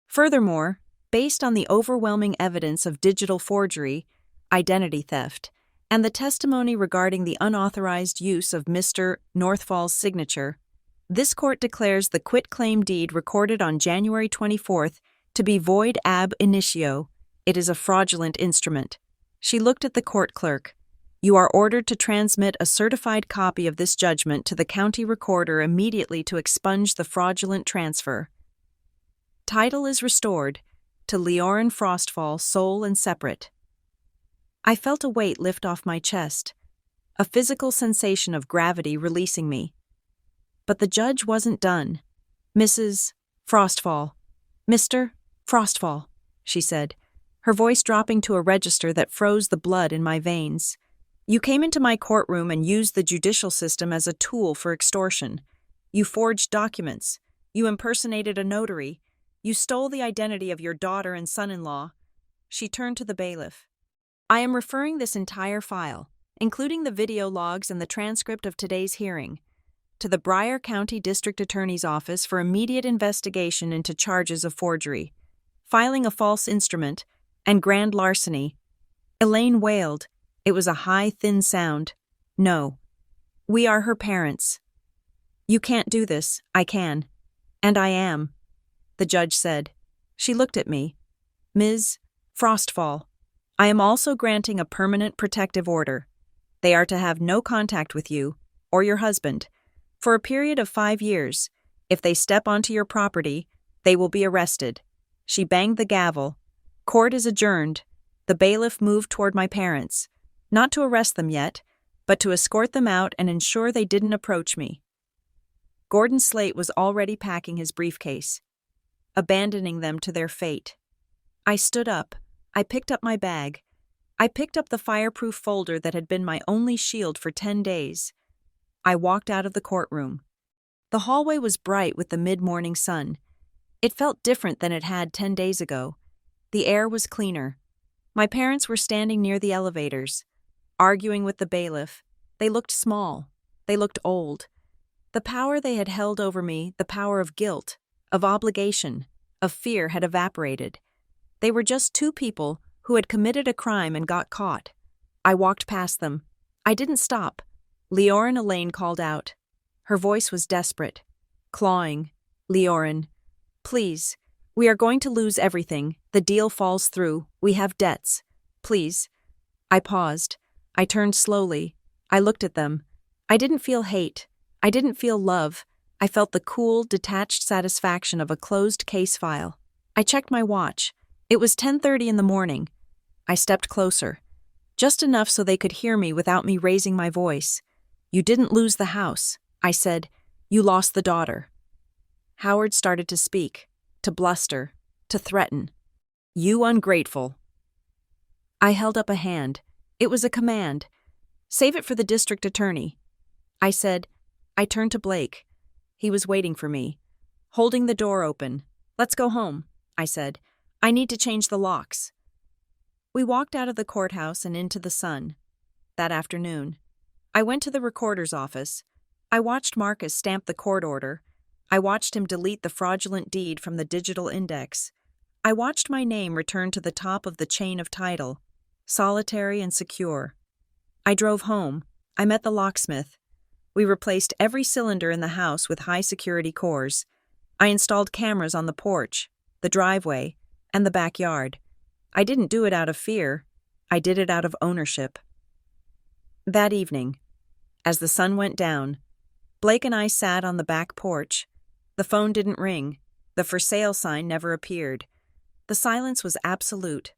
Furthermore, based on the overwhelming evidence of digital forgery, identity theft, and the testimony regarding the unauthorized use of Mr. Northfall's signature, this court declares the quitclaim deed recorded on January 24th to be void ab initio. It is a fraudulent instrument. She looked at the court clerk. You are ordered to transmit a certified copy of this judgment to the county recorder immediately to expunge the fraudulent transfer. Title is restored to Leorin Frostfall, sole and separate. I felt a weight lift off my chest, a physical sensation of gravity releasing me. But the judge wasn't done. Mrs. Frostfall. Mr. Frostfall, she said, her voice dropping to a register that froze the blood in my veins. You came into my courtroom and used the judicial system as a tool for extortion. You forged documents. You impersonated a notary. You stole the identity of your daughter and son-in-law. She turned to the bailiff. I am referring this entire file, including the video logs and the transcript of today's hearing, to the Broward County District Attorney's Office for immediate investigation into charges of forgery, filing a false instrument, and grand larceny. Elaine wailed. It was a high, thin sound. No. We are her parents. You can't do this. I can. And I am, the judge said. She looked at me. Ms. Frostfall, I am also granting a permanent protective order. They are to have no contact with you, or your husband, for a period of 5 years. If they step onto your property, they will be arrested. She banged the gavel. Court is adjourned. The bailiff moved toward my parents, not to arrest them yet, but to escort them out and ensure they didn't approach me. Gordon Slate was already packing his briefcase, abandoning them to their fate. I stood up. I picked up my bag. I picked up the fireproof folder that had been my only shield for 10 days. I walked out of the courtroom. The hallway was bright with the mid-morning sun. It felt different than it had 10 days ago. The air was cleaner. My parents were standing near the elevators, arguing with the bailiff. They looked small. They looked old. The power they had held over me, the power of guilt, of obligation, of fear, had evaporated. They were just two people who had committed a crime and got caught. I walked past them. I didn't stop. Leorin Elaine called out. Her voice was desperate, clawing. Leorin, please. We are going to lose everything. The deal falls through. We have debts. Please. I paused. I turned slowly. I looked at them. I didn't feel hate. I didn't feel love. I felt the cool, detached satisfaction of a closed case file. I checked my watch. It was 10:30 in the morning. I stepped closer, just enough so they could hear me without me raising my voice. You didn't lose the house, I said. You lost the daughter. Howard started to speak, to bluster, to threaten. You ungrateful. I held up a hand. It was a command. Save it for the district attorney. I said. I turned to Blake. He was waiting for me, holding the door open. Let's go home, I said. I need to change the locks. We walked out of the courthouse and into the sun. That afternoon, I went to the recorder's office. I watched Marcus stamp the court order. I watched him delete the fraudulent deed from the digital index. I watched my name return to the top of the chain of title, solitary and secure. I drove home. I met the locksmith. We replaced every cylinder in the house with high-security cores. I installed cameras on the porch, the driveway, and the backyard. I didn't do it out of fear. I did it out of ownership. That evening, as the sun went down, Blake and I sat on the back porch. The phone didn't ring. The for sale sign never appeared. The silence was absolute.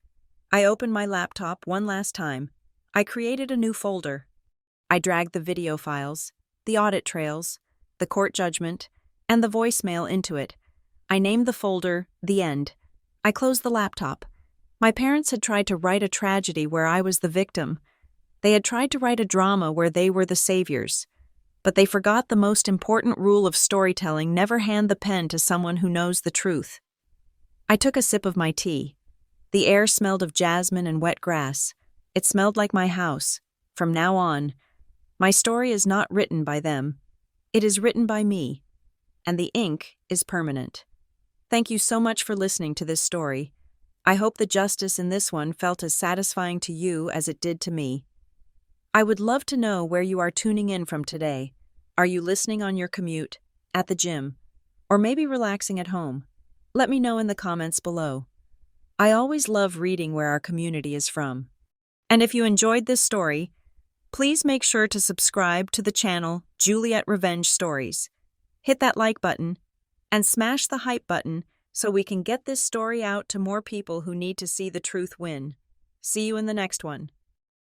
I opened my laptop one last time. I created a new folder. I dragged the video files, the audit trails, the court judgment, and the voicemail into it. I named the folder The End. I closed the laptop. My parents had tried to write a tragedy where I was the victim. They had tried to write a drama where they were the saviors. But they forgot the most important rule of storytelling: never hand the pen to someone who knows the truth. I took a sip of my tea. The air smelled of jasmine and wet grass. It smelled like my house. From now on, my story is not written by them. It is written by me. And the ink is permanent. Thank you so much for listening to this story. I hope the justice in this one felt as satisfying to you as it did to me. I would love to know where you are tuning in from today. Are you listening on your commute, at the gym, or maybe relaxing at home? Let me know in the comments below. I always love reading where our community is from. And if you enjoyed this story, please make sure to subscribe to the channel Juliet Revenge Stories. Hit that like button and smash the hype button so we can get this story out to more people who need to see the truth win. See you in the next one.